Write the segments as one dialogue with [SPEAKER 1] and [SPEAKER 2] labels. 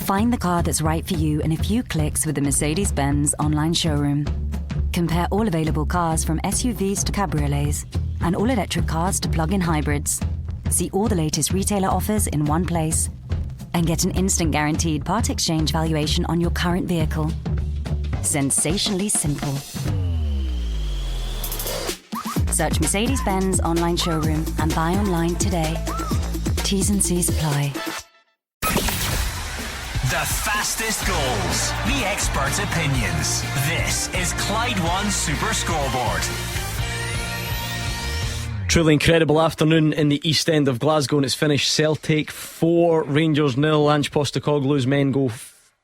[SPEAKER 1] Find the car that's right for you in a few clicks with the Mercedes-Benz online showroom. Compare all available cars from SUVs to cabriolets and all-electric cars to plug-in hybrids. See all the latest retailer offers in one place and get an instant guaranteed part exchange valuation on your current vehicle. Sensationally simple. Search Mercedes-Benz online showroom and buy online today. T's and C's apply.
[SPEAKER 2] The fastest goals, the experts' opinions. This is Clyde One Super Scoreboard.
[SPEAKER 3] Truly incredible afternoon in the East End of Glasgow, and it's finished Celtic 4, Rangers 0. Ange Postecoglou's men go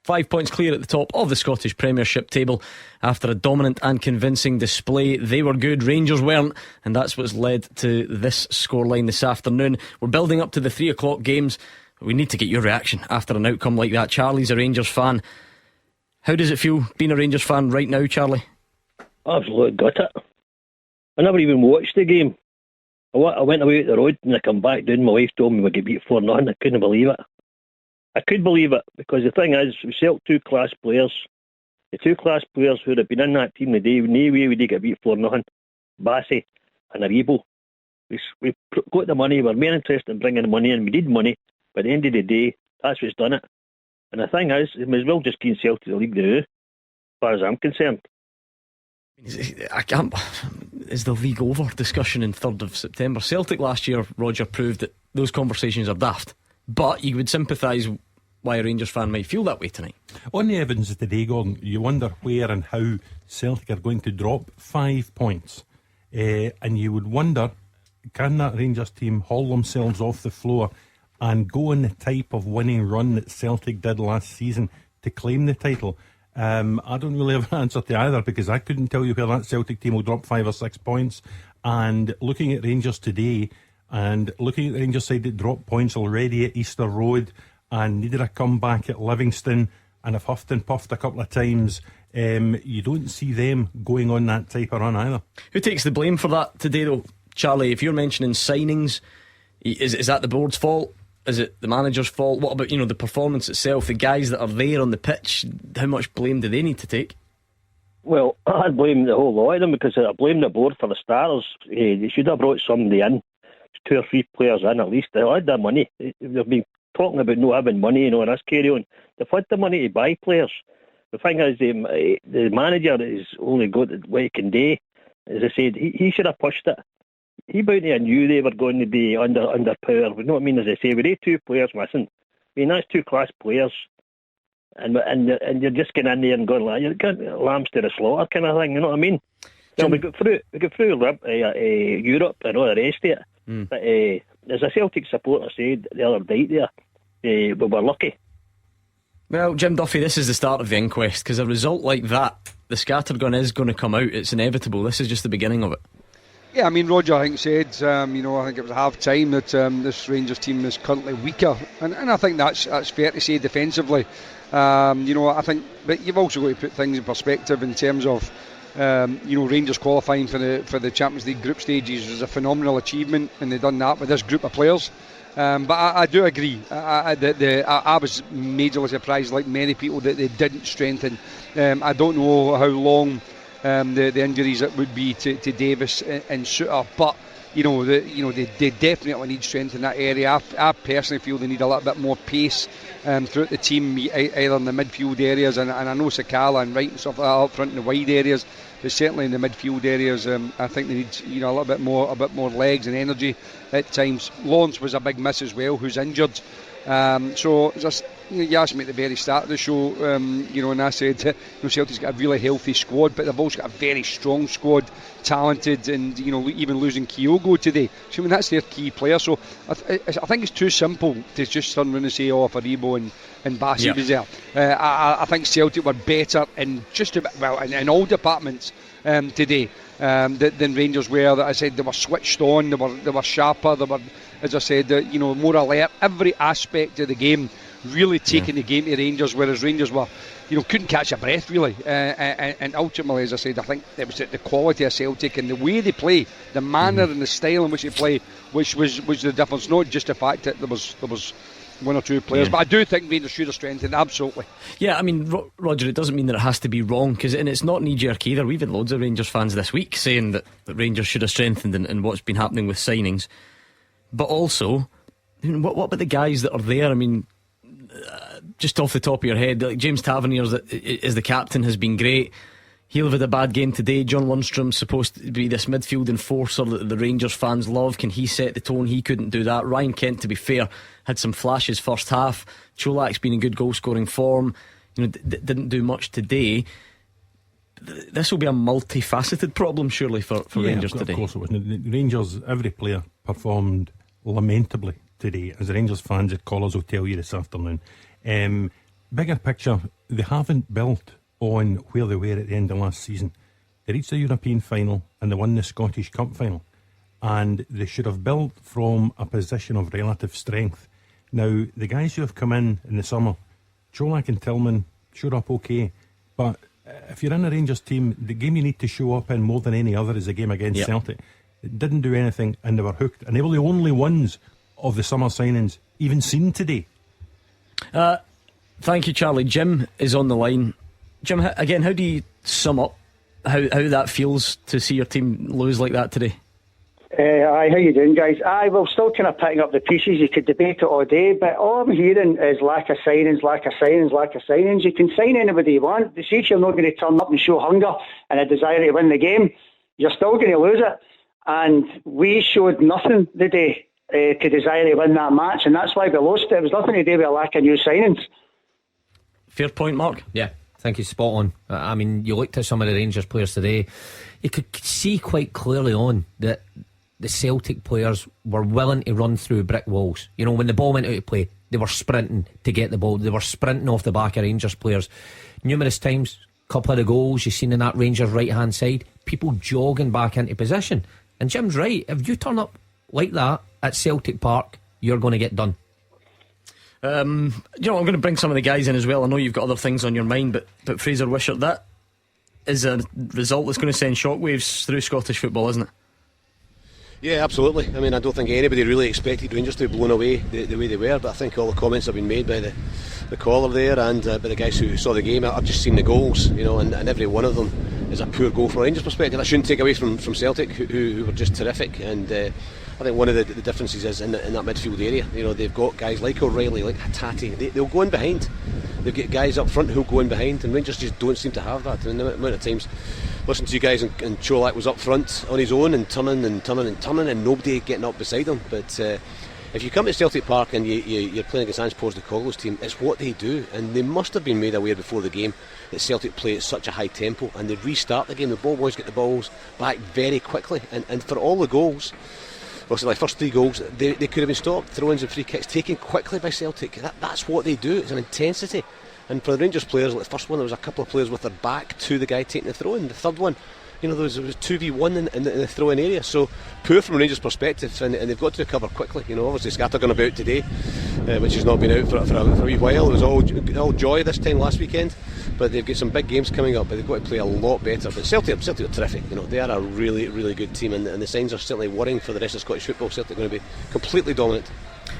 [SPEAKER 3] 5 points clear at the top of the Scottish Premiership table after a dominant and convincing display. They were good, Rangers weren't, and that's what's led to this scoreline this afternoon. We're building up to the 3 o'clock games. We need to get your reaction after an outcome like that. Charlie's a Rangers fan. How does it feel being a Rangers fan right now, Charlie?
[SPEAKER 4] Absolutely got it. I never even watched the game. I went away at the road and I come back down. My wife told me we get beat 4-0. I couldn't believe it. I could believe it because the thing is, we sell two class players. The two class players who had been in that team today, no way would they get beat 4-0. Bassey and Aribo. We got the money. We're more interested in bringing the money in. We need money. But at the end of the day, that's what's done it. And the thing is, we may as well just keep Celtic the league now, as far as I'm concerned.
[SPEAKER 3] Is the league over discussion in 3rd of September? Celtic last year, Roger, proved that those conversations are daft. But you would sympathise why a Rangers fan might feel that way tonight.
[SPEAKER 5] On the evidence of today, Gordon, you wonder where and how Celtic are going to drop 5 points. And you would wonder, can that Rangers team haul themselves off the floor and go on the type of winning run that Celtic did last season to claim the title? I don't really have an answer to either, because I couldn't tell you where that Celtic team will drop 5 or 6 points. And looking at Rangers today, and looking at the Rangers side that dropped points already at Easter Road and needed a comeback at Livingston and have huffed and puffed a couple of times, you don't see them going on that type of run either.
[SPEAKER 3] Who takes the blame for that today though, Charlie? If you're mentioning signings, is that the board's fault? Is it the manager's fault? What about, the performance itself, the guys that are there on the pitch? How much blame do they need to take?
[SPEAKER 4] Well, I'd blame the whole lot of them, because I blame the board for the starters. They should have brought somebody in, 2 or 3 players in at least. They had their money. They've been talking about not having money, and this carry on. They've had the money to buy players. The thing is, the manager has only got what he can do. As I said, he should have pushed it. He bounty knew they were going to be underpowered. You know what I mean? As I say, with 2 players missing, that's 2 class players, and you're just getting in there and going like you're getting lambs to the slaughter kind of thing. You know what I mean? So we got through Europe and all the rest of it. But as a Celtic supporter said the other night there, we were lucky.
[SPEAKER 3] Well, Jim Duffy, this is the start of the inquest, because a result like that, the scattergun is going to come out. It's inevitable. This is just the beginning of it.
[SPEAKER 6] Yeah, I mean, Roger, I think, said, I think it was half time that this Rangers team is currently weaker. And I think that's fair to say defensively. I think, but you've also got to put things in perspective in terms of, Rangers qualifying for the Champions League group stages was a phenomenal achievement, and they've done that with this group of players. But I do agree. I was majorly surprised, like many people, that they didn't strengthen. I don't know how long the injuries that would be to Davis and Suter, but they definitely need strength in that area. I personally feel they need a little bit more pace throughout the team, either in the midfield areas, and I know Sakala and Wright and stuff like that up front in the wide areas, but certainly in the midfield areas, I think they need a little bit more legs and energy at times. Lawrence was a big miss as well, who's injured. So just you asked me at the very start of the show, and I said Celtic's got a really healthy squad, but they've also got a very strong squad, talented, and even losing Kyogo today. So that's their key player. So I think it's too simple to just turn around and say, Aribo and Bassey was there. I think Celtic were better in just about in all departments today than Rangers were. That I said they were switched on, they were sharper, they were, as I said, more alert. Every aspect of the game really taking the game to Rangers, whereas Rangers were, couldn't catch a breath really. And ultimately, as I said, I think it was the quality of Celtic and the way they play, the manner and the style in which they play, which was the difference. Not just the fact that there was one or two players, but I do think Rangers should have strengthened, absolutely.
[SPEAKER 3] Yeah, I mean, Roger, it doesn't mean that it has to be wrong, and it's not knee-jerk either. We've had loads of Rangers fans this week saying that Rangers should have strengthened in what's been happening with signings. But also, what about the guys that are there? I mean, just off the top of your head, like James Tavernier is the captain, has been great. He'll have had a bad game today. John Lundstrom's supposed to be this midfield enforcer that the Rangers fans love. Can he set the tone? He couldn't do that. Ryan Kent, to be fair, had some flashes first half. Cholak's been in good goal scoring form. Didn't do much today. This will be a multifaceted problem, surely, for Rangers today.
[SPEAKER 5] Of course it was. The Rangers, every player performed lamentably today, as the Rangers fans at Callers will tell you this afternoon. Bigger picture, they haven't built on where they were at the end of last season. They reached the European final and they won the Scottish Cup final, and they should have built from a position of relative strength. Now, the guys who have come in the summer, Cholak and Tillman, showed up okay, but if you're in a Rangers team, the game you need to show up in more than any other is the game against Celtic. It didn't do anything and they were hooked, and they were the only ones of the summer signings even seen today.
[SPEAKER 3] Thank you, Charlie. Jim is on the line. Jim, again, how do you sum up how that feels to see your team lose like that today?
[SPEAKER 7] Hi, how you doing, guys? Well, still kind of picking up the pieces. You could debate it all day, but all I'm hearing is lack of signings. You can sign anybody you want. See, if you're not going to turn up and show hunger and a desire to win the game, you're still going to lose it. And we showed nothing today to desire to win that match, and that's why we lost it. It was nothing to do with a lack of new signings.
[SPEAKER 3] Fair point, Mark.
[SPEAKER 8] Yeah, I think he's spot on. I mean, you looked at some of the Rangers players today, you could see quite clearly on that the Celtic players were willing to run through brick walls. You know, when the ball went out of play, they were sprinting to get the ball. They were sprinting off the back of Rangers players. Numerous times, a couple of the goals you've seen in that Rangers right hand side, people jogging back into position. And Jim's right, if you turn up like that at Celtic Park, you're going to get done.
[SPEAKER 3] I'm going to bring some of the guys in as well. I know you've got other things on your mind, but Fraser Wishart, that is a result that's going to send shockwaves through Scottish football, isn't it?
[SPEAKER 9] Yeah, absolutely. I mean, I don't think anybody really expected Rangers to be blown away the way they were, but I think all the comments have been made by the caller there and by the guys who saw the game. I've just seen the goals, and every one of them is a poor goal from a Rangers perspective. That shouldn't take away from Celtic, who were just terrific. And I think one of the differences is in that midfield area. They've got guys like O'Reilly, like Hattati. They'll go in behind. They've got guys up front who'll go in behind, and Rangers just don't seem to have that. I mean, the amount of times listen to you guys and Cholak was up front on his own and turning and nobody getting up beside him. But if you come to Celtic Park and you're playing against Ange Postecoglou's team, it's what they do, and they must have been made aware before the game that Celtic play at such a high tempo, and they restart the game. The ball boys get the balls back very quickly, and for all the goals, like first three goals, they could have been stopped. Throw-ins and free kicks taken quickly by Celtic. That's what they do. It's an intensity. And for the Rangers players, like the first one, there was a couple of players with their back to the guy taking the throw-in. The third one, there was 2v1 in the throw-in area. So poor from a Rangers perspective, and they've got to recover quickly. Obviously Scattergun about today, which has not been out for a wee while. It was all joy this time last weekend, but they've got some big games coming up, but they've got to play a lot better. But Celtic are terrific. They are a really, really good team, and the signs are certainly worrying for the rest of Scottish football. Celtic are going to be completely dominant.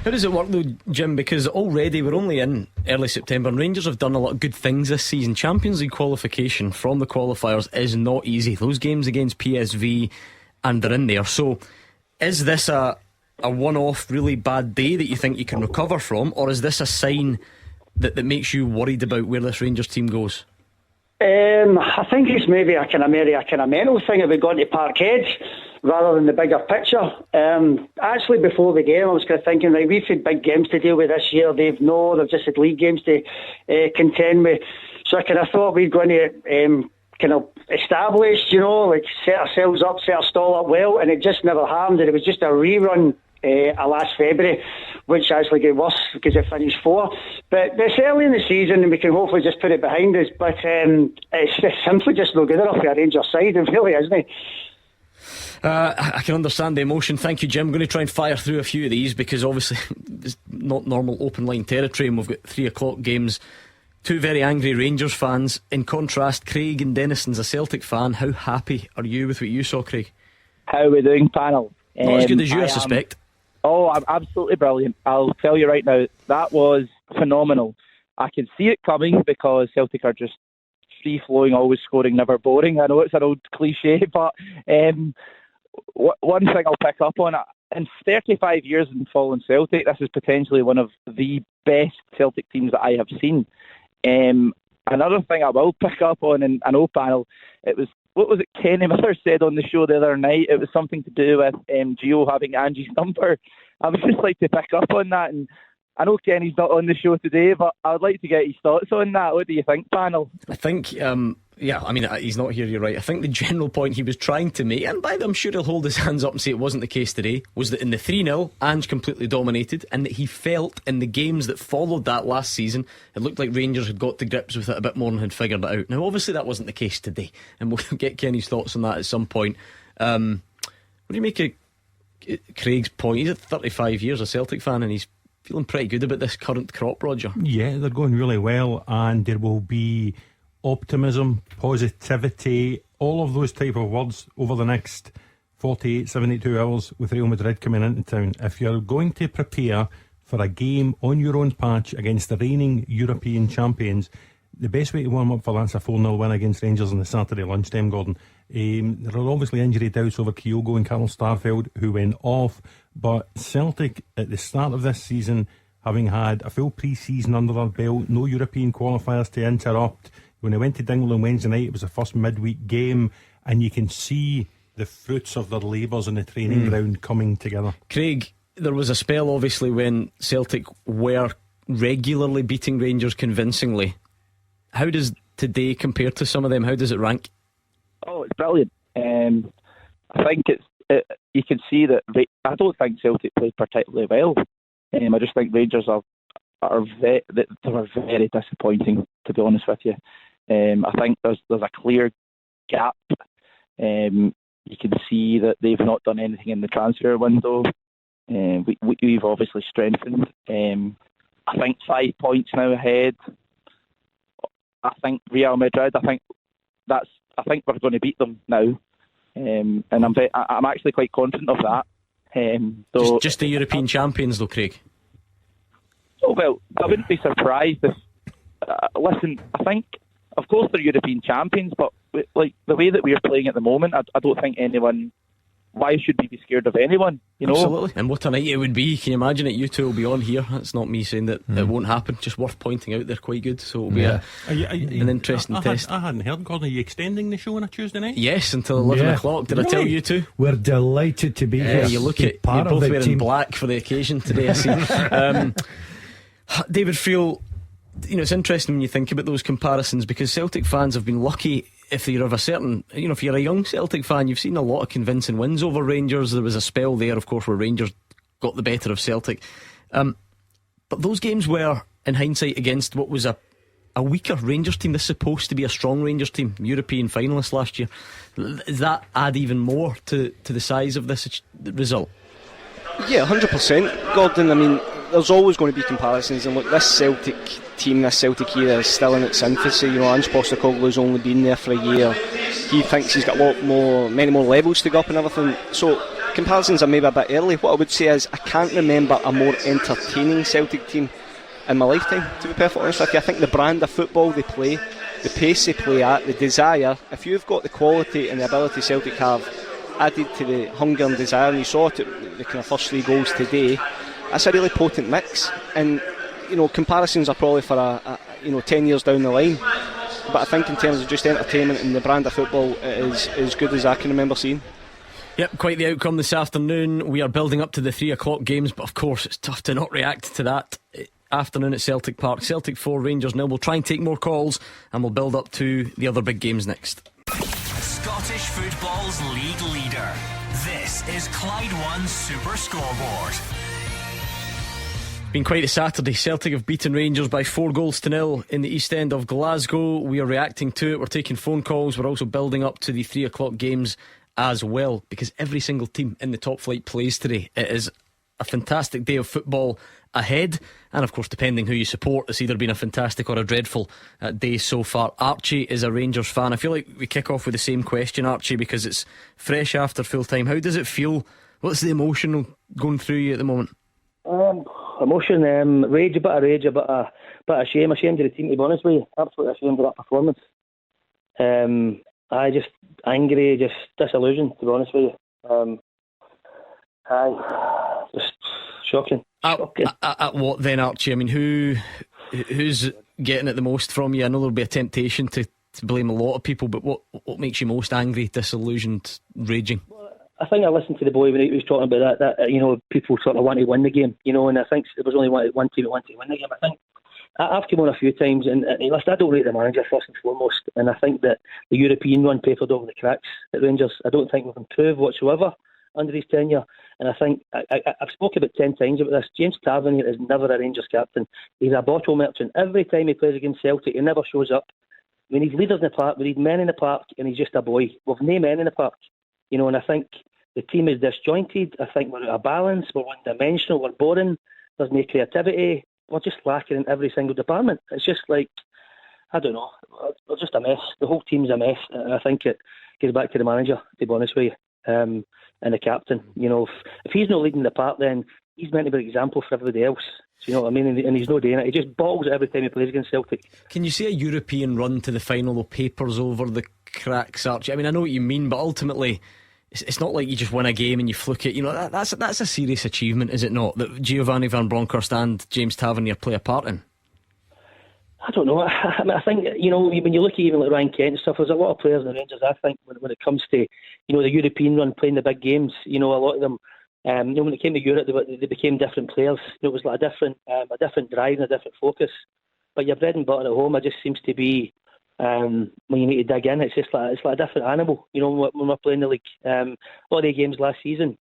[SPEAKER 3] How does it work though, Jim? Because already we're only in early September and Rangers have done a lot of good things this season. Champions League qualification from the qualifiers is not easy. Those games against PSV, and they're in there. So is this a one-off really bad day that you think you can recover from, or is this a sign that makes you worried about where this Rangers team goes?
[SPEAKER 7] I think it's maybe a kind of mental thing if we got to Parkhead rather than the bigger picture. Actually, before the game, I was kind of thinking, like, we've had big games to deal with this year. They've just had league games to contend with. So I kind of thought we'd going to kind of establish, set ourselves up, set our stall up well, and it just never happened. And it was just a rerun last February, which actually got worse because it finished 4. But it's early in the season and we can hopefully just put it behind us. But it's simply just no good enough for a Rangers side, it really, isn't it?
[SPEAKER 3] I can understand the emotion. Thank you, Jim. I'm going to try and fire through a few of these because obviously it's not normal open line territory, and we've got 3 o'clock games. 2 very angry Rangers fans. In contrast, Craig in Deniston's a Celtic fan. How happy are you with what you saw, Craig?
[SPEAKER 10] How are we doing, panel?
[SPEAKER 3] Not as good as you, I suspect.
[SPEAKER 10] Oh, I'm absolutely brilliant. I'll tell you right now, that was phenomenal. I can see it coming because Celtic are just free-flowing, always scoring, never boring. I know it's an old cliche, but one thing I'll pick up on, in 35 years in following Celtic, this is potentially one of the best Celtic teams that I have seen. Another thing I will pick up on in an O panel, what was it Kenny Miller said on the show the other night? It was something to do with Gio having Angie's number. I would just like to pick up on that, and I know Kenny's not on the show today, but I would like to get his thoughts on that. What do you think, panel?
[SPEAKER 3] I think, he's not here, you're right. I think the general point he was trying to make, and by the I'm sure he'll hold his hands up and say it wasn't the case today, was that in the 3-0, Ange completely dominated, and that he felt in the games that followed that last season, it looked like Rangers had got to grips with it a bit more and had figured it out. Now, obviously, that wasn't the case today, and we'll get Kenny's thoughts on that at some point. What do you make of Craig's point? He's at 35 years a Celtic fan, and he's feeling pretty good about this current crop, Roger.
[SPEAKER 5] Yeah, they're going really well, and there will be optimism, positivity, all of those type of words over the next 48, 72 hours with Real Madrid coming into town. If you're going to prepare for a game on your own patch against the reigning European champions, the best way to warm up for that's a 4-0 win against Rangers on the Saturday lunchtime, Gordon. There are obviously injury doubts over Kyogo and Carl Starfelt, who went off, but Celtic at the start of this season, having had a full pre-season under their belt, no European qualifiers to interrupt. When they went to Dingle on Wednesday night, it was the first midweek game, and you can see the fruits of their labours in the training ground coming together.
[SPEAKER 3] Craig, there was a spell obviously when Celtic were regularly beating Rangers convincingly. How does today compare to some of them? How does it rank?
[SPEAKER 10] Oh, it's brilliant. I think you can see that I don't think Celtic played particularly well. I just think Rangers were very disappointing, to be honest with you. I think there's a clear gap. You can see that they've not done anything in the transfer window. We've obviously strengthened. I think 5 points now ahead. I think Real Madrid. I think we're going to beat them now, and I'm actually quite confident of that.
[SPEAKER 3] Just the European champions, though, Craig.
[SPEAKER 10] Oh well, I wouldn't be surprised if. Listen, I think, of course, they're European champions, but like the way that we're playing at the moment, I don't think anyone. Why should we be scared of anyone? You know,
[SPEAKER 3] absolutely. And what a night it would be! Can you imagine it? You two will be on here. That's not me saying that it won't happen. Just worth pointing out. They're quite good, so it'll be an interesting test.
[SPEAKER 5] I hadn't heard, Gordon. Are you extending the show on a Tuesday night?
[SPEAKER 3] Yes, until 11 o'clock. Did I tell you two?
[SPEAKER 11] We're delighted to be here.
[SPEAKER 3] You look at you're both wearing black for the occasion today. I see. David Friel, it's interesting when you think about those comparisons, because Celtic fans have been lucky. If you're of a certain, if you're a young Celtic fan, you've seen a lot of convincing wins over Rangers. There was a spell there, of course, where Rangers got the better of Celtic. But those games were, in hindsight, against what was a weaker Rangers team. This is supposed to be a strong Rangers team, European finalists last year. Does that add even more to the size of this result?
[SPEAKER 12] Yeah, 100%, Gordon. I mean, there's always going to be comparisons, and look, this Celtic team, this Celtic era is still in its infancy. Ange Postecoglou's only been there for a year. He thinks he's got many more levels to go up and everything. So comparisons are maybe a bit early. What I would say is I can't remember a more entertaining Celtic team in my lifetime, to be perfectly honest with you. I think the brand of football they play, the pace they play at, the desire, if you've got the quality and the ability Celtic have added to the hunger and desire, and you saw it at the kind of first 3 goals today, that's a really potent mix. And comparisons are probably for 10 years down the line, but I think in terms of just entertainment and the brand of football, it is as good as I can remember seeing.
[SPEAKER 3] Yep, quite the outcome this afternoon. We are building up to the 3 o'clock games, but of course it's tough to not react to that afternoon at Celtic Park. Celtic 4, Rangers 0. We'll try and take more calls, and we'll build up to the other big games next.
[SPEAKER 2] Scottish football's league leader. This is Clyde One Super Scoreboard.
[SPEAKER 3] Been quite a Saturday. Celtic have beaten Rangers by 4-0 in the East End of Glasgow. We are reacting to it. We're taking phone calls. We're also building up to the 3 o'clock games as well, because every single team in the top flight plays today. It is a fantastic day of football ahead, and of course, depending who you support, it's either been a fantastic or a dreadful day so far. Archie is a Rangers fan. I feel like we kick off with the same question, Archie, because it's fresh after full time. How does it feel What's the emotional going through you at the moment?
[SPEAKER 4] Emotion, rage, a bit of shame. Ashamed of the team, to be honest with you. Absolutely ashamed of that performance. I just angry, just disillusioned, to be honest with you. Just shocking.
[SPEAKER 3] At what then, Archie? I mean, who's getting it the most from you? I know there'll be a temptation to blame a lot of people, but what makes you most angry, disillusioned, raging?
[SPEAKER 4] I think I listened to the boy when he was talking about that people sort of want to win the game, and I think there was only one team that wanted to win the game. I think I've come on a few times, and listen, I don't rate the manager first and foremost, and I think that the European run papered over the cracks at Rangers. I don't think we've improved whatsoever under his tenure, and I think I've spoken about 10 times about this. James Tavernier is never a Rangers captain. He's a bottle merchant. Every time he plays against Celtic, he never shows up. We need leaders in the park, we need men in the park, and he's just a boy. We've no men in the park, and I think the team is disjointed. I think we're out of balance, we're one-dimensional, we're boring, there's no creativity, we're just lacking in every single department. It's just like, I don't know, we're just a mess. The whole team's a mess, and I think it goes back to the manager, to be honest with you, and the captain. If he's not leading the part, then he's meant to be an example for everybody else. Do you know what I mean? And he's not doing it. He just bottles it every time he plays against Celtic. Can you see a European run to the final with papers over the cracks, Archie? I mean, I know what you mean, but ultimately it's not like you just win a game and you fluke it. That's a serious achievement, is it not, that Giovanni Van Bronckhorst and James Tavernier play a part in? I don't know. I think, when you look at even like Ryan Kent and stuff, there's a lot of players in the Rangers, I think, when it comes to, the European run, playing the big games, a lot of them, when it came to Europe, they became different players. It was like a different drive and a different focus. But your bread and butter at home, it just seems to be, when you need to dig in, it's like a different animal, when we're playing the league. A lot of the games last season,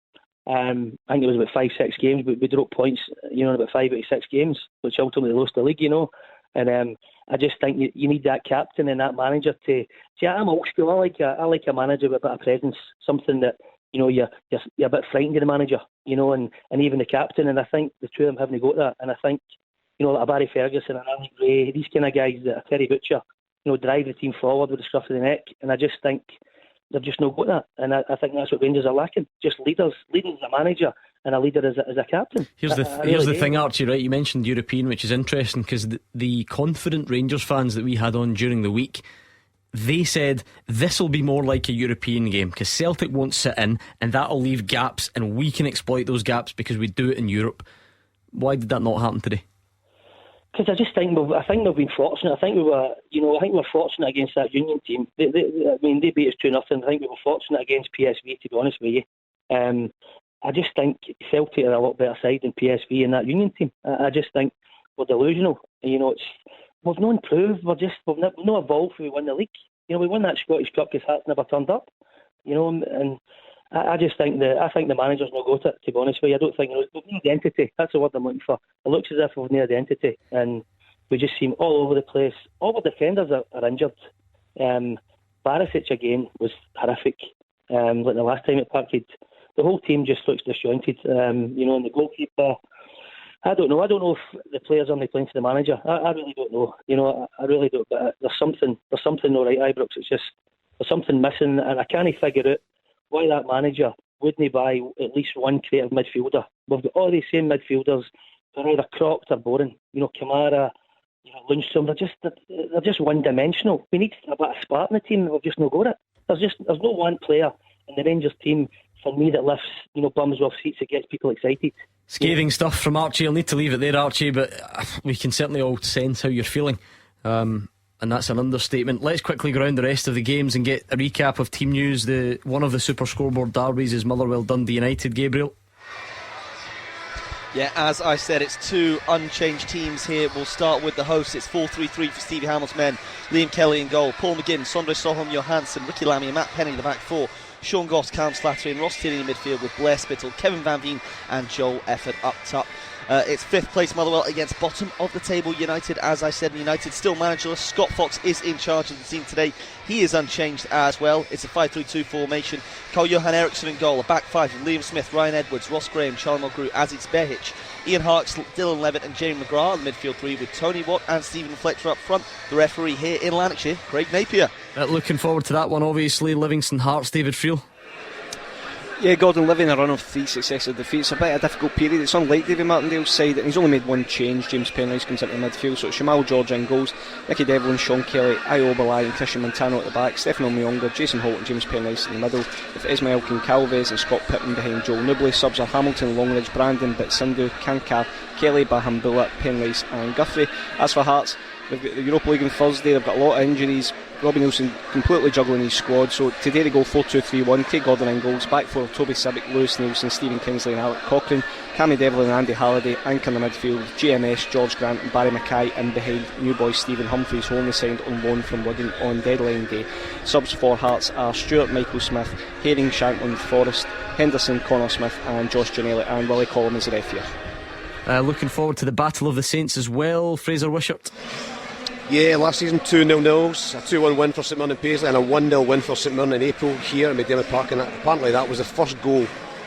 [SPEAKER 4] I think it was about 5-6 games, but we dropped points, in about 5 out of 6 games, which ultimately lost the league, And I just think you need that captain and that manager to. See, I'm old school. I like a manager with a bit of presence, something that you're a bit frightened of the manager, and even the captain. And I think the two of them haven't got that. And I think like a Barry Ferguson and Alan Gray, these kind of guys that are Terry Butcher, drive the team forward with the scruff of the neck. And I just think they've just not got that. And I think that's what Rangers are lacking. Just leaders as a manager and a leader as a captain. Here's the thing, Archie, right? You mentioned European, which is interesting because the confident Rangers fans that we had on during the week, they said this will be more like a European game because Celtic won't sit in and that'll leave gaps and we can exploit those gaps because we do it in Europe. Why did that not happen today? Because I just think we've been fortunate. I think we were fortunate against that Union team. They beat us 2-0. I think we were fortunate against PSV, to be honest with you. I just think Celtic are a lot better side than PSV and that Union team. I just think we're delusional. We've not improved. We've not evolved. We won the league. We won that Scottish Cup because Hearts never turned up. And I just think the manager's not got it, to be honest with you. I don't think we've no identity. That's the word I'm looking for. It looks as if we've no identity, and we just seem all over the place. All our defenders are injured. Barisic again was horrific. Like the last time at Parkhead, the whole team just looks disjointed. And the goalkeeper, I don't know. I don't know if the players are only playing to the manager. I really don't know. I really don't. But there's something not right, Ibrox. It's just there's something missing, and I can't figure out why that manager wouldn't buy at least one creative midfielder. We've got all these same midfielders. They're either cropped or boring. Kamara, Lundstrom. They're just one-dimensional. We need a bit of spark in the team. We've just not got it. There's no one player in the Rangers team for me that lifts bums off seats that gets people excited. Scathing stuff from Archie. I'll need to leave it there, Archie, but we can certainly all sense how you're feeling. And that's an understatement. Let's quickly go around the rest of the games and get a recap of team news. One of the Super Scoreboard derbies is Motherwell Dundee United. Gabriel?
[SPEAKER 13] Yeah, as I said, it's two unchanged teams here. We'll start with the hosts. It's 4-3-3 for Stevie Hamill's men. Liam Kelly in goal, Paul McGinn, Sondre Soham Johansson, Ricky Lamy and Matt Penny in the back four. Sean Goss, Callum Slattery and Ross Tierney in midfield with Blair Spittle, Kevin Van Veen and Joel Efford up top. It's 5th place Motherwell against bottom of the table United. As I said, United still managerless. Scott Fox is in charge of the team today. He is unchanged as well. It's a 5-3-2 formation. Carl-Johan Eriksson in goal. A back five with Liam Smith, Ryan Edwards, Ross Graham, Charlie Mulgrew, Aziz Behic, Ian Harkes, Dylan Levitt and Jamie McGrath in the midfield three with Tony Watt and Stephen Fletcher up front. The referee here in Lanarkshire, Craig Napier.
[SPEAKER 3] Looking forward to that one, obviously. Livingston Hearts, David Friel.
[SPEAKER 12] Yeah, Gordon living a run of 3 successive defeats. A bit of a difficult period. It's unlike David Martindale's side, and he's only made one change. James Penrice comes into the midfield, so it's Jamal George in goals, Nicky Devlin, Sean Kelly, Io Balai and Christian Montano at the back, Stefano Mionga, Jason Holt and James Penrice in the middle, with Ismail Kincalves and Scott Pittman behind Joel Nibley. Subs are Hamilton, Longridge, Brandon, Bitsindu, Kankar, Kelly, Bahambula, Penrice and Guthrie. As for Hearts, they've got the Europa League on Thursday. They've got a lot of injuries. Robbie Nielsen completely juggling his squad, so today they go 4-2-3-1. Craig Gordon in goals, back four of Toby Sibic, Lewis Nielsen, Stephen Kingsley and Alec Cochrane, Cammy Devlin and Andy Halliday anchor in the midfield, GMS, George Grant and Barry Mackay in behind new boy Stephen Humphreys, who only signed on loan from Wigan on deadline day. Subs for Hearts are Stuart Michael Smith, Herring Shankland Forrest, Henderson, Connor Smith and Josh Gianelli, and Willie Collum is the ref here.
[SPEAKER 3] Looking forward to the Battle of the Saints as well. Fraser Wishart.
[SPEAKER 9] Yeah, last season 2-0 nils, a 2-1 win for St Mirren and Paisley, and a 1-0 win for St Mirren in April here at McDiarmid Park, and apparently that was the first goal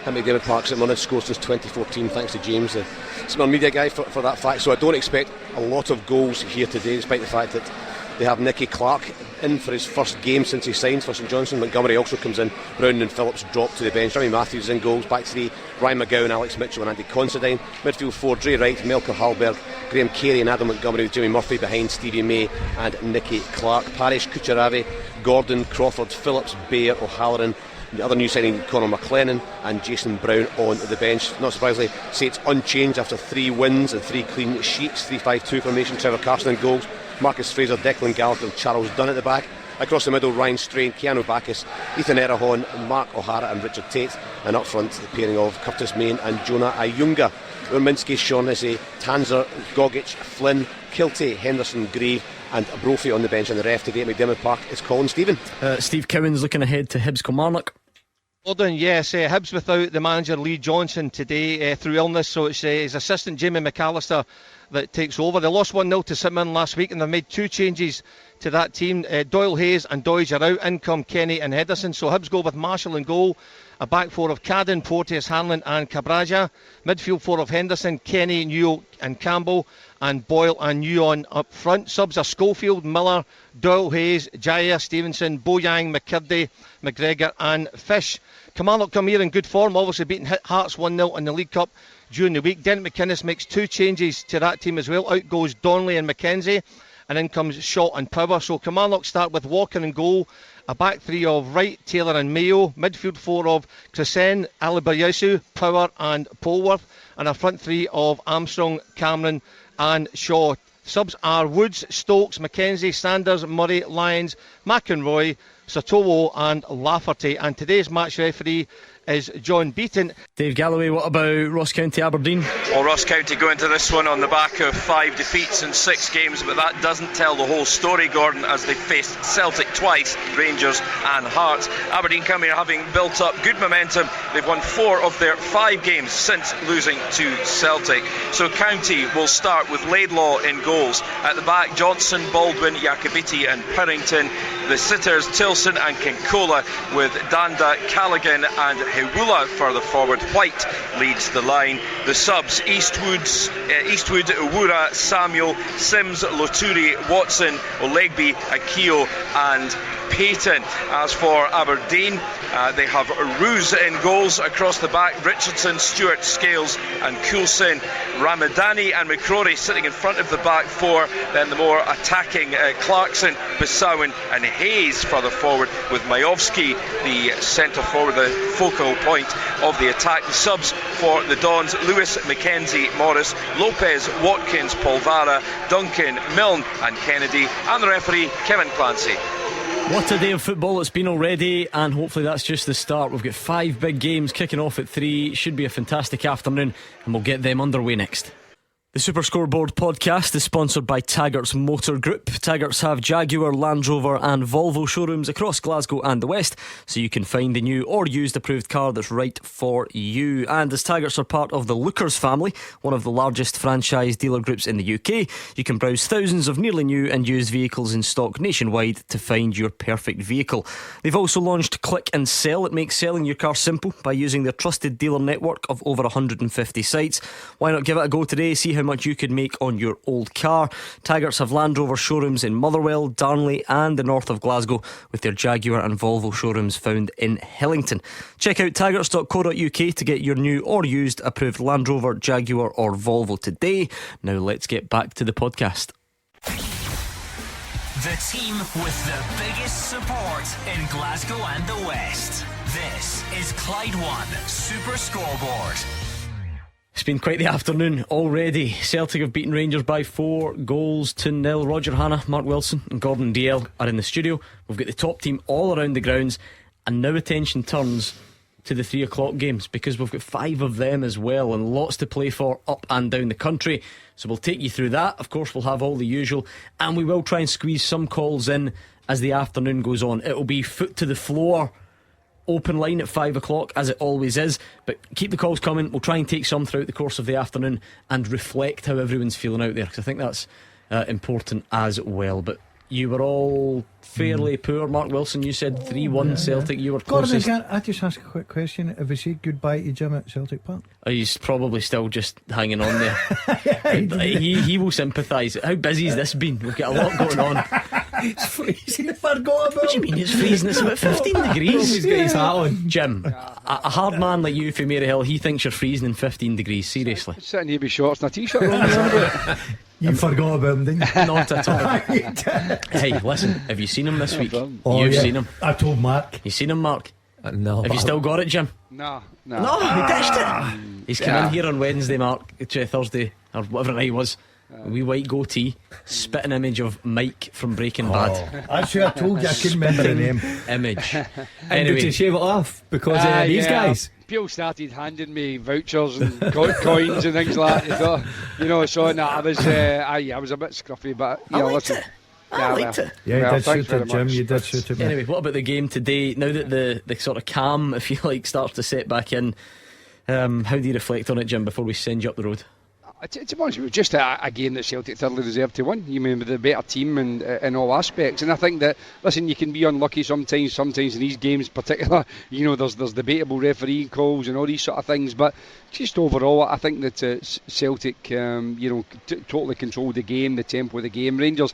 [SPEAKER 9] at McDiarmid Park St Mirren scored since 2014, thanks to James, the St Mirren media guy, for that fact. So I don't expect a lot of goals here today, despite the fact that they have Nicky Clark in for his first game since he signed for St Johnstone. Montgomery also comes in, Brown and Phillips drop to the bench, Remy Matthews in goals, back three Ryan McGowan, Alex Mitchell and Andy Considine, midfield four Dre Wright, Melker Hallberg, Graham Carey and Adam Montgomery, with Jimmy Murphy behind Stevie May and Nicky Clark, Parish, Kucheravi, Gordon, Crawford, Phillips, Bayer, O'Halloran, the other new signing Conor McLennan and Jason Brown on the bench. Not surprisingly, Saints unchanged after 3 wins and 3 clean sheets, 3-5-2 formation. Trevor Carson in goals, Marcus Fraser, Declan Gallagher and Charles Dunn at the back. Across the middle, Ryan Strain, Keanu Bacchus, Ethan Erahon, Mark O'Hara and Richard Tate. And up front, the pairing of Curtis Main and Jonah Ayunga. Urminski, Shaughnessy, Tanzer, Gogic, Flynn, Kilty, Henderson, Gray and Brophy on the bench. And the ref today at McDiarmid Park is Colin Stephen.
[SPEAKER 3] Steve Cowans looking ahead to Hibs Kilmarnock.
[SPEAKER 14] Gordon, yes, Hibs without the manager Lee Johnson today through illness, so it's his assistant Jamie McAllister that takes over. They lost 1-0 to St Mirren last week and they've made 2 changes to that team. Doyle Hayes and Doige are out, in come Kenny and Henderson, so Hibs go with Marshall in goal, a back four of Cadden, Porteous, Hanlon and Cabraja, midfield four of Henderson, Kenny, Newell and Campbell, and Boyle and Newon up front. Subs are Schofield, Miller, Doyle Hayes, Jaya, Stevenson, Boyang, McKirdy, McGregor and Fish. Kilmarnock come here in good form, obviously beating Hearts 1-0 in the League Cup during the week. Dennis McInnes makes 2 changes to that team as well. Out goes Donnelly and McKenzie, and in comes Shaw and Power. So Kilmarnock start with Walker in goal, a back three of Wright, Taylor and Mayo, midfield four of Chrisen, Alibayasu, Power and Polworth, and a front three of Armstrong, Cameron and Shaw. Subs are Woods, Stokes, McKenzie, Sanders, Murray, Lyons, McEnroy, Satowo and Lafferty. And today's match referee is John Beaton.
[SPEAKER 3] Dave Galloway, what about Ross County Aberdeen?
[SPEAKER 15] Well, Ross County go into this one on the back of 5 defeats in 6 games, but that doesn't tell the whole story, Gordon, as they faced Celtic twice, Rangers and Hearts. Aberdeen come here having built up good momentum. They've won 4 of their 5 games since losing to Celtic. So County will start with Laidlaw in goals. At the back, Johnson, Baldwin, Jakubiti and Purrington. The sitters, Tilson and Kinkola, with Danda, Callaghan and Hewula further forward. White leads the line. The subs, Eastwood, Owura, Samuel, Sims, Loturi, Watson, Olegby, Akio and Payton. As for Aberdeen, they have Roos in goals. Across the back, Richardson, Stewart, Scales and Coulson, Ramadani and McCrory sitting in front of the back four. Then the more attacking Clarkson, Bissowan and Hayes further forward, with Majowski the centre forward, the focal point of the attack. The subs for the Dons, Lewis, McKenzie, Morris, Lopez, Watkins, Polvara, Duncan, Milne and Kennedy. And the referee, Kevin Clancy.
[SPEAKER 3] What a day of football it's been already, and hopefully that's just the start. We've got 5 big games kicking off at 3. Should be a fantastic afternoon, and we'll get them underway next. The Super Scoreboard podcast is sponsored by Taggart's Motor Group. Taggart's have Jaguar, Land Rover and Volvo showrooms across Glasgow and the West, so you can find the new or used approved car that's right for you. And as Taggart's are part of the Lookers family, one of the largest franchise dealer groups in the UK, you can browse thousands of nearly new and used vehicles in stock nationwide to find your perfect vehicle. They've also launched Click and Sell. It makes selling your car simple by using their trusted dealer network of over 150 sites. Why not give it a go today? See how much you could make on your old car. Taggarts have Land Rover showrooms in Motherwell, Darnley and the north of Glasgow, with their Jaguar and Volvo showrooms found in Hillington. Check out taggarts.co.uk to get your new or used approved Land Rover, Jaguar or Volvo today. Now let's get back to the podcast.
[SPEAKER 2] The team with the biggest support in Glasgow and the West. This is Clyde One Super Scoreboard.
[SPEAKER 3] It's been quite the afternoon already. Celtic have beaten Rangers by 4-0. Roger Hanna, Mark Wilson and Gordon DL are in the studio. We've got the top team all around the grounds, and now attention turns to the 3 o'clock games, because we've got 5 of them as well, and lots to play for up and down the country. So we'll take you through that. Of course, we'll have all the usual, and we will try and squeeze some calls in as the afternoon goes on. It'll be foot to the floor open line at 5 o'clock, as it always is, but keep the calls coming. We'll try and take some throughout the course of the afternoon and reflect how everyone's feeling out there, because I think that's important as well. But you were all fairly poor. Mark Wilson, you said 3-1 Celtic. You were closest.
[SPEAKER 11] Gordon, I just ask a quick question. Have we said goodbye to Jim at Celtic Park?
[SPEAKER 3] He's probably still just hanging on there. he will sympathise. How busy has this been? We've got a lot going on.
[SPEAKER 11] It's freezing. Forgot about.
[SPEAKER 3] What do you mean it's freezing? It's about 15 degrees.
[SPEAKER 8] He's got his hat on.
[SPEAKER 3] Jim, a hard man like you from Maryhill, he thinks you're freezing in 15 degrees. Seriously.
[SPEAKER 6] Sitting here with shorts and a t-shirt on.
[SPEAKER 11] You forgot about him, didn't you?
[SPEAKER 3] Not at all. Hey, listen, have you seen him this week? You've seen him.
[SPEAKER 11] I told Mark.
[SPEAKER 3] You seen him, Mark?
[SPEAKER 8] No.
[SPEAKER 3] Have you still got it, Jim?
[SPEAKER 6] No,
[SPEAKER 3] he ditched it. He's come in here on Wednesday, Mark, Thursday, or whatever night it was. A wee white goatee, spitting image of Mike from Breaking Bad.
[SPEAKER 11] That's who I told you I couldn't remember the name.
[SPEAKER 3] Image.
[SPEAKER 8] Anyway, did you shave it off because these guys?
[SPEAKER 6] People started handing me vouchers and coins and things like that. So no, I was a bit scruffy, but
[SPEAKER 3] I liked it.
[SPEAKER 11] Yeah, you did shoot it, Jim. You did shoot it.
[SPEAKER 3] Anyway, what about the game today? Now that the sort of calm, if you like, starts to set back in, how do you reflect on it, Jim, before we send you up the road?
[SPEAKER 6] To be honest, it was just a game that Celtic thoroughly deserved to win. You mean with the better team and in all aspects, and I think that, listen, you can be unlucky sometimes in these games, particular. There's debatable referee calls and all these sort of things, but just overall, I think that Celtic, totally controlled the game, the tempo of the game. Rangers,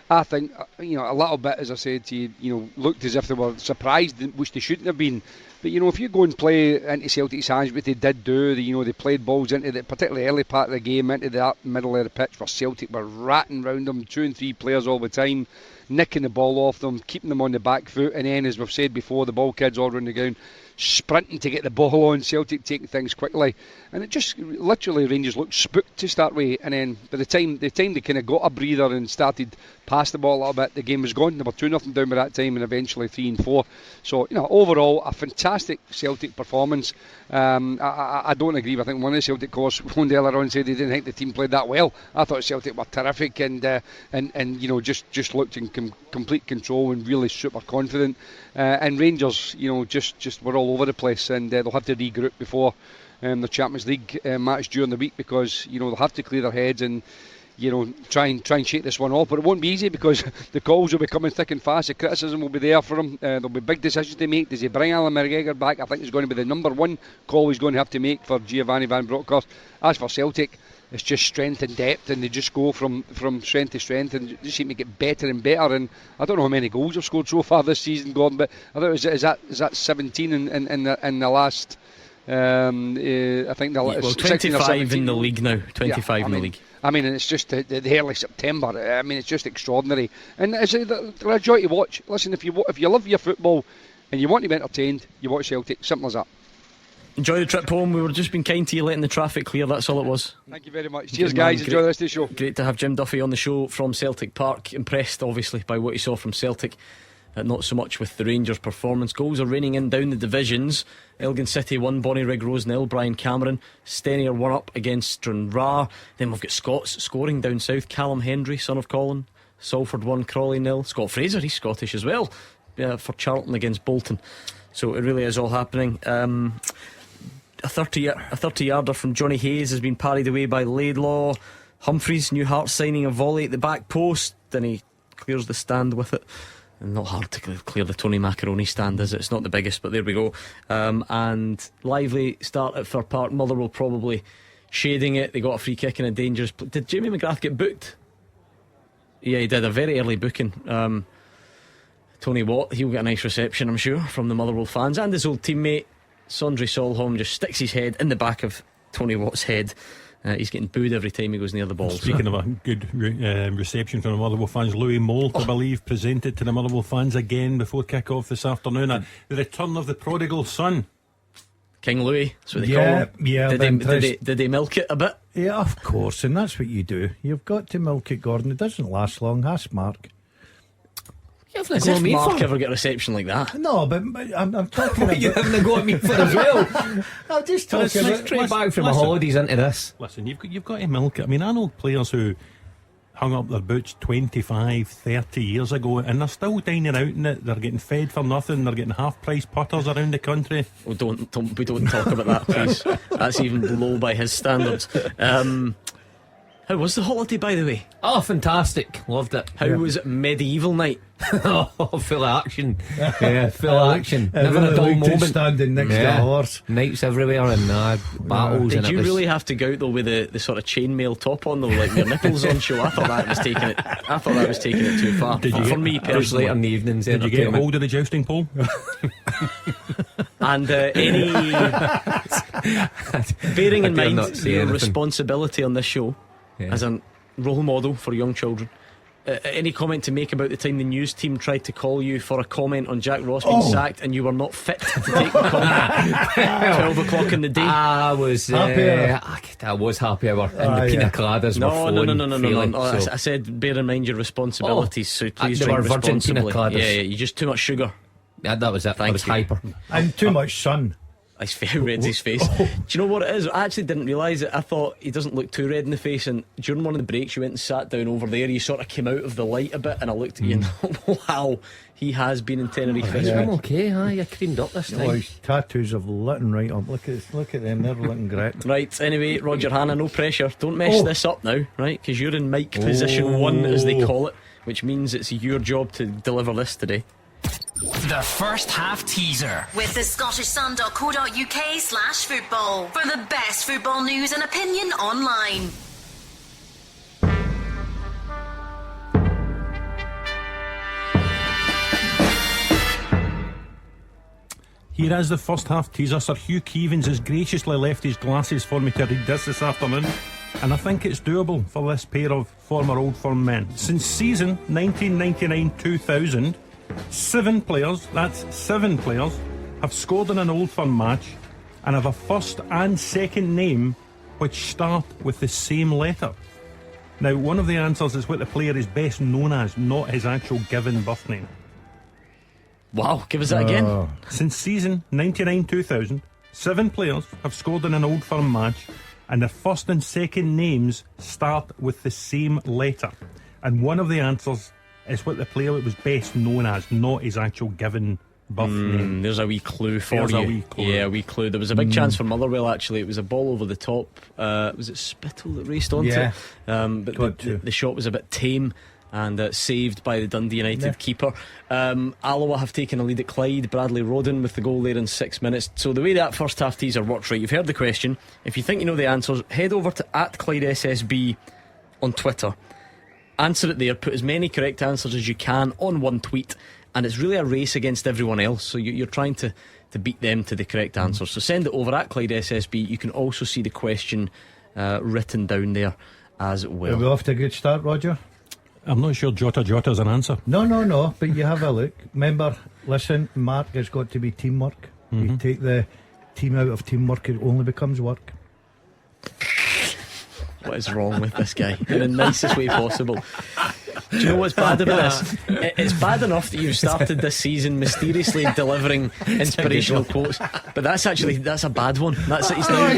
[SPEAKER 6] I think, a little bit, as I said to you, looked as if they were surprised, which they shouldn't have been. But if you go and play into Celtic's hands, what they did do, they played balls into the particularly early part of the game, into that middle of the pitch where Celtic were ratting round them, 2 and 3 players all the time, nicking the ball off them, keeping them on the back foot, and then, as we've said before, the ball kids all around the ground, sprinting to get the ball on, Celtic taking things quickly, and it just literally, Rangers looked spooked to start with, and then by the time they kind of got a breather and started past the ball a little bit, the game was gone. They were 2-0 down by that time, and eventually 3-4. So overall a fantastic Celtic performance. I don't agree. I think one of the Celtic callers phoned earlier on said they didn't think the team played that well. I thought Celtic were terrific and just looked in complete control and really super confident. And Rangers, just were all over the place, and they'll have to regroup before the Champions League match during the week, because they'll have to clear their heads and try and shake this one off. But it won't be easy, because the calls will be coming thick and fast. The criticism will be there for him. There'll be big decisions to make. Does he bring Alan McGregor back? I think it's going to be the number one call he's going to have to make for Giovanni Van Bronckhorst. As for Celtic, it's just strength and depth, and they just go from strength to strength and just seem to get better and better. And I don't know how many goals they've scored so far this season, Gordon, but I thought is that 17 in the last. I think the
[SPEAKER 3] 25 in the league now. 25 in the league.
[SPEAKER 6] I mean, it's just the early September. I mean, it's just extraordinary, and it's a joy to watch. Listen, if you love your football and you want to be entertained, you watch Celtic. Simple as that.
[SPEAKER 3] Enjoy the trip home. We were just being kind to you, letting the traffic clear. That's all it was.
[SPEAKER 6] Thank you very much. Cheers, guys. Enjoy the rest of the show.
[SPEAKER 3] Great to have Jim Duffy on the show from Celtic Park. Impressed, obviously, by what he saw from Celtic. Not so much with the Rangers' performance. Goals are raining in down the divisions. Elgin City 1, Bonnyrigg Rose 0. Brian Cameron. Stenier 1 up against Stranraer. Then we've got Scots scoring down south. Callum Hendry, son of Colin. Salford 1, Crawley 0. Scott Fraser, he's Scottish as well, for Charlton against Bolton. So it really is all happening. A 30-yarder from Johnny Hayes has been parried away by Laidlaw. Humphreys, New Hearts signing a volley at the back post. Then he clears the stand with it. Not hard to clear the Tony Macaroni stand, is it? It's not the biggest, but there we go. And lively start at Fir Park. Motherwell probably shading it. They got a free kick in a dangerous. Did Jamie McGrath get booked? Yeah, he did, a very early booking. Tony Watt, he'll get a nice reception, I'm sure, from the Motherwell fans. And his old teammate Sondre Solholm just sticks his head in the back of Tony Watt's head. He's getting booed every time he goes near the ball.
[SPEAKER 5] Speaking of a good reception from the Motherwell fans, Louis Moult, I believe, presented to the Motherwell fans again before kick-off this afternoon. The return of the prodigal son.
[SPEAKER 3] King Louis, that's what they call him.
[SPEAKER 11] Yeah,
[SPEAKER 3] did they milk it a bit?
[SPEAKER 11] Yeah, of course, and that's what you do. You've got to milk it, Gordon. It doesn't last long. Ask Mark.
[SPEAKER 3] As if Mark ever get a reception like that.
[SPEAKER 11] No, but I'm talking about...
[SPEAKER 8] You're having a go at me for as well.
[SPEAKER 11] I'm just talking about...
[SPEAKER 8] Straight back from my holidays into this.
[SPEAKER 5] Listen, you've got to milk it. I mean, I know players who hung up their boots 25, 30 years ago, and they're still dining out in it. They're getting fed for nothing. They're getting half-price putters around the country.
[SPEAKER 3] We don't talk about that, please. That's even low by his standards. How was the holiday, by the way?
[SPEAKER 8] Oh, fantastic. Loved it.
[SPEAKER 3] How was medieval night?
[SPEAKER 8] Oh, full of action. Yeah, full of action. Never
[SPEAKER 11] really
[SPEAKER 8] a dull moment.
[SPEAKER 11] Standing next to a horse.
[SPEAKER 8] Nights everywhere and battles.
[SPEAKER 3] Did you really have to go out though with the sort of chainmail top on though, like your nipples on show? I thought that was taking it too far. For me personally,
[SPEAKER 8] in the evenings.
[SPEAKER 5] Did you get hold of the jousting pole?
[SPEAKER 3] And bearing in mind your responsibility on this show as a role model for young children, any comment to make about the time the news team tried to call you for a comment on Jack Ross being sacked and you were not fit to take the comment? 12 o'clock in the day.
[SPEAKER 8] I was happy hour and the pina coladas were flowing.
[SPEAKER 3] No. I said bear in mind your responsibilities, so please
[SPEAKER 8] they
[SPEAKER 3] drink
[SPEAKER 8] were virgin pina
[SPEAKER 3] responsibly.
[SPEAKER 8] coladas.
[SPEAKER 3] Yeah, you just too much sugar.
[SPEAKER 8] Yeah, that was it. I was hyper.
[SPEAKER 11] And too much sun.
[SPEAKER 3] How red's his face? Do you know what it is? I actually didn't realise it. I thought he doesn't look too red in the face, and during one of the breaks you went and sat down over there. You sort of came out of the light a bit, and I looked at you and thought, wow, he has been in Tenerife.
[SPEAKER 8] I'm okay, I creamed up this time.
[SPEAKER 11] His tattoos have lit right up. Look at them, they're looking great.
[SPEAKER 3] Right, anyway, Roger Hanna, no pressure. Don't mess this up now, right? Because you're in Mike position 1, as they call it, which means it's your job to deliver this today.
[SPEAKER 2] The first half teaser
[SPEAKER 16] with the scottishsun.co.uk/football for the best football news and opinion online.
[SPEAKER 5] Here is the first half teaser. Sir Hugh Keevins has graciously left his glasses for me to read this afternoon, and I think it's doable for this pair of former Old Firm men. Since season 1999-2000, 7 players, that's 7 players, have scored in an Old Firm match and have a first and second name which start with the same letter. Now, one of the answers is what the player is best known as, not his actual given birth name.
[SPEAKER 3] Wow, give us that again.
[SPEAKER 5] Since season 99-2000, 7 players have scored in an Old Firm match and their first and second names start with the same letter. And one of the answers is what the player was best known as, not his actual given birth name.
[SPEAKER 3] There's a wee clue for you. Yeah, a wee clue. There was a big chance for Motherwell, actually. It was a ball over the top. Was it Spittle that raced onto it? But the shot was a bit tame and saved by the Dundee United keeper. Alloa have taken a lead at Clyde. Bradley Rodden with the goal there in 6 minutes. So the way that first half teaser works, right, you've heard the question. If you think you know the answers, head over to @ClydeSSB on Twitter. Answer it there, put as many correct answers as you can on one tweet, and it's really a race against everyone else, so you're trying to beat them to the correct answer. So send it over @ClydeSSB. You can also see the question written down there as well.
[SPEAKER 11] Are we off to a good start, Roger?
[SPEAKER 5] I'm not sure Jota's an answer.
[SPEAKER 11] No, but you have a look. Remember, listen, Mark, it's got to be teamwork. You take the team out of teamwork, it only becomes work.
[SPEAKER 3] What is wrong with this guy? In the nicest way possible. Do you know what's bad about this? It's bad enough that you've started this season mysteriously delivering inspirational quotes, but that's a bad one. That's it's now.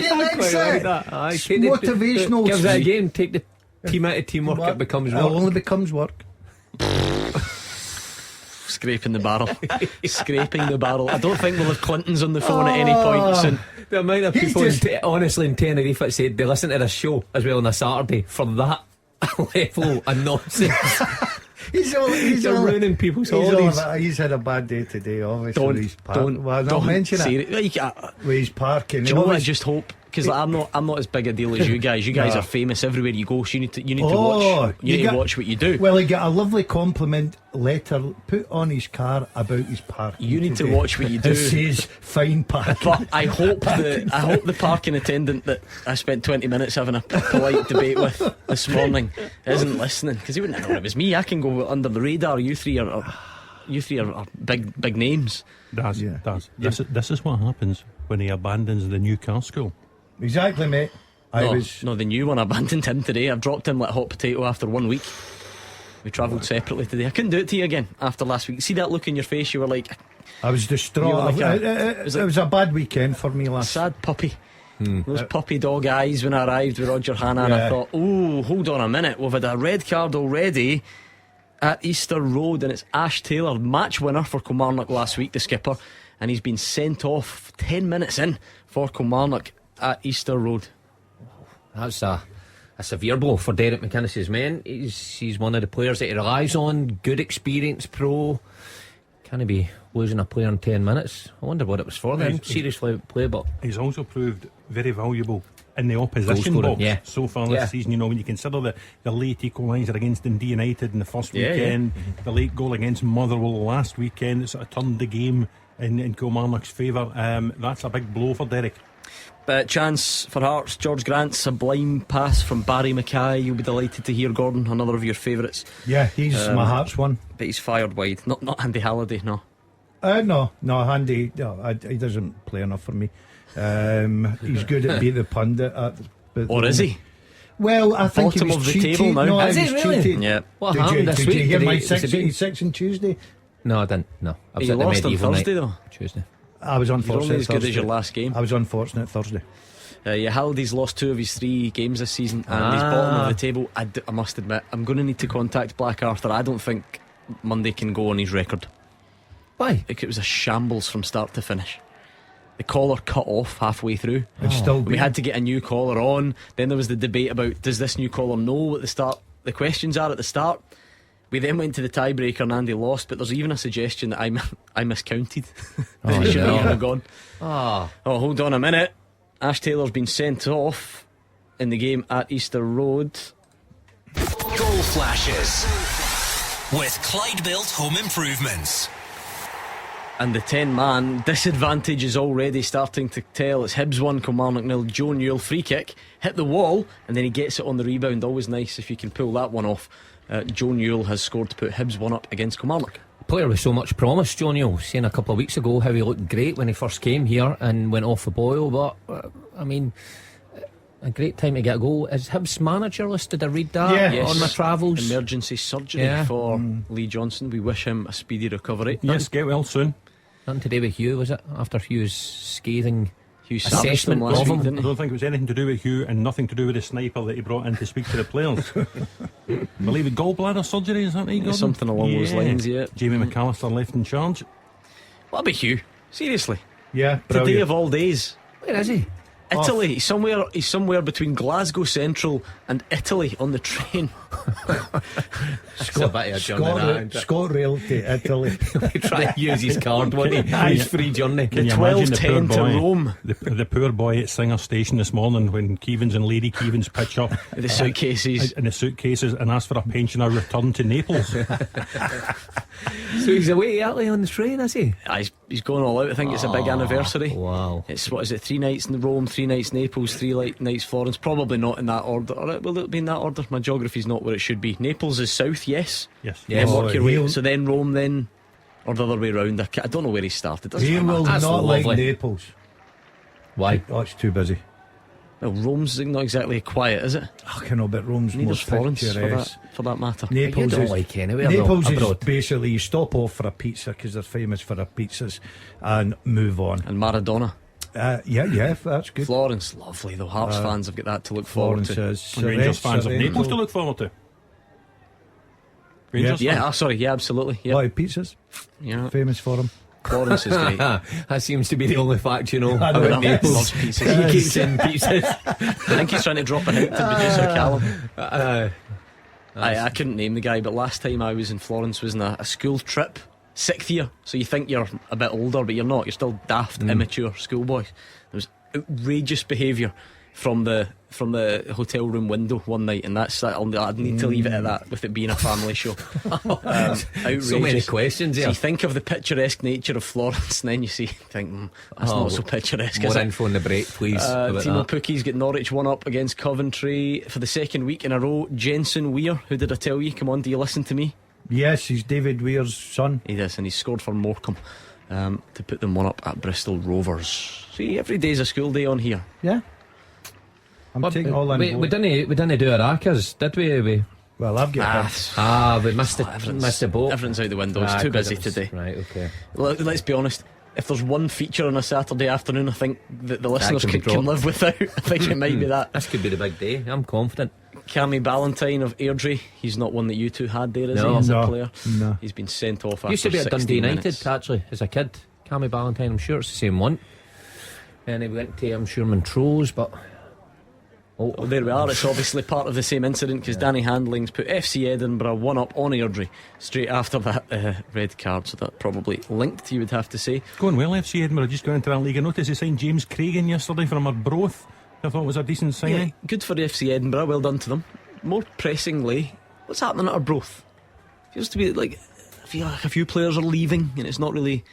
[SPEAKER 11] Motivational.
[SPEAKER 8] Give that again. Take the team out of teamwork. It becomes work.
[SPEAKER 11] It only becomes work.
[SPEAKER 3] Scraping the barrel. Scraping the barrel. I don't think we'll have Clintons on the phone at any point soon.
[SPEAKER 8] The amount of people honestly in Tenerife that said they listen to this show as well on a Saturday for that level of nonsense.
[SPEAKER 11] He's
[SPEAKER 8] ruining people's holidays.
[SPEAKER 11] He's had a bad day today, obviously.
[SPEAKER 3] Don't mention
[SPEAKER 11] it. With his parking.
[SPEAKER 3] Do you know what I just hope? Because I'm not as big a deal as you guys. You guys
[SPEAKER 11] No.
[SPEAKER 3] are famous everywhere you go, so you need to
[SPEAKER 11] Oh,
[SPEAKER 3] watch. You need to watch what you do.
[SPEAKER 11] Well, he got a lovely compliment letter put on his car about his parking.
[SPEAKER 3] You need to
[SPEAKER 11] today.
[SPEAKER 3] watch what you do.
[SPEAKER 11] It says fine parking.
[SPEAKER 3] But I hope the parking attendant that I spent 20 minutes having a polite debate with this morning isn't listening, because he wouldn't have known it was me. I can go under the radar. You three are big names.
[SPEAKER 5] Daz. This is what happens when he abandons the new car school.
[SPEAKER 11] Exactly, mate.
[SPEAKER 3] No, the new one abandoned him today. I've dropped him like a hot potato after 1 week. We travelled separately today. I couldn't do it to you again after last week. See that look in your face? You were like,
[SPEAKER 11] I was distraught. It was a bad weekend for me last.
[SPEAKER 3] Sad puppy. Those puppy dog eyes when I arrived with Roger Hanna, and I thought, oh, hold on a minute, we've had a red card already at Easter Road, and it's Ash Taylor, match winner for Kilmarnock last week, the skipper, and he's been sent off 10 minutes in for Kilmarnock at Easter Road.
[SPEAKER 8] That's a severe blow for Derek McInnes's men. He's one of the players that he relies on. Good experience pro. Can he be losing a player in 10 minutes? I wonder what it was for then. Seriously play, but
[SPEAKER 5] he's also proved very valuable in the opposition box so far this season. You know, when you consider the late equaliser against Dundee United in the first weekend, the late goal against Motherwell last weekend, it sort of turned the game in Kilmarnock's favour. That's a big blow for Derek.
[SPEAKER 3] Chance for Hearts. George Grant, sublime pass from Barry Mackay. You'll be delighted to hear, Gordon, another of your favourites.
[SPEAKER 11] Yeah, he's my Hearts one.
[SPEAKER 3] But he's fired wide. Not Andy Halliday, no.
[SPEAKER 11] No, Andy. No, he doesn't play enough for me. He's good at being the pundit.
[SPEAKER 3] Or is he?
[SPEAKER 11] Well, I think
[SPEAKER 3] Bottom
[SPEAKER 11] he was
[SPEAKER 3] of the
[SPEAKER 11] cheated.
[SPEAKER 3] table now.
[SPEAKER 11] No,
[SPEAKER 8] Is
[SPEAKER 11] he
[SPEAKER 8] he
[SPEAKER 11] was
[SPEAKER 8] really?
[SPEAKER 11] cheated.
[SPEAKER 3] Yeah.
[SPEAKER 8] What happened this
[SPEAKER 11] Did
[SPEAKER 8] week?
[SPEAKER 11] you hear my
[SPEAKER 8] Is it
[SPEAKER 11] six on Tuesday?
[SPEAKER 8] No, I didn't. No, I was
[SPEAKER 3] He
[SPEAKER 8] at the
[SPEAKER 3] lost on
[SPEAKER 8] medieval
[SPEAKER 3] Thursday
[SPEAKER 8] night.
[SPEAKER 3] though.
[SPEAKER 8] Tuesday.
[SPEAKER 11] I was unfortunate.
[SPEAKER 3] You're only as good
[SPEAKER 11] Thursday.
[SPEAKER 3] as your last game.
[SPEAKER 11] I was unfortunate Thursday.
[SPEAKER 3] Halliday's lost 2 of his 3 games this season, and he's bottom of the table. I must admit, I'm going to need to contact Black Arthur. I don't think Monday can go on his record.
[SPEAKER 8] Why?
[SPEAKER 3] It was a shambles from start to finish. The caller cut off halfway through. We had to get a new caller on. Then there was the debate about, does this new caller know what the questions are at the start? We then went to the tiebreaker and Andy lost, but there's even a suggestion that I miscounted. That he shouldn't have gone. Oh, hold on a minute. Ash Taylor's been sent off in the game at Easter Road.
[SPEAKER 2] Goal flashes with Clyde Built Home Improvements.
[SPEAKER 3] And the 10-man disadvantage is already starting to tell. It's Hibs 1, Kilmarnock 0. Joe Newell, free kick, hit the wall, and then he gets it on the rebound. Always nice if you can pull that one off. Joe Newell has scored to put Hibs 1 up against Kilmarnock.
[SPEAKER 8] Player with so much promise, Joe Newell. Saying a couple of weeks ago how he looked great when he first came here and went off the boil, but I mean, a great time to get a goal. Is Hibs manager listed? I read that on my travels.
[SPEAKER 3] Emergency surgery for Lee Johnson. We wish him a speedy recovery.
[SPEAKER 5] Yes, get well soon.
[SPEAKER 8] Nothing to do with Hugh, was it? After Hugh's scathing
[SPEAKER 3] assessment
[SPEAKER 8] last
[SPEAKER 3] of
[SPEAKER 8] week,
[SPEAKER 3] him.
[SPEAKER 5] I don't think it was anything to do with Hugh and nothing to do with the sniper that he brought in to speak to the players. I believe it gallbladder surgery, is that right, Gordon?
[SPEAKER 3] Something along those lines, yeah.
[SPEAKER 5] Jamie McAllister left in charge.
[SPEAKER 3] What about Hugh? Seriously?
[SPEAKER 11] Yeah,
[SPEAKER 3] today
[SPEAKER 11] brilliant.
[SPEAKER 3] of all days.
[SPEAKER 8] Where is he?
[SPEAKER 3] Italy. He's somewhere between Glasgow Central and Italy on the train.
[SPEAKER 11] ScotRail to Italy.
[SPEAKER 8] Try to use his card, won't he? His free journey.
[SPEAKER 5] Can you imagine the poor boy, the poor boy at Singer Station this morning when Keevans and Lady Keevans pitch up
[SPEAKER 3] the suitcases
[SPEAKER 5] and ask for a pensioner return to Naples.
[SPEAKER 8] So he's away to Italy on the train, is he?
[SPEAKER 3] He's going all out. I think it's a big anniversary.
[SPEAKER 8] Wow.
[SPEAKER 3] It's 3 nights in Rome, 3 nights Naples, 3 nights Florence. Probably not in that order. Or will it be in that order? My geography's not where it should be. Naples is south, yes. Then work your way. So then Rome, then, or the other way round. I don't know where he started.
[SPEAKER 11] He will not like Naples.
[SPEAKER 8] Why?
[SPEAKER 11] Oh, it's too busy.
[SPEAKER 3] Well, Rome's not exactly quiet, is it?
[SPEAKER 11] I know, but Rome's
[SPEAKER 3] Neither
[SPEAKER 11] more
[SPEAKER 3] Florence
[SPEAKER 11] picturesque.
[SPEAKER 3] for that matter.
[SPEAKER 11] Naples
[SPEAKER 8] you don't
[SPEAKER 11] is,
[SPEAKER 8] like anywhere.
[SPEAKER 11] Naples is
[SPEAKER 8] abroad.
[SPEAKER 11] basically you stop off for a pizza because they're famous for their pizzas and move on.
[SPEAKER 3] And Maradona.
[SPEAKER 11] Yeah, that's good.
[SPEAKER 3] Florence, lovely though. Hearts fans have got that to look forward to.
[SPEAKER 11] Florence
[SPEAKER 5] And Rangers fans have Naples to look forward to. Rangers fans?
[SPEAKER 3] Sorry, absolutely.
[SPEAKER 11] A lot of pizzas.
[SPEAKER 3] Yeah,
[SPEAKER 11] famous for them.
[SPEAKER 3] Florence is great.
[SPEAKER 8] That seems to be the only fact you know
[SPEAKER 11] I know.
[SPEAKER 8] about Naples.
[SPEAKER 3] Loves pizzas.
[SPEAKER 8] He keeps in pizzas.
[SPEAKER 3] I think he's trying to drop a hint to producer Callum. I couldn't name the guy, but last time I was in Florence was in a school trip, 6th year. So you think you're a bit older, but you're not. You're still daft, immature schoolboys. There was outrageous behaviour from the hotel room window one night, and I'd need to leave it at that, with it being a family show. Outrageous.
[SPEAKER 8] So many questions here.
[SPEAKER 3] So you think of the picturesque nature of Florence, and then you think that's not so picturesque.
[SPEAKER 8] More info on the break, please.
[SPEAKER 3] Timo Puckie's got Norwich 1-up against Coventry for the second week in a row. Jensen Weir, who did I tell you? Come on, do you listen to me?
[SPEAKER 11] Yes, he's David Weir's son.
[SPEAKER 3] He is, and he's scored for Morecambe to put them 1-up at Bristol Rovers. See, every day's a school day on here.
[SPEAKER 11] Yeah, I'm taking all in.
[SPEAKER 8] We didn't do our Ackers, did we?
[SPEAKER 11] Well, I've got
[SPEAKER 8] we missed the boat.
[SPEAKER 3] Everything's out the window. It's too busy today.
[SPEAKER 8] Right, okay.
[SPEAKER 3] Let's be honest. If there's one feature on a Saturday afternoon, I think that the listeners can live without. I think it might be that.
[SPEAKER 8] This could be the big day. I'm confident.
[SPEAKER 3] Cammy Ballantyne of Airdrie. He's not one that you two had there, is he? As a player,
[SPEAKER 11] no.
[SPEAKER 3] He's been sent off.
[SPEAKER 8] Used to be at Dundee
[SPEAKER 3] minutes.
[SPEAKER 8] United actually as a kid. Cammy Ballantyne. I'm sure it's the same one. And he went to Montrose, but.
[SPEAKER 3] Oh, there we are. It's obviously part of the same incident, because Danny Handling's put FC Edinburgh 1-up on Airdrie straight after that red card, so that probably linked, you would have to say.
[SPEAKER 5] Going well, FC Edinburgh just got into that league. I noticed they signed James Cragen yesterday from Arbroath. I thought it was a decent signing.
[SPEAKER 3] Yeah, good for the FC Edinburgh, well done to them. More pressingly, what's happening at Arbroath? Feels to be like, I feel like a few players are leaving, and it's not really,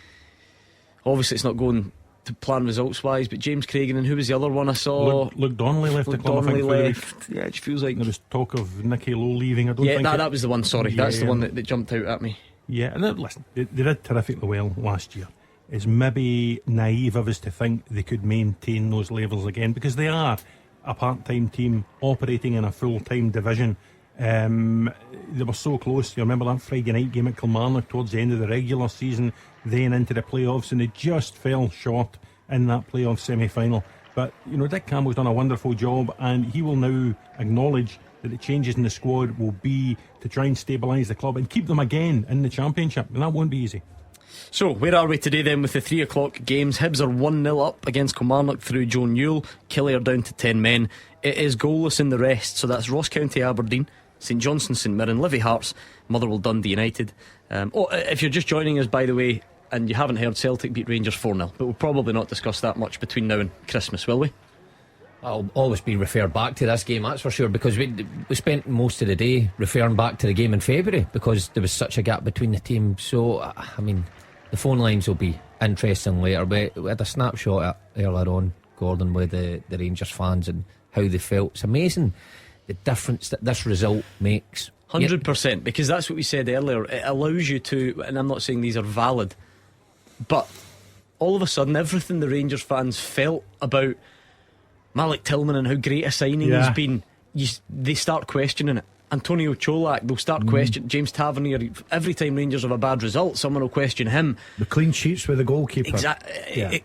[SPEAKER 3] obviously it's not going to plan results wise, but James Cragen, and who was the other one I saw?
[SPEAKER 5] Luke Donnelly left the club.
[SPEAKER 3] Yeah, it just feels like
[SPEAKER 5] there was talk of Nicky Lowe leaving. I don't think
[SPEAKER 3] that was the one, sorry. That's the one that jumped out at me.
[SPEAKER 5] Yeah, and listen, they did terrifically well last year. It's maybe naive of us to think they could maintain those levels again, because they are a part-time team operating in a full-time division. They were so close. You remember that Friday night game at Kilmarnock towards the end of the regular season, then into the playoffs, and they just fell short in that playoff semi-final. But Dick Campbell's done a wonderful job, and he will now acknowledge that the changes in the squad will be to try and stabilise the club and keep them again in the Championship, and that won't be easy.
[SPEAKER 3] So where are we today then with the 3 o'clock games? Hibs are 1-0 up against Kilmarnock through Joe Newell. Killie are down to 10 men. It is goalless in the rest, so that's Ross County Aberdeen, St Johnstone St Mirren, Livy Hearts, Motherwell Dundee United. If you're just joining us, by the way, and you haven't heard, Celtic beat Rangers 4-0, but we'll probably not discuss that much between now and Christmas, will we?
[SPEAKER 8] I'll always be referred back to this game, that's for sure, because we spent most of the day referring back to the game in February because there was such a gap between the teams. So I mean, the phone lines will be interesting later. We had a snapshot earlier on, Gordon, with the Rangers fans and how they felt. It's amazing the difference that this result makes.
[SPEAKER 3] 100%, because that's what we said earlier. It allows you to, and I'm not saying these are valid, but all of a sudden everything the Rangers fans felt about Malik Tillman and how great a signing he's been, they start questioning it. Antonio Cholak, they'll start questioning. James Tavernier, every time Rangers have a bad result, someone will question him.
[SPEAKER 11] The clean sheets with the goalkeeper.
[SPEAKER 3] Exactly.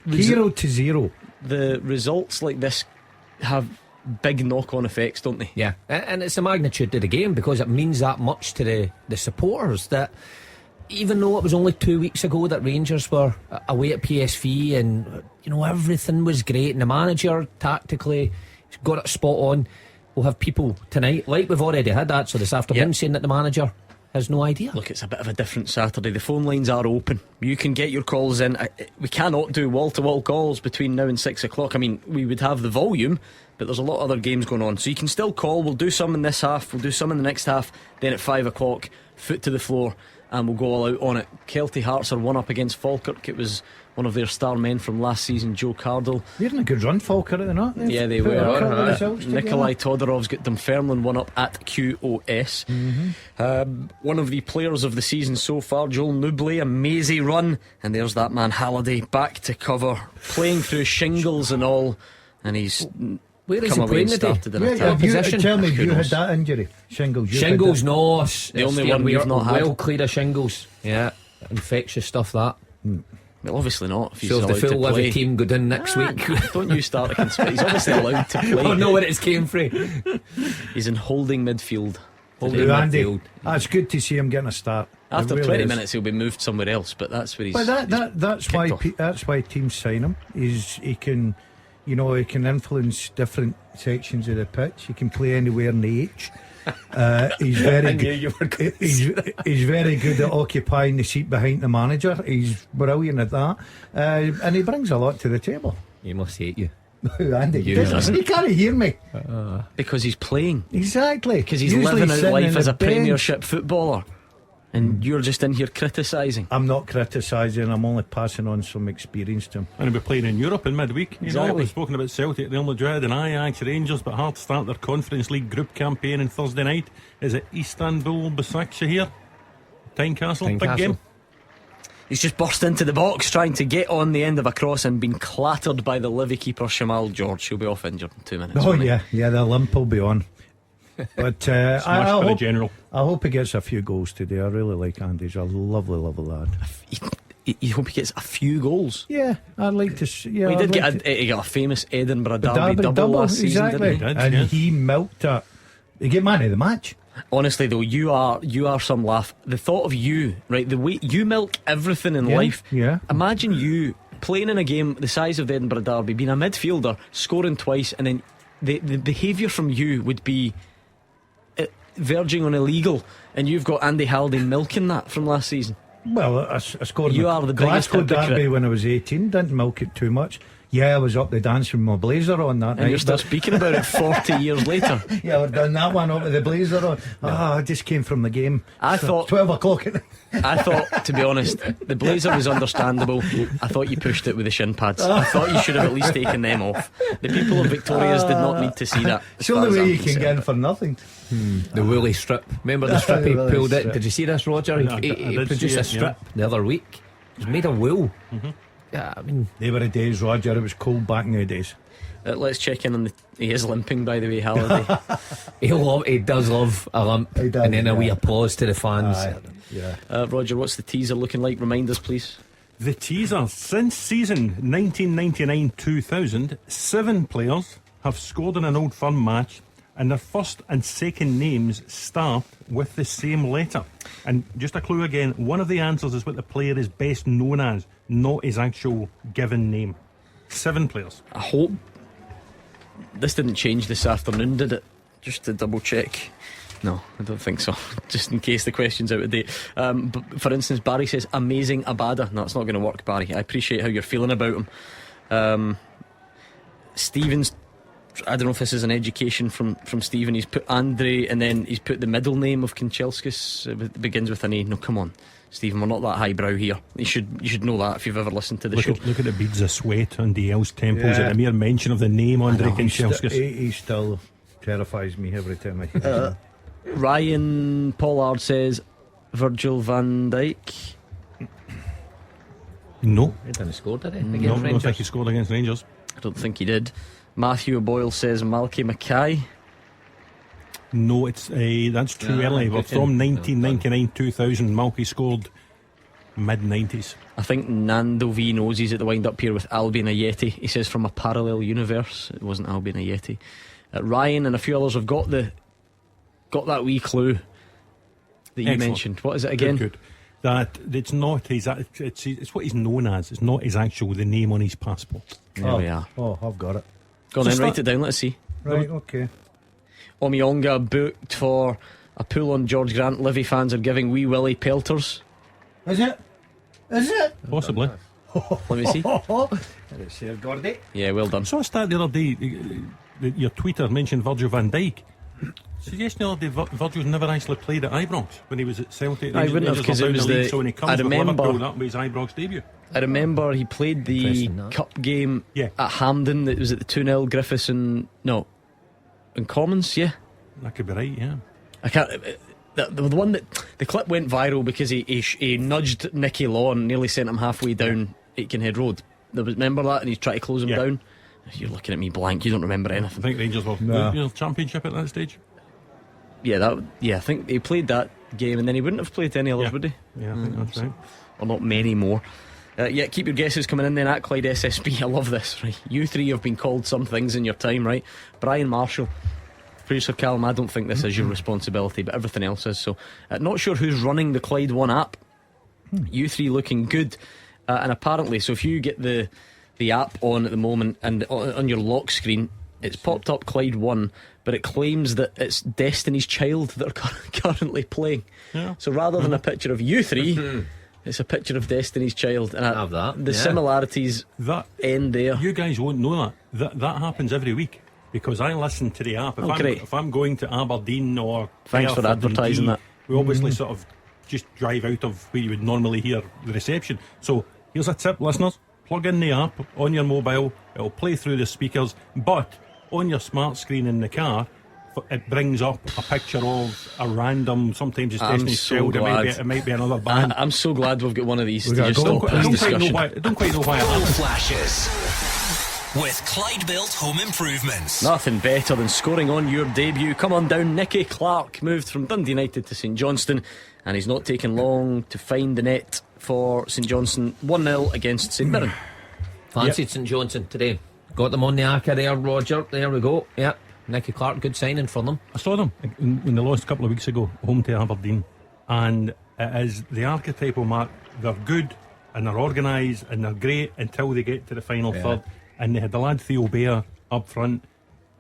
[SPEAKER 11] Hero to zero.
[SPEAKER 3] The results like this have big knock-on effects, don't they?
[SPEAKER 8] Yeah, and it's the magnitude of the game, because it means that much to the supporters, that even though it was only 2 weeks ago that Rangers were away at PSV and everything was great, and the manager tactically got it spot on, we'll have people tonight, like we've already had that, so this afternoon, saying that the manager has no idea.
[SPEAKER 3] Look, it's a bit of a different Saturday. The phone lines are open. You can get your calls in. We cannot do wall-to-wall calls between now and 6 o'clock. I mean, we would have the volume, but there's a lot of other games going on, so you can still call. We'll do some in this half, we'll do some in the next half, then at 5 o'clock, foot to the floor, and we'll go all out on it. Kelty Hearts are 1-up against Falkirk. It was one of their star men from last season, Joe Cardle.
[SPEAKER 11] They're in a good run, Falkirk, are they not?
[SPEAKER 3] Yeah, they were. Nikolai Todorov's got Dunfermline 1-up at QOS. One of the players of the season so far, Joel Nubley, a mazy run, and there's that man Halliday back to cover, playing through shingles and all, and he's
[SPEAKER 8] where is he playing today?
[SPEAKER 11] Tell me, you had that injury? Shingles.
[SPEAKER 8] Shingles, no.
[SPEAKER 3] The only one we've not had.
[SPEAKER 8] Well clear of shingles. Yeah, infectious stuff that.
[SPEAKER 3] Well, obviously not. If
[SPEAKER 8] so if the full Livy team go down next week,
[SPEAKER 3] don't you start a conspiracy. He's obviously allowed to play.
[SPEAKER 8] Oh no, where it's came from.
[SPEAKER 3] He's in holding midfield.
[SPEAKER 11] Andy, that's good to see him getting a start.
[SPEAKER 3] After really 20 minutes he'll be moved somewhere else, but that's where he's.
[SPEAKER 11] But that's why teams sign him. He can, he can influence different sections of the pitch. He can play anywhere in the H. He's very good. He's very good at occupying the seat behind the manager. He's brilliant at that, and he brings a lot to the table.
[SPEAKER 8] He must hate you.
[SPEAKER 11] Andy,
[SPEAKER 8] You
[SPEAKER 11] he can't hear me.
[SPEAKER 3] Because he's playing.
[SPEAKER 11] Exactly.
[SPEAKER 3] Because he's
[SPEAKER 11] Usually
[SPEAKER 3] living out
[SPEAKER 11] sitting
[SPEAKER 3] life
[SPEAKER 11] on
[SPEAKER 3] as
[SPEAKER 11] the
[SPEAKER 3] a
[SPEAKER 11] bench.
[SPEAKER 3] Premiership footballer. And you're just in here criticising.
[SPEAKER 11] I'm not criticising, I'm only passing on some experience to him.
[SPEAKER 5] And he'll be playing in Europe in midweek. You know,
[SPEAKER 3] Exactly.
[SPEAKER 5] we've spoken about Celtic, Real Madrid and Ajax, Rangers, but Hearts start their Conference League group campaign on Thursday night. Is it Istanbul, Başakşehir? Tynecastle, big game.
[SPEAKER 3] He's just burst into the box trying to get on the end of a cross and been clattered by the Livy keeper Shamal George. He'll be off injured in 2 minutes.
[SPEAKER 11] Oh yeah, the limp will be on. But I hope he gets a few goals today. I really like Andy. He's a lovely lad.
[SPEAKER 3] You hope he gets a few goals?
[SPEAKER 11] Yeah, I'd like to see. Yeah,
[SPEAKER 3] he did
[SPEAKER 11] I'd
[SPEAKER 3] get he got a famous Edinburgh
[SPEAKER 11] the
[SPEAKER 3] Derby double last
[SPEAKER 11] exactly.
[SPEAKER 3] season, didn't he?
[SPEAKER 11] And he milked it. He get man of the match.
[SPEAKER 3] Honestly though, you are some laugh. The thought of you, right, the way you milk everything in life.
[SPEAKER 11] Yeah.
[SPEAKER 3] Imagine you playing in a game the size of the Edinburgh Derby, being a midfielder, scoring twice, and then the behaviour from you would be verging on illegal, and you've got Andy Halliday milking that from last season.
[SPEAKER 11] Well, I scored
[SPEAKER 3] You are the biggest
[SPEAKER 11] Glasgow
[SPEAKER 3] hypocrite.
[SPEAKER 11] Derby when I was 18. Didn't milk it too much. Yeah, I was up the dance with my blazer on that
[SPEAKER 3] And
[SPEAKER 11] night.
[SPEAKER 3] you're still speaking about it 40 years later.
[SPEAKER 11] Yeah, we've done that one up with the blazer on. I just came from the game.
[SPEAKER 3] I thought
[SPEAKER 11] 12 o'clock at night.
[SPEAKER 3] I thought, to be honest, the blazer was understandable. I thought you pushed it with the shin pads. I thought you should have at least taken them off. The people of Victoria's did not need to see that.
[SPEAKER 11] It's the only way you can get in for nothing.
[SPEAKER 8] The woolly strip. Remember the strip he
[SPEAKER 11] Woolly
[SPEAKER 8] pulled it?
[SPEAKER 11] strip.
[SPEAKER 8] Did you see this, Roger?
[SPEAKER 5] Yeah, I
[SPEAKER 8] He
[SPEAKER 5] did
[SPEAKER 8] produced
[SPEAKER 5] see
[SPEAKER 8] a
[SPEAKER 5] it,
[SPEAKER 8] strip the other week. It was made of wool. Yeah, I mean,
[SPEAKER 11] They were the days, Roger. It was cold back in the days.
[SPEAKER 3] Let's check in on the. He is limping, by the way, Halliday.
[SPEAKER 8] he does love a lump.
[SPEAKER 11] He does,
[SPEAKER 8] and then a wee
[SPEAKER 11] yeah.
[SPEAKER 8] applause to the fans.
[SPEAKER 11] Yeah.
[SPEAKER 3] Roger, what's the teaser looking like? Remind us, please.
[SPEAKER 5] The teaser. Since season 1999-2000, 7 players have scored in an Old Firm match, and their first and second names start with the same letter. And just a clue again, one of the answers is what the player is best known as, not his actual given name. 7 players.
[SPEAKER 3] I hope this didn't change this afternoon, did it? Just to double check. No, I don't think so. Just in case the question's out of date. But for instance, Barry says amazing Abada. No, it's not going to work, Barry. I appreciate how you're feeling about him. Stephen's, I don't know if this is an education from Stephen. He's put Andre and then he's put the middle name of Kanchelskis. It begins with an A. No, come on, Stephen, we're not that highbrow here. You should know that if you've ever listened to the show.
[SPEAKER 5] Look at the beads of sweat on DL's temples
[SPEAKER 11] Yeah.
[SPEAKER 5] at the mere mention of the name Andre Kanchelskis.
[SPEAKER 11] He still terrifies me every time I hear him.
[SPEAKER 3] Ryan Pollard says Virgil van Dijk.
[SPEAKER 5] No.
[SPEAKER 8] He didn't score, did he?
[SPEAKER 5] No,
[SPEAKER 8] Against
[SPEAKER 5] I don't
[SPEAKER 8] Rangers?
[SPEAKER 5] think he scored against Rangers.
[SPEAKER 3] I don't think he did. Matthew Boyle says Malky Mackay.
[SPEAKER 5] No, it's that's too
[SPEAKER 8] Yeah,
[SPEAKER 5] early. But
[SPEAKER 8] good
[SPEAKER 5] from
[SPEAKER 8] thing.
[SPEAKER 5] 1999-2000, Malky scored mid-90s.
[SPEAKER 3] I think Nando V knows he's at the wind up here with Albion Ayeti. He says from a parallel universe. It wasn't Albion Ayeti. Ryan and a few others have got that wee clue that you
[SPEAKER 5] Excellent.
[SPEAKER 3] mentioned. What is it again?
[SPEAKER 5] Good. That it's not his. It's what he's known as. It's not his actual the name on his passport.
[SPEAKER 3] There we are.
[SPEAKER 11] Oh, I've got it.
[SPEAKER 3] Go on then, write it down. Let's see.
[SPEAKER 11] Right, okay.
[SPEAKER 3] Omiyonga booked for a pull on George Grant. Livy fans are giving Wee Willie pelters.
[SPEAKER 11] Is it? Is it?
[SPEAKER 5] Possibly.
[SPEAKER 3] Let me see.
[SPEAKER 11] It's here, Gordy.
[SPEAKER 3] Yeah, well done.
[SPEAKER 5] Saw a stat the other day. Your tweeter mentioned Virgil van Dijk. Suggesting the other day Virgil's never actually played at Ibrox when he was at Celtic.
[SPEAKER 3] I wouldn't have, because it was
[SPEAKER 5] so when he comes with Liverpool, that was his Ibrox debut.
[SPEAKER 3] I remember he played the cup game at Hampden. That was at the 2-0 Griffiths and Commons. Yeah,
[SPEAKER 5] that could be right. Yeah,
[SPEAKER 3] I can't. The one that the clip went viral because he nudged Nicky Law and nearly sent him halfway down Aitkenhead Road. Remember that? And he's trying to close him down. You're looking at me blank. You don't remember anything.
[SPEAKER 5] I think Rangers were championship at that stage.
[SPEAKER 3] Yeah, I think he played that game, and then he wouldn't have played any others, would he?
[SPEAKER 5] Yeah, I think that's right.
[SPEAKER 3] Or not many more. Keep your guesses coming in then at Clyde SSB. I love this, right? You three have been called some things in your time, right? Brian Marshall, producer Callum, I don't think this is your responsibility, but everything else is. So not sure who's running the Clyde One app. You three looking good, and apparently, so if you get the app on at the moment and on your lock screen, it's popped up Clyde One, but it claims that it's Destiny's Child that are currently playing.
[SPEAKER 5] Yeah.
[SPEAKER 3] So rather than a picture of you three, It's a picture of Destiny's Child, and
[SPEAKER 8] I have that.
[SPEAKER 3] The similarities
[SPEAKER 5] that
[SPEAKER 3] end there.
[SPEAKER 5] You guys won't know that happens every week because I listen to the app. If I'm going to Aberdeen or
[SPEAKER 3] thanks
[SPEAKER 5] Perth
[SPEAKER 3] for advertising
[SPEAKER 5] Dundee,
[SPEAKER 3] that.
[SPEAKER 5] we obviously sort of just drive out of where you would normally hear the reception. So here's a tip, listeners: plug in the app on your mobile. It'll play through the speakers, but on your smart screen in the car, it brings up a picture of a random, sometimes it's Destiny's Child, it might be another band.
[SPEAKER 3] I'm so glad we've got one of these
[SPEAKER 5] to
[SPEAKER 3] just stop this discussion.
[SPEAKER 5] I don't quite know why it happens.
[SPEAKER 2] Flashes with Clyde Built Home Improvements.
[SPEAKER 3] Nothing better than scoring on your debut. Come on down. Nicky Clark moved from Dundee United to St Johnstone, and he's not taken long to find the net for St Johnstone. 1-0 against St Mirren.
[SPEAKER 8] Fancied St Johnstone today. Got them on the Aka there, Roger. There we go. Yeah, Nicky Clark, good signing for them.
[SPEAKER 5] I saw them when they lost a couple of weeks ago, home to Aberdeen, and it is the archetypal mark. They're good and they're organised and they're great until they get to the final third. And they had the lad Theo Baer up front,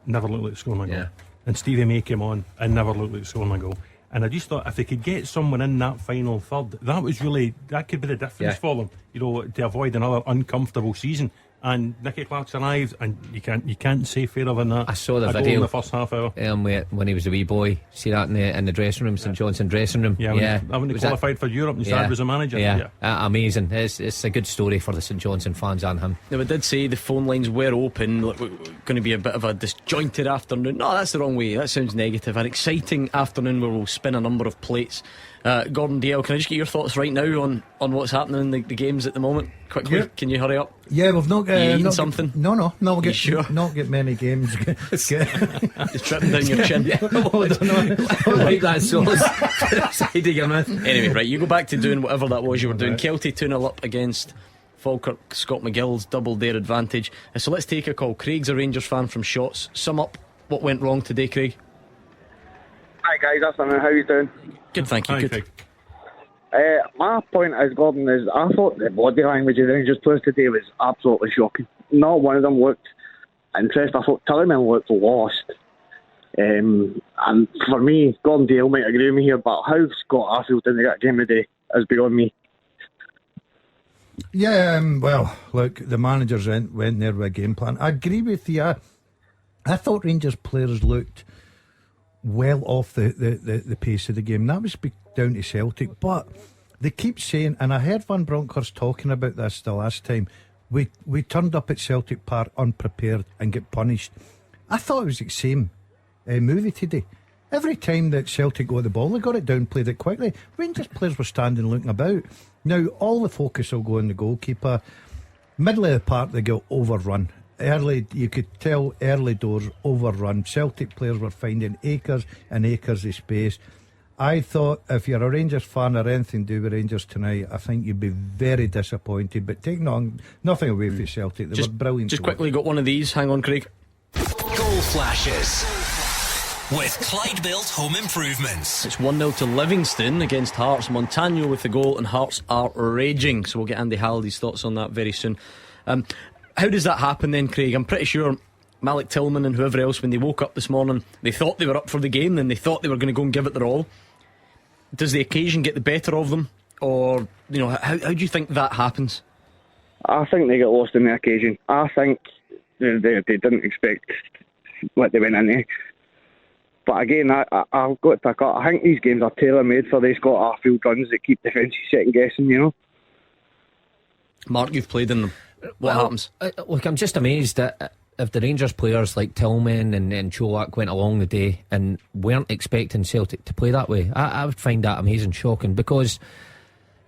[SPEAKER 5] never looked like scoring a goal. And Stevie May came on and never looked like scoring a goal. And I just thought if they could get someone in that final third, that could be the difference for them, to avoid another uncomfortable season. And Nicky Clark's arrived, and you can't say fairer than that.
[SPEAKER 8] I saw the
[SPEAKER 5] a
[SPEAKER 8] video
[SPEAKER 5] goal in the first half hour.
[SPEAKER 8] When he was a wee boy. See that in the dressing room, St Johnstone dressing room.
[SPEAKER 5] When he qualified for Europe and started as a manager.
[SPEAKER 8] Amazing. It's a good story for the St Johnstone fans and him.
[SPEAKER 3] Now, we did say the phone lines were open. Look, we're going to be a bit of a disjointed afternoon. No, that's the wrong way. That sounds negative. An exciting afternoon where we'll spin a number of plates. Gordon DL, can I just get your thoughts right now on what's happening in the games at the moment? Quickly, can you hurry up?
[SPEAKER 11] Yeah, we've not got
[SPEAKER 3] something.
[SPEAKER 11] No, we'll get sure. Not get many games.
[SPEAKER 3] Just tripping down your chin.
[SPEAKER 8] I like that sauce. Side of your mouth.
[SPEAKER 3] Anyway, right, you go back to doing whatever that was you were doing. Kelty 2-0 up against Falkirk. Scott McGill's doubled their advantage. So let's take a call. Craig's a Rangers fan from Shotts. Sum up what went wrong today, Craig.
[SPEAKER 17] Hi guys, afternoon. How you doing?
[SPEAKER 3] Good, thank you.
[SPEAKER 5] Hi,
[SPEAKER 3] good.
[SPEAKER 5] Craig.
[SPEAKER 17] My point is, Gordon, is I thought the body language of the Rangers players today was absolutely shocking. Not one of them looked impressed. I thought Tillman looked lost. And for me, Gordon Dale might agree with me here, but how Scott Arfield didn't get a game today is beyond me.
[SPEAKER 11] Yeah, well, look, the managers went there with a game plan. I agree with you. I thought Rangers players looked well off the pace of the game. That was down to Celtic, but they keep saying, and I heard Van Bronckhorst talking about this the last time, we turned up at Celtic Park unprepared and get punished. I thought it was the same movie today. Every time that Celtic got the ball, they got it down, played it quickly. Rangers players were standing looking about. Now all the focus will go on the goalkeeper. Middle of the park they got overrun. Early, you could tell early doors overrun. Celtic players were finding acres and acres of space. I thought if you're a Rangers fan or anything to do with Rangers tonight, I think you'd be very disappointed. But taking on nothing away from Celtic, they were brilliant.
[SPEAKER 3] Just quickly got one of these. Hang on, Craig.
[SPEAKER 2] Goal flashes with Clyde Built Home Improvements.
[SPEAKER 3] It's 1-0 to Livingston against Hearts. Montagno with the goal, and Hearts are raging. So we'll get Andy Halliday's thoughts on that very soon. How does that happen then, Craig? I'm pretty sure Malik Tillman and whoever else, when they woke up this morning, they thought they were up for the game, then they thought they were going to go and give it their all. Does the occasion get the better of them? Or, how do you think that happens?
[SPEAKER 17] I think they get lost in the occasion. I think they didn't expect what they went into. But again, I've got to pick up. I think these games are tailor-made for these Scott Arfield runs that keep defences second-guessing,
[SPEAKER 3] Mark, you've played in them. What happens?
[SPEAKER 8] Look, I'm just amazed that if the Rangers players like Tillman and Cholak went along the day and weren't expecting Celtic to play that way, I would find that amazing, shocking, because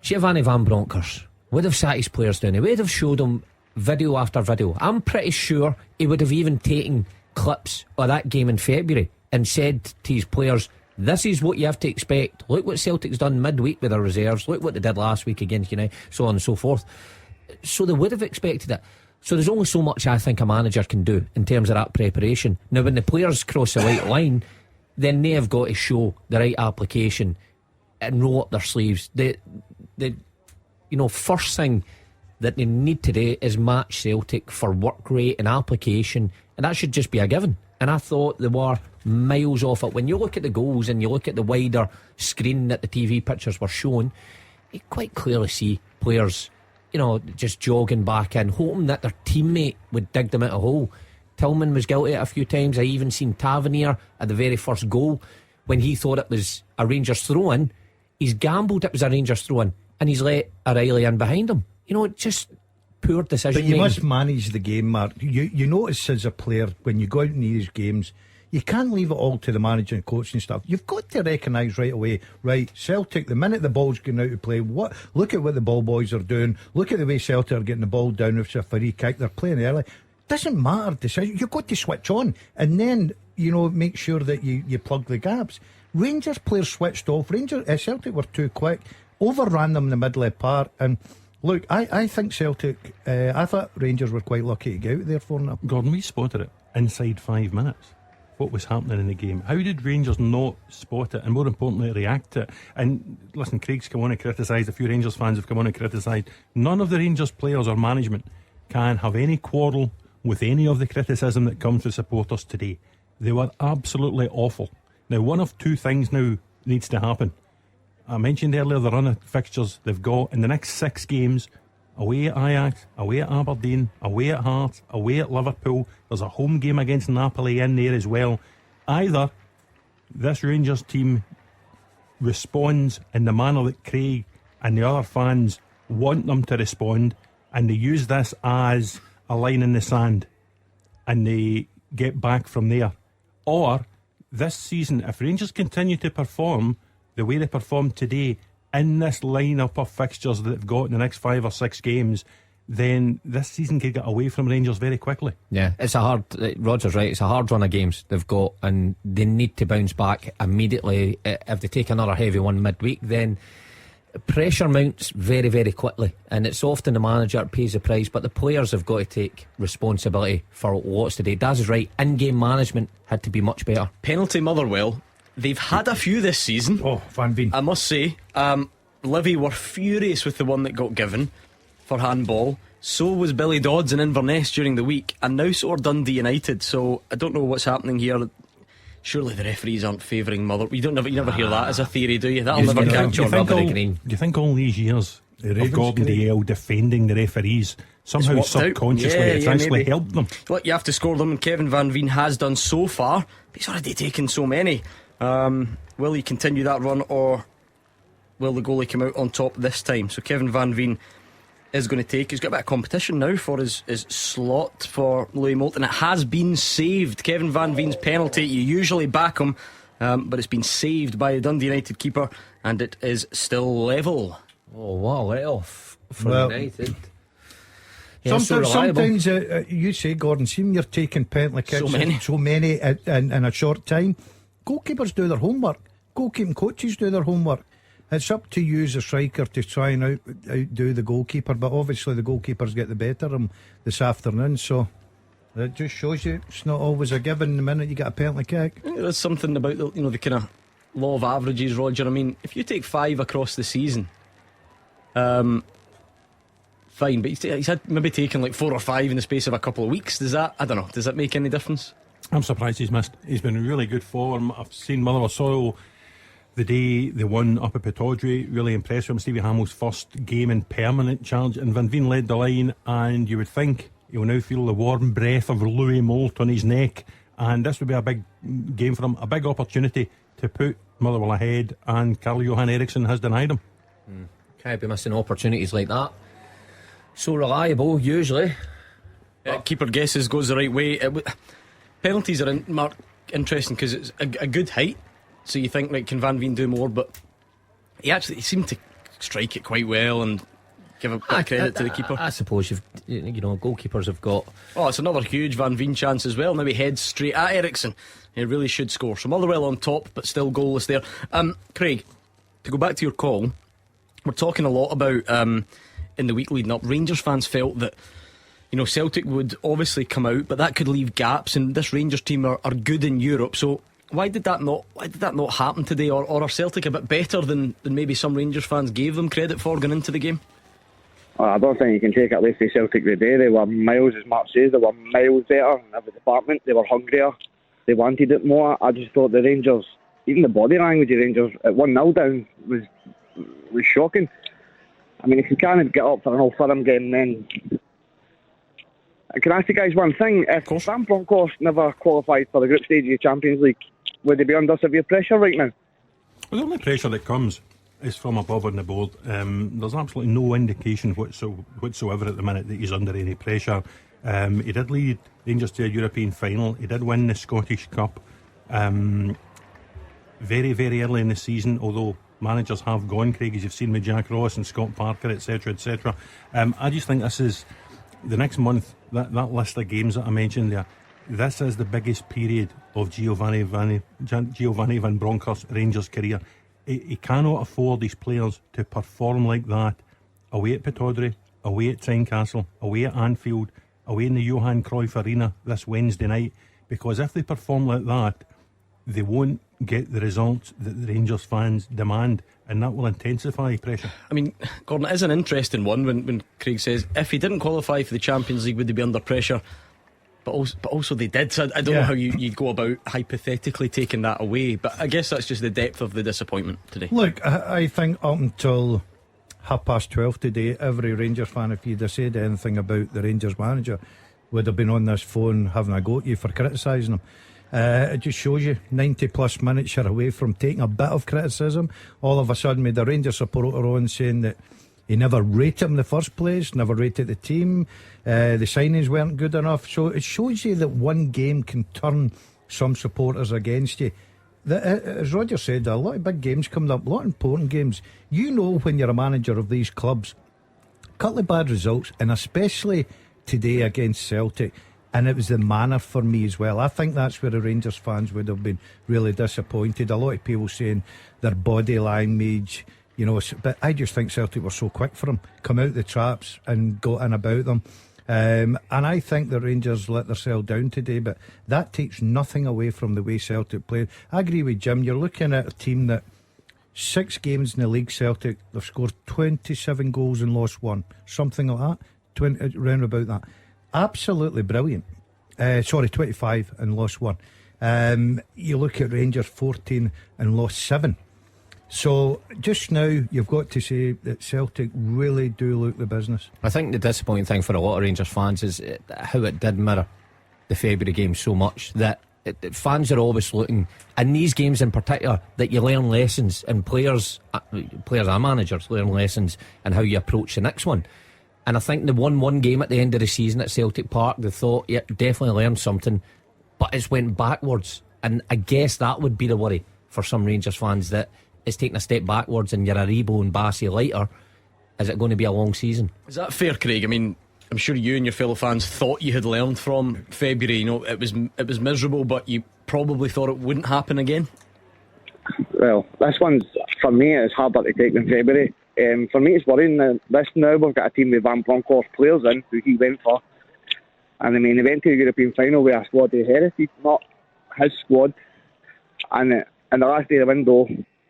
[SPEAKER 8] Giovanni Van Bronckhorst would have sat his players down. He would have showed them video after video. I'm pretty sure he would have even taken clips of that game in February and said to his players, this is what you have to expect. Look what Celtic's done midweek with their reserves. Look what they did last week against United, so on and so forth. So they would have expected it. So there's only so much I think a manager can do in terms of that preparation. Now when the players cross the white line, then they have got to show the right application and roll up their sleeves. The first thing that they need today is match Celtic for work rate and application, and that should just be a given. And I thought they were miles off it. When you look at the goals and you look at the wider screen that the TV pictures were showing, you quite clearly see players, just jogging back in, hoping that their teammate would dig them out a hole. Tillman was guilty a few times. I even seen Tavernier at the very first goal, when he thought it was a Rangers throw-in, he's gambled it was a Rangers throw-in, and he's let O'Reilly in behind him. Just poor decision.
[SPEAKER 11] But you must manage the game, Mark. You notice as a player, when you go out in these games, you can't leave it all to the manager and coach and stuff. You've got to recognise right away, right, Celtic, the minute the ball's going out to play, look at what the ball boys are doing. Look at the way Celtic are getting the ball down with a free kick. They're playing early. Doesn't matter. You've got to switch on and then, make sure that you plug the gaps. Rangers players switched off. Celtic were too quick, overran them in the middle of the park. And look, I think Celtic, I thought Rangers were quite lucky to get out there for now.
[SPEAKER 5] Gordon, we spotted it inside 5 minutes. What was happening in the game? How did Rangers not spot it and, more importantly, react to it? And listen, Craig's come on and criticised, a few Rangers fans have come on and criticised. None of the Rangers players or management can have any quarrel with any of the criticism that comes to supporters today. They were absolutely awful. Now, one of two things now needs to happen. I mentioned earlier the run of fixtures they've got in the next 6 games. Away at Ajax, away at Aberdeen, away at Hearts, away at Liverpool. There's a home game against Napoli in there as well. Either this Rangers team responds in the manner that Craig and the other fans want them to respond, and they use this as a line in the sand and they get back from there. Or this season, if Rangers continue to perform the way they performed today in this lineup of fixtures that they've got in the next 5 or 6 games, then this season could get away from Rangers very quickly.
[SPEAKER 8] Yeah, it's a hard, Roger's right, it's a hard run of games they've got, and they need to bounce back immediately. If they take another heavy one midweek, then pressure mounts very, very quickly, and it's often the manager that pays the price, but the players have got to take responsibility for what's today. Daz is right, in-game management had to be much better.
[SPEAKER 3] Penalty Motherwell, they've had a few this season.
[SPEAKER 11] Oh, Van Veen, I
[SPEAKER 3] must say. Livy were furious with the one that got given for handball. So was Billy Dodds in Inverness during the week, and now so are Dundee United. So I don't know what's happening here. Surely the referees aren't favouring Mother. You never hear that as a theory, do you? That'll never catch on.
[SPEAKER 5] Do you think all these years of Gordon Dalziel defending the referees somehow subconsciously it's actually helped them?
[SPEAKER 3] Look, you have to score them, and Kevin Van Veen has done so far, but he's already taken so many. Will he continue that run, or will the goalie come out on top this time? So Kevin Van Veen is going to take. He's got a bit of competition now for his slot for Louis Moulton. It has been saved. Kevin Van Veen's penalty, you usually back him, but it's been saved by the Dundee United keeper, and it is still level.
[SPEAKER 8] Oh, what a let-off for United. Yeah,
[SPEAKER 11] sometimes you say, Gordon, see when you're taking penalty kicks so many in a short time, goalkeepers do their homework, goalkeeping coaches do their homework. It's up to you as a striker to try and outdo the goalkeeper, but obviously the goalkeepers get the better of him this afternoon, so it just shows you it's not always a given the minute you get a penalty kick.
[SPEAKER 3] There's something about the kind of law of averages, Roger. I mean, if you take 5 across the season, fine, but he's had maybe taken like 4 or 5 in the space of a couple of weeks. Does that make any difference?
[SPEAKER 5] I'm surprised he's missed. He's been in really good form. I've seen Motherwell Soil the day they won up at Pittodrie, really impressed with him. Stevie Hamill's first game in permanent charge, and Van Veen led the line, and you would think he'll now feel the warm breath of Louis Moult on his neck, and this would be a big game for him, a big opportunity to put Motherwell ahead, and Carl Johan Eriksson has denied him.
[SPEAKER 8] Can't be missing opportunities like that. So reliable usually.
[SPEAKER 3] Keeper guesses goes the right way. Penalties are interesting because it's a good height. So you think, right, can Van Veen do more? But he seemed to strike it quite well and give a bit of credit to the keeper.
[SPEAKER 8] I suppose goalkeepers have got.
[SPEAKER 3] Oh, it's another huge Van Veen chance as well. Now he heads straight at Eriksson. He really should score. So Motherwell on top, but still goalless there. Craig, to go back to your call, we're talking a lot about in the week leading up, Rangers fans felt that Celtic would obviously come out, but that could leave gaps, and this Rangers team are good in Europe. So why did that not happen today? Or are Celtic a bit better than maybe some Rangers fans gave them credit for going into the game?
[SPEAKER 17] I don't think you can take it away from Celtic today. They were miles, as Mark says, they were miles better in every department. They were hungrier, they wanted it more. I just thought the Rangers, even the body language of Rangers at 1-0 down was shocking. I mean, if you can't get up for an Old Firm game, then... Can I ask you guys one thing? If Van Bronckhorst never qualified for the group stage of the Champions League, would they be under severe pressure right now?
[SPEAKER 5] Well, the only pressure that comes is from above on the board. There's absolutely no indication whatsoever at the minute that he's under any pressure. He did lead Rangers to a European final. He did win the Scottish Cup very, very early in the season, although managers have gone, Craig, as you've seen with Jack Ross and Scott Parker, etc, etc. I just think this is the next month, that list of games that I mentioned there, this is the biggest period of Giovanni Van Bronckhorst's Rangers career. He cannot afford his players to perform like that away at Pittodrie, away at Tynecastle, away at Anfield, away in the Johan Cruyff Arena this Wednesday night, because if they perform like that, they won't get the results that the Rangers fans demand, and that will intensify pressure.
[SPEAKER 3] I mean, Gordon, it is an interesting one when Craig says if he didn't qualify for the Champions League, would they be under pressure? But also they did, so I don't know how you'd go about hypothetically taking that away, but I guess that's just the depth of the disappointment today.
[SPEAKER 11] Look, I think up until 12:30 today, every Rangers fan, if you'd have said anything about the Rangers manager, would have been on this phone having a go at you for criticising him. It just shows you 90 plus minutes you're away from taking a bit of criticism. All of a sudden with the Rangers supporter on saying that he never rated him in the first place, never rated the team, the signings weren't good enough. So it shows you that one game can turn some supporters against you. As Roger said, a lot of big games coming up, a lot of important games. You know, when you're a manager of these clubs, a couple of bad results, and especially today against Celtic, and it was the manner for me as well. I think that's where the Rangers fans would have been really disappointed. A lot of people saying their body language, you know, but I just think Celtic were so quick for them, come out the traps and got in about them. And I think the Rangers let themselves down today, but that takes nothing away from the way Celtic played. I agree with Jim. You're looking at a team that 6 games in the league, Celtic, they've scored 27 goals and lost 1, something like that, round about that. Absolutely brilliant. 25 and lost 1. You look at Rangers, 14 and lost 7. So just now you've got to say that Celtic really do look the business.
[SPEAKER 8] I think the disappointing thing for a lot of Rangers fans is how it did mirror the February game so much that fans are always looking, in these games in particular, that you learn lessons, and players and managers learn lessons in how you approach the next one. And I think the 1-1 game at the end of the season at Celtic Park, they thought, yeah, definitely learned something, but it's went backwards. And I guess that would be the worry for some Rangers fans, that it's taking a step backwards and you're a Rebo and Bassey lighter. Is it going to be a long season?
[SPEAKER 3] Is that fair, Craig? I mean, I'm sure you and your fellow fans thought you had learned from February. You know, it was miserable, but you probably thought it wouldn't happen again.
[SPEAKER 17] Well, this one's, for me, it's harder to take than February. For me, it's worrying that this now we've got a team with Van Bronckhorst players in who he went for, and I mean, he went to the European final with a squad he inherited, not his squad. And in the last day of the window,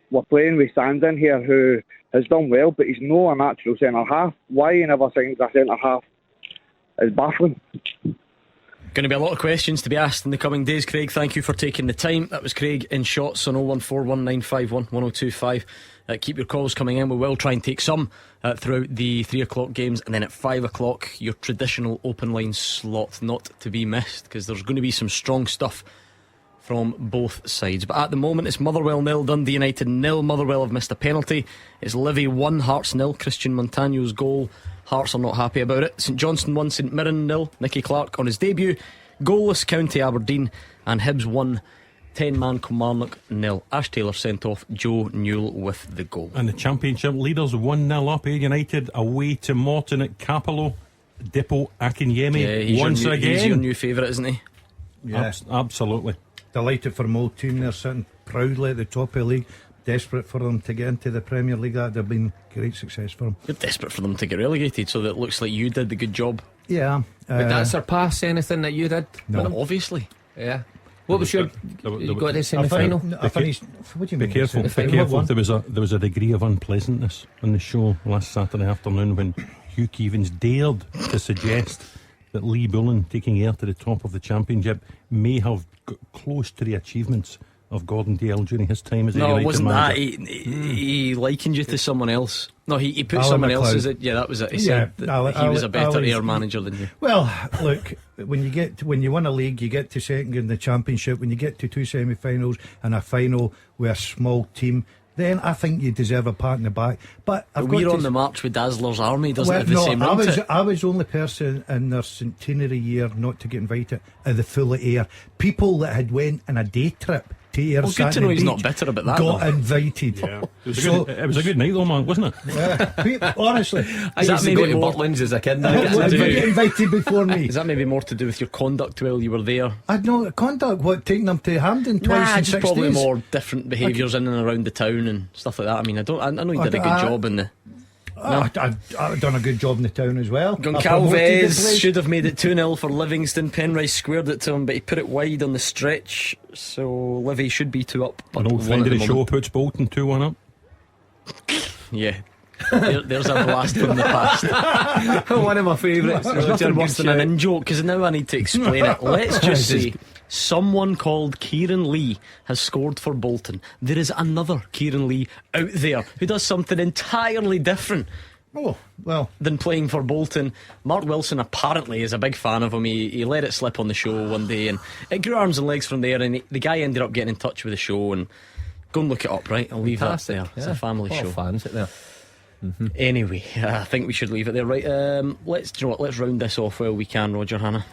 [SPEAKER 17] we're playing with Sands in here who has done well, but he's not a natural centre half. Why he never signs a centre half is baffling.
[SPEAKER 3] Going to be a lot of questions to be asked in the coming days, Craig. Thank you for taking the time. That was Craig in shots on 01419511025. Keep your calls coming in. We will try and take some throughout the 3 o'clock games, and then at 5 o'clock your traditional open line slot, not to be missed, because there's going to be some strong stuff from both sides. But at the moment it's Motherwell 0, Dundee United 0. Motherwell have missed a penalty. It's Livy 1, Hearts 0. Christian Montagno's goal, Hearts are not happy about it. St Johnstone 1, St Mirren 0. Nicky Clark on his debut. Goalless County Aberdeen, and Hibs 1, 10-man Kilmarnock 0. Ash Taylor sent off, Joe Newell with the goal.
[SPEAKER 5] And the Championship leaders 1-0 up. United away to Morton at Capello. Dippo Akinyemi once again.
[SPEAKER 3] He's your new favourite, isn't he?
[SPEAKER 11] Yeah,
[SPEAKER 5] absolutely.
[SPEAKER 11] Delighted for my old team. They're sitting proudly at the top of the league. Desperate for them to get into the Premier League. That would have been great success for them.
[SPEAKER 3] You're desperate for them to get relegated, so that it looks like you did the good job.
[SPEAKER 11] Yeah.
[SPEAKER 8] Would that surpass anything that you did?
[SPEAKER 11] No.
[SPEAKER 3] Well, obviously.
[SPEAKER 8] Yeah. What was your... You got this in the final?
[SPEAKER 11] I finished... What do you mean?
[SPEAKER 5] Be careful. There was a degree of unpleasantness on the show last Saturday afternoon when Hugh Keevins dared to suggest that Lee Bullen taking Ayr to the top of the Championship may have got close to the achievements of Gordon Dalziel during his time as a United
[SPEAKER 3] wasn't
[SPEAKER 5] manager.
[SPEAKER 3] that. He likened you to someone else. No, he put
[SPEAKER 11] Alan
[SPEAKER 3] someone
[SPEAKER 11] McLeod.
[SPEAKER 3] else's. Yeah, that was it. He said that he was a better
[SPEAKER 11] Alan's-
[SPEAKER 3] air manager than you.
[SPEAKER 11] Well, look, when you win a league, you get to second in the championship. When you get to 2 semi-finals and a final with a small team, then I think you deserve a pat in the back. But
[SPEAKER 3] We're on the march with Dazzler's Army. Doesn't have the
[SPEAKER 11] no,
[SPEAKER 3] same
[SPEAKER 11] I
[SPEAKER 3] run
[SPEAKER 11] was,
[SPEAKER 3] to it.
[SPEAKER 11] I was the only person in their centenary year not to get invited at the full of air. People that had went on a day trip to Air
[SPEAKER 3] Well, good to know he's not bitter about that,
[SPEAKER 11] got
[SPEAKER 3] though.
[SPEAKER 11] invited.
[SPEAKER 5] It was a good night though, man, wasn't it?
[SPEAKER 11] Honestly,
[SPEAKER 8] I used to go to Butlins as a kid.
[SPEAKER 11] Did you get invited before me?
[SPEAKER 3] Is that maybe more to do with your conduct while you were there?
[SPEAKER 11] I'd no conduct. What, taking them to Hampden twice in
[SPEAKER 3] just
[SPEAKER 11] 6
[SPEAKER 3] probably
[SPEAKER 11] days?
[SPEAKER 3] more different behaviours in and around the town and stuff like that. I mean, I know you did a good job in the.
[SPEAKER 11] I've done a good job in the town as well. I promoted the
[SPEAKER 3] Goncalves
[SPEAKER 11] place.
[SPEAKER 3] should have made it 2-0 for Livingston. Penrice squared it to him, but he put it wide on the stretch. So Livy should be 2 up. But
[SPEAKER 5] An old
[SPEAKER 3] one
[SPEAKER 5] friend
[SPEAKER 3] at
[SPEAKER 5] of the
[SPEAKER 3] the
[SPEAKER 5] show
[SPEAKER 3] moment.
[SPEAKER 5] puts Bolton 2-1 up.
[SPEAKER 3] Yeah. There's a blast from the past.
[SPEAKER 8] One of my favourites.
[SPEAKER 3] There's nothing worse than an in joke, because now I need to explain it. Let's just say someone called Kieran Lee has scored for Bolton. There is another Kieran Lee out there who does something entirely different.
[SPEAKER 11] Oh, well,
[SPEAKER 3] than playing for Bolton. Mark Wilson apparently is a big fan of him. He let it slip on the show one day, and it grew arms and legs from there. And the guy ended up getting in touch with the show. And go and look it up, right? I'll leave
[SPEAKER 8] Fantastic.
[SPEAKER 3] that there. It's a family show.
[SPEAKER 8] Fans out there.
[SPEAKER 3] Anyway, I think we should leave it there, right? Let's round this off while we can, Roger Hannah.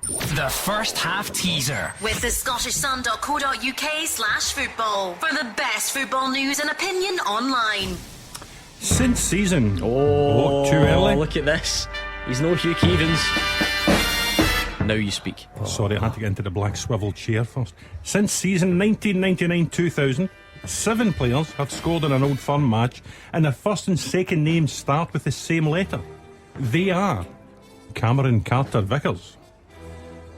[SPEAKER 2] The first half teaser.
[SPEAKER 16] With the scottishsun.co.uk/football for the best football news and opinion online.
[SPEAKER 5] Since season.
[SPEAKER 3] Too
[SPEAKER 5] early.
[SPEAKER 3] Look at this. He's no Hugh Keevins. Now you speak.
[SPEAKER 5] Sorry, I had to get into the black swivel chair first. Since season 1999-2000, 7 players have scored in an Old Firm match, and their first and second names start with the same letter. They are Cameron Carter-Vickers,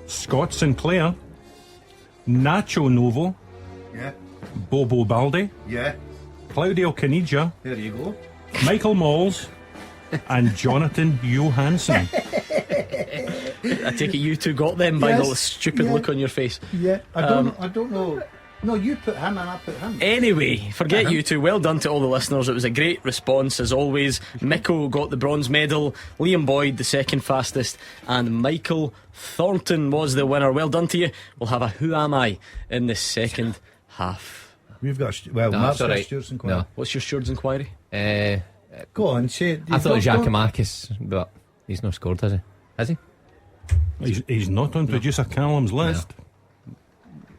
[SPEAKER 5] Scott Sinclair, Nacho Novo,
[SPEAKER 11] Yeah.
[SPEAKER 5] Bobo Baldi,
[SPEAKER 11] Yeah.
[SPEAKER 5] Claudio Caniggia,
[SPEAKER 11] There you go.
[SPEAKER 5] Michael Malls, and Jonathan Johansson.
[SPEAKER 3] I take it you two got them by
[SPEAKER 11] Yes,
[SPEAKER 3] the stupid
[SPEAKER 11] yeah.
[SPEAKER 3] look on your face.
[SPEAKER 11] Yeah, I don't know. No, you put him and I put him.
[SPEAKER 3] Anyway, forget you two. Well done to all the listeners. It was a great response as always. Miko got the bronze medal, Liam Boyd the second fastest, and Michael Thornton was the winner. Well done to you. We'll have a Who Am I in the second half.
[SPEAKER 11] We've got Mark's got Stewart's inquiry.
[SPEAKER 8] No.
[SPEAKER 3] What's your Stewart's inquiry?
[SPEAKER 11] Go on, say it.
[SPEAKER 8] I thought it was
[SPEAKER 11] Don't-
[SPEAKER 8] Giacomakis, but he's not scored, has he? Has he?
[SPEAKER 5] He's not on producer Callum's list.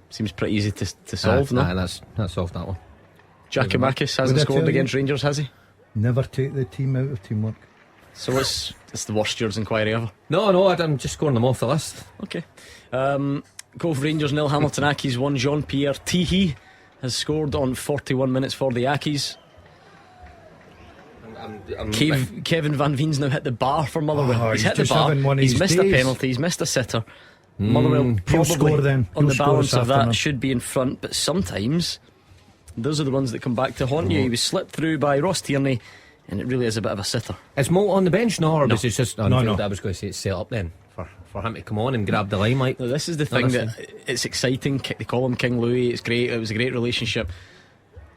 [SPEAKER 3] Seems pretty easy to solve, no?
[SPEAKER 8] That's solved that one.
[SPEAKER 3] Giacomakis hasn't
[SPEAKER 11] Would I
[SPEAKER 3] scored
[SPEAKER 11] tell you?
[SPEAKER 3] against Rangers, has he?
[SPEAKER 11] Never take the team out of teamwork.
[SPEAKER 3] So it's the worst Stewards inquiry ever.
[SPEAKER 8] No, I'm just scoring them off the list.
[SPEAKER 3] Okay. Cove Rangers 0, Hamilton Accies 1. Jean-Pierre Tihi has scored on 41 minutes for the Accies. Kevin Van Veen's now hit the bar for Motherwell.
[SPEAKER 11] Oh,
[SPEAKER 3] he's
[SPEAKER 11] he's
[SPEAKER 3] hit the
[SPEAKER 11] just
[SPEAKER 3] bar.
[SPEAKER 11] having one of
[SPEAKER 3] He's
[SPEAKER 11] his
[SPEAKER 3] missed a
[SPEAKER 11] days.
[SPEAKER 3] penalty. He's missed a sitter. Motherwell
[SPEAKER 11] He'll
[SPEAKER 3] probably
[SPEAKER 11] score then.
[SPEAKER 3] on
[SPEAKER 11] He'll
[SPEAKER 3] the
[SPEAKER 11] score
[SPEAKER 3] balance
[SPEAKER 11] this
[SPEAKER 3] of that
[SPEAKER 11] afternoon.
[SPEAKER 3] should be in front, but sometimes those are the ones that come back to haunt you. He was slipped through by Ross Tierney, and it really is a bit of a sitter.
[SPEAKER 8] Is Moult on the bench? No, or
[SPEAKER 3] No.
[SPEAKER 8] was it just on
[SPEAKER 3] No,
[SPEAKER 8] field?
[SPEAKER 3] no.
[SPEAKER 8] I was going to say it's set up then for him to come on and grab the limelight.
[SPEAKER 3] No, this is the thing that it's exciting. They call him King Louis. It's great. It was a great relationship.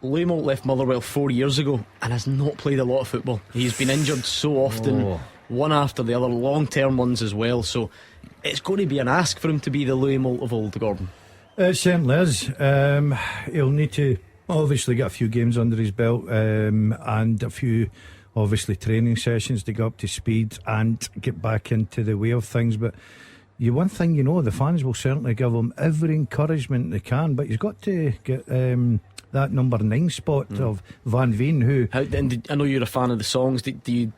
[SPEAKER 3] Louis Moult left Motherwell 4 years ago and has not played a lot of football. He's been injured so often, one after the other, long-term ones as well. So it's going to be an ask for him to be the Louis Moult of old, Gordon.
[SPEAKER 11] It certainly is. He'll need to obviously get a few games under his belt and a few obviously training sessions to get up to speed and get back into the way of things. But one thing the fans will certainly give him every encouragement they can, but he's got to get that number 9 spot of Van Veen, who
[SPEAKER 3] I know you're a fan of the songs. Did you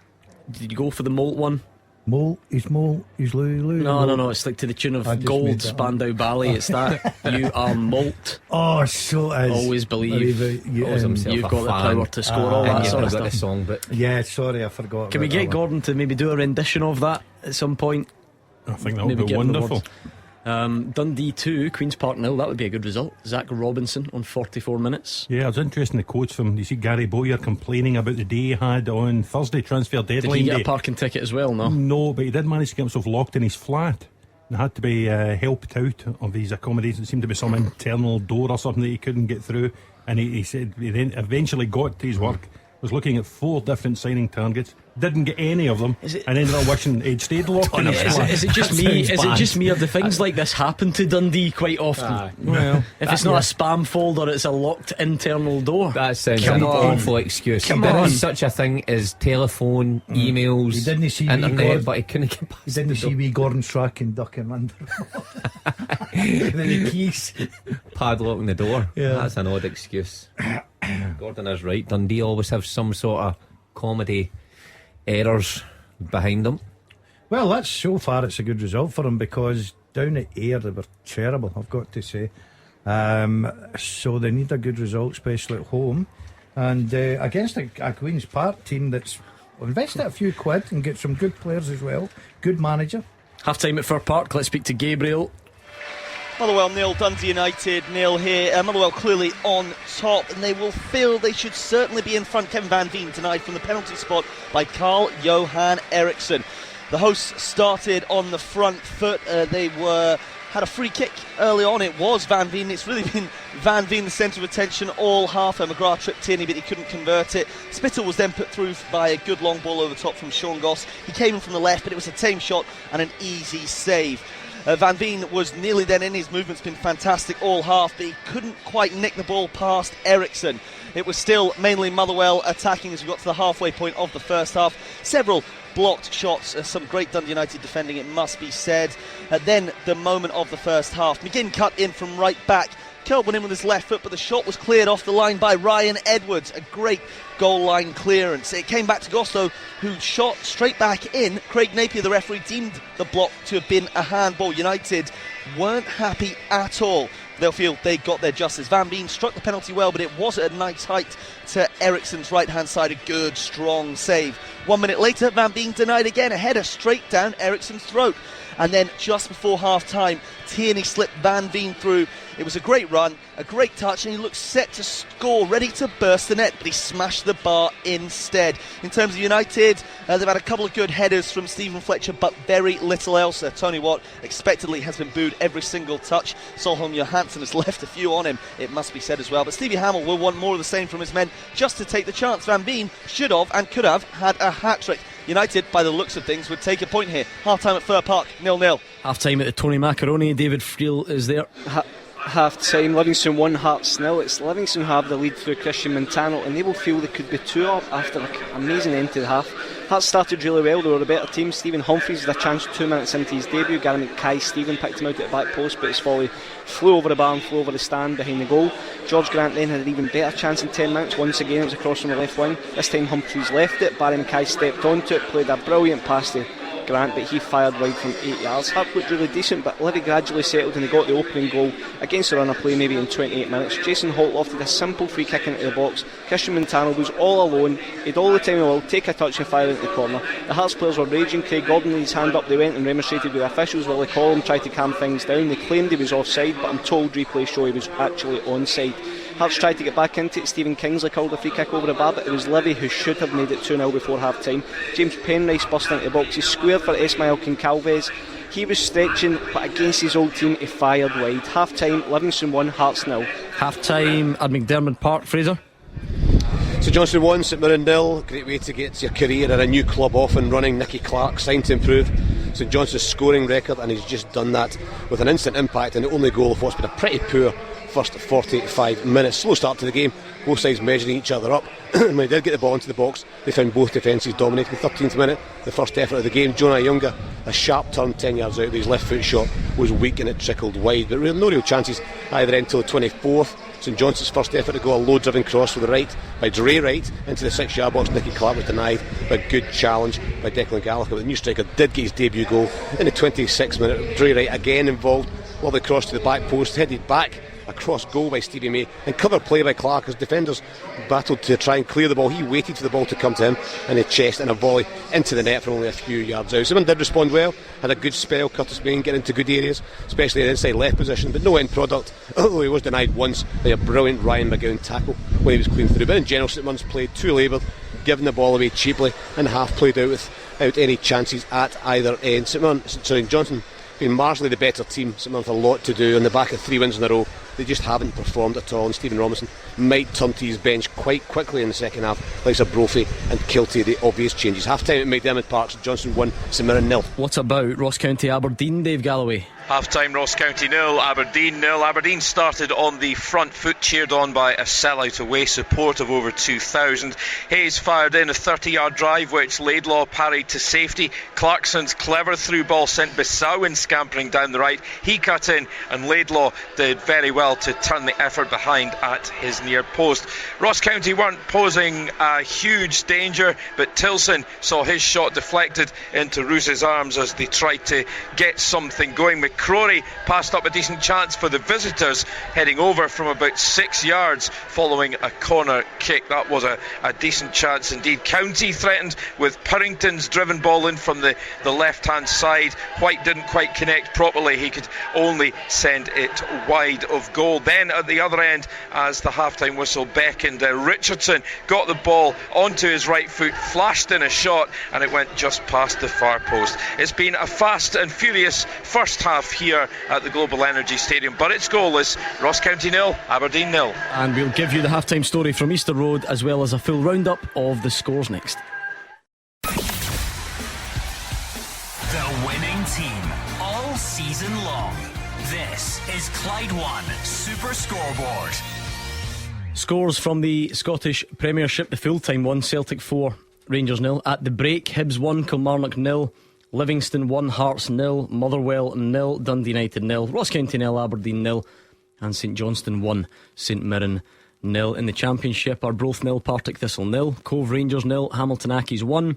[SPEAKER 3] go for the Moult one?
[SPEAKER 11] Moult, he's Louis.
[SPEAKER 3] No, it's like to the tune of
[SPEAKER 11] I just made
[SPEAKER 3] Gold
[SPEAKER 11] that up.
[SPEAKER 3] Spandau Ballet. It's that you are Moult.
[SPEAKER 11] Oh, so it is.
[SPEAKER 3] Always believe
[SPEAKER 8] Calls himself
[SPEAKER 3] you've
[SPEAKER 8] a
[SPEAKER 3] got the
[SPEAKER 8] fan.
[SPEAKER 3] power to score all
[SPEAKER 8] And
[SPEAKER 3] that
[SPEAKER 8] you've
[SPEAKER 3] sort of
[SPEAKER 8] got
[SPEAKER 3] stuff.
[SPEAKER 8] the song, but
[SPEAKER 11] yeah, sorry, I forgot.
[SPEAKER 3] Can we
[SPEAKER 11] about
[SPEAKER 3] get
[SPEAKER 11] that one.
[SPEAKER 3] Gordon to maybe do a rendition of that at some point?
[SPEAKER 5] I think that would
[SPEAKER 3] Maybe
[SPEAKER 5] be
[SPEAKER 3] get him the
[SPEAKER 5] wonderful.
[SPEAKER 3] words. Dundee 2, Queen's Park 0. That would be a good result. Zach Robinson on 44 minutes.
[SPEAKER 5] Yeah, I was interested in the quotes from. You see Gary Bowyer complaining about the day he had on Thursday, transfer
[SPEAKER 3] Did
[SPEAKER 5] deadline
[SPEAKER 3] he get
[SPEAKER 5] day.
[SPEAKER 3] a parking ticket as well? No.
[SPEAKER 5] No, but he did manage to get himself locked in his flat and had to be helped out of his accommodation. It seemed to be some internal door or something that he couldn't get through, and he said he then eventually got to his work was looking at 4 different signing targets, didn't get any of them, and ended up wishing he'd stayed locked in.
[SPEAKER 3] Is it just me? Is it just me, or do things like this happen to Dundee quite often?
[SPEAKER 5] Well,
[SPEAKER 3] if it's not a spam folder, it's a locked internal door.
[SPEAKER 8] That sounds like an awful excuse. There is such a thing as telephone, emails,
[SPEAKER 11] He didn't see
[SPEAKER 8] internet, but he couldn't get past.
[SPEAKER 11] He didn't see wee Gordon Strachan ducking under. And then the keys
[SPEAKER 8] padlocking the door.
[SPEAKER 11] Yeah.
[SPEAKER 8] That's an odd excuse. Gordon is right. Dundee always have some sort of comedy errors behind them.
[SPEAKER 11] Well, that's so far it's a good result for them, because down at Ayr they were terrible, I've got to say. So they need a good result, especially at home, and against a Queen's Park team that's invested a few quid and get some good players as well. Good manager.
[SPEAKER 3] Half time at Fir Park. Let's speak to Gabriel.
[SPEAKER 13] Motherwell 0, Dundee United 0 here. Motherwell clearly on top, and they will feel they should certainly be in front. Kevin Van Veen denied from the penalty spot by Carl-Johan Eriksson. The hosts started on the front foot. They had a free kick early on. It was Van Veen. It's really been Van Veen the centre of attention all half. McGrath tripped in, but he couldn't convert it. Spittle was then put through by a good long ball over the top from Sean Goss. He came in from the left, but it was a tame shot and an easy save. Van Veen was nearly then in. His movement's been fantastic all half, but he couldn't quite nick the ball past Eriksson. It was still mainly Motherwell attacking as we got to the halfway point of the first half. Several blocked shots, some great Dundee United defending, it must be said. Then the moment of the first half, McGinn cut in from right back, curled one in with his left foot, but the shot was cleared off the line by Ryan Edwards. A great goal line clearance. It came back to Gosto, who shot straight back in. Craig Napier, the referee, deemed the block to have been a handball. United weren't happy at all. They'll feel they got their justice. Van Veen struck the penalty well, but it was at a nice height to Eriksson's right hand side. A good strong save. 1 minute later, Van Veen denied again, a header straight down Eriksson's throat. And then just before half time, Tierney slipped Van Veen through. It was a great run, a great touch, and he looked set to score, ready to burst the net, but he smashed the bar instead. In terms of United, they've had a couple of good headers from Stephen Fletcher, but very little else. Tony Watt expectedly has been booed every single touch. Solholm Johansson has left a few on him, it must be said as well. But Stevie Hamill will want more of the same from his men just to take the chance. Van Veen should have and could have had a hat-trick. United, by the looks of things, would take a point here. Half-time at Fir Park, 0-0.
[SPEAKER 3] Half-time at the Tony Macaroni. David Friel is there.
[SPEAKER 12] Half-time, Livingston 1, Hearts 0. It's Livingston have the lead through Christian Montano, and they will feel they could be 2 up after an amazing end to the half. Hearts started really well, they were a better team. Stephen Humphreys had a chance 2 minutes into his debut. Gary Mackay-Stephen picked him out at the back post, but his volley flew over the bar and flew over the stand behind the goal. George Grant then had an even better chance in 10 minutes. Once again it was across from the left wing. This time Humphreys left it, Barry Mackay stepped onto it, played a brilliant pass to Grant, but he fired wide from 8 yards. Hart looked really decent, but Livy gradually settled and they got the opening goal against the run of play maybe in 28 minutes. Jason Holt lofted a simple free kick into the box. Christian Montano was all alone. He'd all the time in the world, take a touch and fire into the corner. The Hearts players were raging. Craig Gordon laid his hand up, they went and remonstrated with the officials. Willie Collum tried to calm things down. They claimed he was offside, but I'm told replays show he was actually onside. Hearts tried to get back into it. Stephen Kingsley called a free kick over the bar, but it was Livy who should have made it 2-0 before half time. James Penrice burst into the box. He squared for Ismail Goncalves. He was stretching, but against his old team he fired wide. Half time, Livingston 1, Hearts 0.
[SPEAKER 3] Half time at McDermott Park. Fraser.
[SPEAKER 9] St Johnstone 1, St Mirren 0. Great way to get your career at a new club off and running. Nicky Clark signed to improve St Johnstone's scoring record, and he's just done that with an instant impact and the only goal of what's been a pretty poor first 45 minutes. Slow start to the game, both sides measuring each other up. When they did get the ball into the box, they found both defences dominating. 13th minute, the first effort of the game, Jonah Younger, a sharp turn 10 yards out, but his left foot shot was weak and it trickled wide, but no real chances either end until the 24th. St Johnstone's first effort to go, a low driven cross with the right by Dre Wright into the 6 yard box. Nicky Clark was denied, but a good challenge by Declan Gallagher. But the new striker did get his debut goal in the 26th minute. Dre Wright again involved, while they crossed to the back post, headed back. A cross goal by Stevie May and cover play by Clark as defenders battled to try and clear the ball. He waited for the ball to come to him in the chest and a volley into the net from only a few yards out. Simon did respond well, had a good spell. Curtis Main getting into good areas, especially in the inside left position, but no end product, although he was denied once by a brilliant Ryan McGowan tackle when he was clean through. But in general, St Mirren's played too laboured, giving the ball away cheaply, and half played out without any chances at either end. St Johnstone been marginally the better team. St Mirren with a lot to do on the back of 3 wins in a row. They just haven't performed at all, and Stephen Robinson might turn to his bench quite quickly in the second half, like Brophy and Kilty, the obvious changes. Half time at McDermott Park, Johnson 1, St Mirren 0.
[SPEAKER 3] What about Ross County Aberdeen, Dave Galloway?
[SPEAKER 15] Half-time, Ross County 0, Aberdeen 0. Aberdeen started on the front foot, cheered on by a sellout away support of over 2,000. Hayes fired in a 30-yard drive which Laidlaw parried to safety. Clarkson's clever through ball sent Bissauin scampering down the right. He cut in and Laidlaw did very well to turn the effort behind at his near post. Ross County weren't posing a huge danger, but Tilson saw his shot deflected into Roos's arms as they tried to get something going. McCrory passed up a decent chance for the visitors, heading over from about 6 yards following a corner kick. That was a decent chance indeed. County threatened with Purrington's driven ball in from the left hand side. White didn't quite connect properly, he could only send it wide of goal. Then at the other end, as the half-time whistle beckoned, Richardson got the ball onto his right foot, flashed in a shot, and it went just past the far post. It's been a fast and furious first half here at the Global Energy Stadium, but it's goalless. Ross County 0, Aberdeen 0.
[SPEAKER 3] And we'll give you the half-time story from Easter Road as well as a full roundup of the scores next.
[SPEAKER 2] The winning team all season long. This is Clyde One Super Scoreboard.
[SPEAKER 3] Scores from the Scottish Premiership. The full-time one: Celtic 4, Rangers 0. At the break, Hibs 1, Kilmarnock 0, Livingston 1, Hearts 0, Motherwell 0, Dundee United 0, Ross County 0, Aberdeen 0, and St Johnstone 1, St Mirren 0. In the Championship, Arbroath 0, Partick Thistle 0, Cove Rangers 0, Hamilton Accies 1,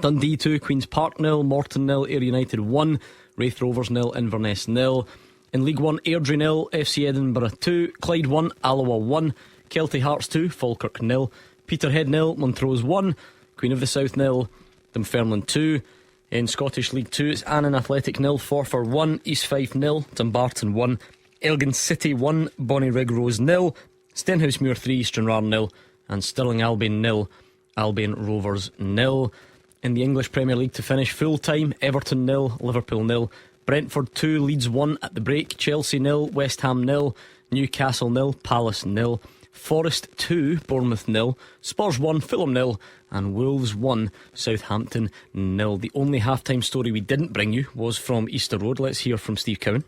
[SPEAKER 3] Dundee 2, Queen's Park 0, Morton 0, Ayr United 1, Raith Rovers 0, Inverness 0. In League 1, Airdrie 0, FC Edinburgh 2, Clyde 1, Alloa 1, Kelty Hearts 2, Falkirk 0, Peterhead 0, Montrose 1, Queen of the South 0, Dunfermline 2. In Scottish League 2, it's Annan Athletic 0, Forfar 1, East Fife 0, Dumbarton 1, Elgin City 1, Bonnyrigg Rose 0, Stenhousemuir 3, Stranraer 0, and Stirling Albion 0, Albion Rovers 0. In the English Premier League to finish, full time, Everton 0, Liverpool 0, Brentford 2, Leeds 1 at the break, Chelsea 0, West Ham 0, Newcastle 0, Palace 0, Forest 2, Bournemouth 0, Spurs 1, Fulham 0, and Wolves 1, Southampton 0. The only half-time story we didn't bring you was from Easter Road. Let's hear from Steve Cowan.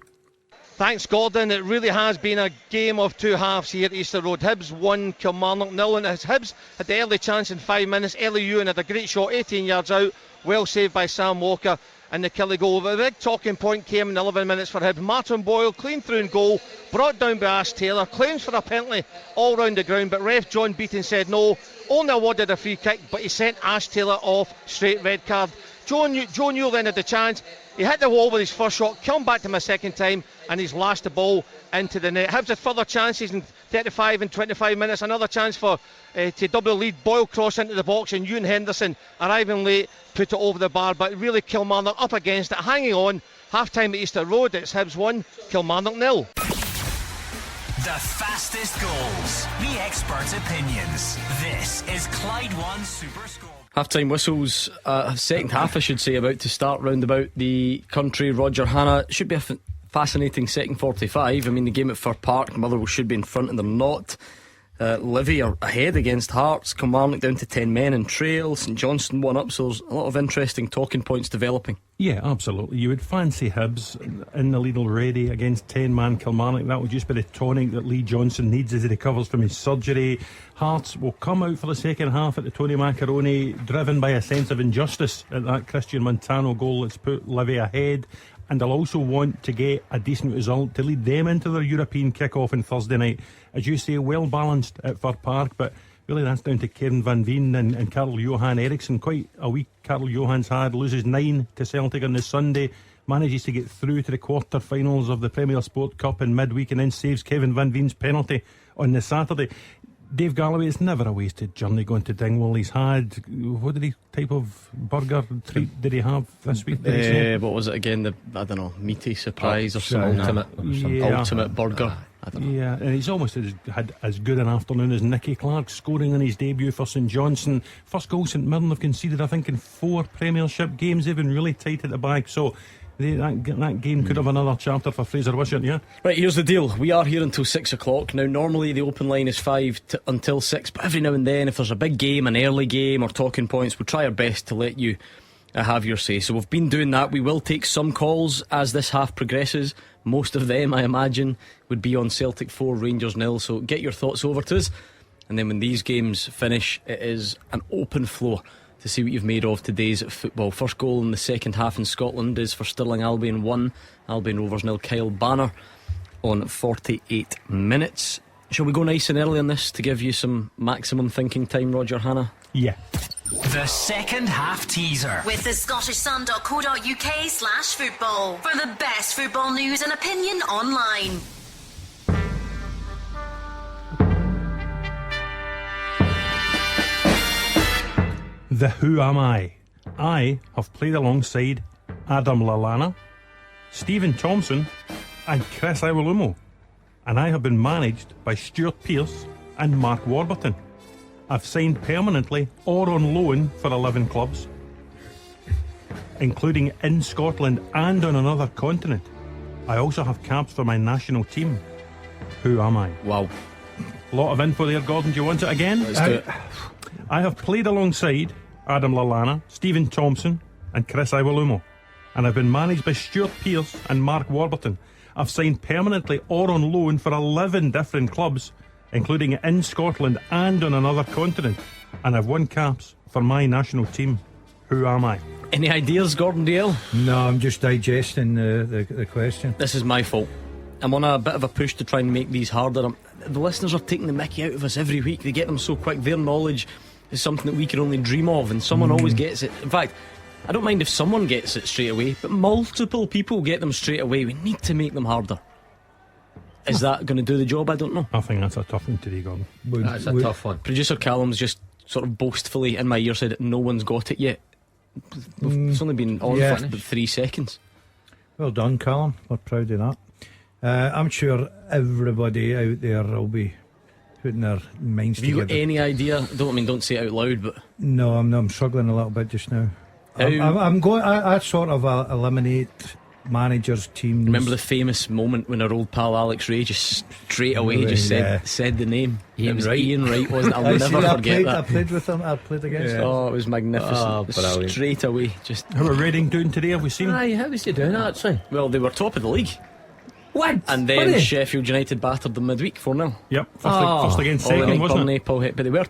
[SPEAKER 14] Thanks, Gordon. It really has been a game of two halves here at Easter Road. Hibs 1, Kilmarnock 0, and as Hibs had the early chance in 5 minutes, Ellie Ewan had a great shot 18 yards out, well saved by Sam Walker, and the Killie goal. But the big talking point came in 11 minutes for Hibs. Martin Boyle clean through in goal, brought down by Ash Taylor, claims for a penalty all round the ground, but ref John Beaton said no, only awarded a free kick, but he sent Ash Taylor off, straight red card. Joe Newell then had the chance. He hit the wall with his first shot, come back to him a second time, and he's lashed the ball into the net. Hibs had further chances in 35 and 25 minutes. Another chance for to double lead. Boyle cross into the box, and Ewan Henderson, arriving late, put it over the bar. But really, Kilmarnock up against it, hanging on. Half time at Easter Road. It's Hibs 1, Kilmarnock 0.
[SPEAKER 2] The fastest goals, the expert opinions. This is Clyde One Super Scoreboard.
[SPEAKER 3] Half-time whistles, second half I should say, about to start round about the country. Roger Hanna, should be a fascinating second 45. I mean, the game at Fir Park, Motherwell should be in front and they're not. Livy are ahead against Hearts, Kilmarnock down to 10 men in trail, St Johnstone 1 up, so there's a lot of interesting talking points developing.
[SPEAKER 5] Yeah, absolutely. You would fancy Hibs in the lead already against 10-man Kilmarnock. That will just be the tonic that Lee Johnson needs as he recovers from his surgery. Hearts will come out for the second half at the Tony Macaroni, driven by a sense of injustice at that Christian Montano goal that's put Livy ahead. And they'll also want to get a decent result to lead them into their European kick-off on Thursday night. As you say, well balanced at Fir Park, but really that's down to Kieran Van Veen and Karl Johan Eriksson. Quite a week Karl Johan's had, loses 9 to Celtic on the Sunday, manages to get through to the quarter-finals of the Premier Sport Cup in midweek, and then saves Kevin Van Veen's penalty on the Saturday. Dave Galloway, it's never a wasted journey going to Dingwall. He's had, what type of burger treat did he have this week?
[SPEAKER 3] What was it again? I don't know, meaty surprise or some ultimate burger. I don't know.
[SPEAKER 5] Yeah, and he's almost had as good an afternoon as Nicky Clark, scoring on his debut for St Johnstone. First goal St Mirren have conceded, I think, in 4 Premiership games. They've been really tight at the back, so That game could have another chapter for Fraser Wishart, yeah.
[SPEAKER 3] Right, here's the deal. We are here until 6 o'clock. Now, normally the open line is 5 until 6, but every now and then, if there's a big game, an early game, or talking points, we'll try our best to let you have your say. So we've been doing that. We will take some calls as this half progresses. Most of them, I imagine, would be on Celtic 4, Rangers 0. So get your thoughts over to us. And then when these games finish, it is an open floor to see what you've made of today's football. First goal in the second half in Scotland is for Stirling Albion 1, Albion Rovers 0. Kyle Banner on 48 minutes. Shall we go nice and early on this to give you some maximum thinking time, Roger Hannah?
[SPEAKER 5] Yeah.
[SPEAKER 2] The second half teaser
[SPEAKER 16] with the scottishsun.co.uk/football for the best football news and opinion online.
[SPEAKER 5] The Who Am I? I have played alongside Adam Lallana, Stephen Thompson and Chris Iwelumo, and I have been managed by Stuart Pearce and Mark Warburton. I've signed permanently or on loan for 11 clubs, including in Scotland and on another continent. I also have caps for my national team. Who am I?
[SPEAKER 3] Wow.
[SPEAKER 5] A lot of info there, Gordon. Do you want it again?
[SPEAKER 3] Let's do it.
[SPEAKER 5] I have played alongside Adam Lallana, Stephen Thompson and Chris Iwelumo, and I've been managed by Stuart Pearce and Mark Warburton. I've signed permanently or on loan for 11 different clubs, including in Scotland and on another continent, and I've won caps for my national team. Who am I?
[SPEAKER 3] Any ideas, Gordon Dale?
[SPEAKER 11] No, I'm just digesting the question.
[SPEAKER 3] This is my fault. I'm on a bit of a push to try and make these harder. The listeners are taking the mickey out of us every week. They get them so quick. Their knowledge is something that we can only dream of, and someone always gets it. In fact, I don't mind if someone gets it straight away, but multiple people get them straight away. We need to make them harder. Is that going to do the job? I don't know.
[SPEAKER 5] I think that's a tough one today, Gordon.
[SPEAKER 8] That's a tough one.
[SPEAKER 3] Producer Callum's just sort of boastfully in my ear said that no one's got it yet. It's only been on for about 3 seconds.
[SPEAKER 11] Well done, Callum. We're proud of that. I'm sure everybody out there will be putting their minds together.
[SPEAKER 3] Have you got any idea? Don't say it out loud, but
[SPEAKER 11] no, I'm struggling a little bit just now. I'm going. I sort of eliminate managers, teams.
[SPEAKER 3] Remember the famous moment when our old pal Alex Ray just straight away said the name? Ian Wright, wasn't it? I'll never forget that.
[SPEAKER 11] I played with him. I played against him.
[SPEAKER 3] Oh, it was magnificent. Straight away. Just
[SPEAKER 5] how are Reading doing today? Have we seen?
[SPEAKER 8] Aye, how was he doing actually?
[SPEAKER 3] Well, they were top of the league.
[SPEAKER 8] What?
[SPEAKER 3] And then Sheffield United battered them midweek 4-0.
[SPEAKER 5] Yep, first against second, wasn't it?
[SPEAKER 3] Paul Hitt, but they were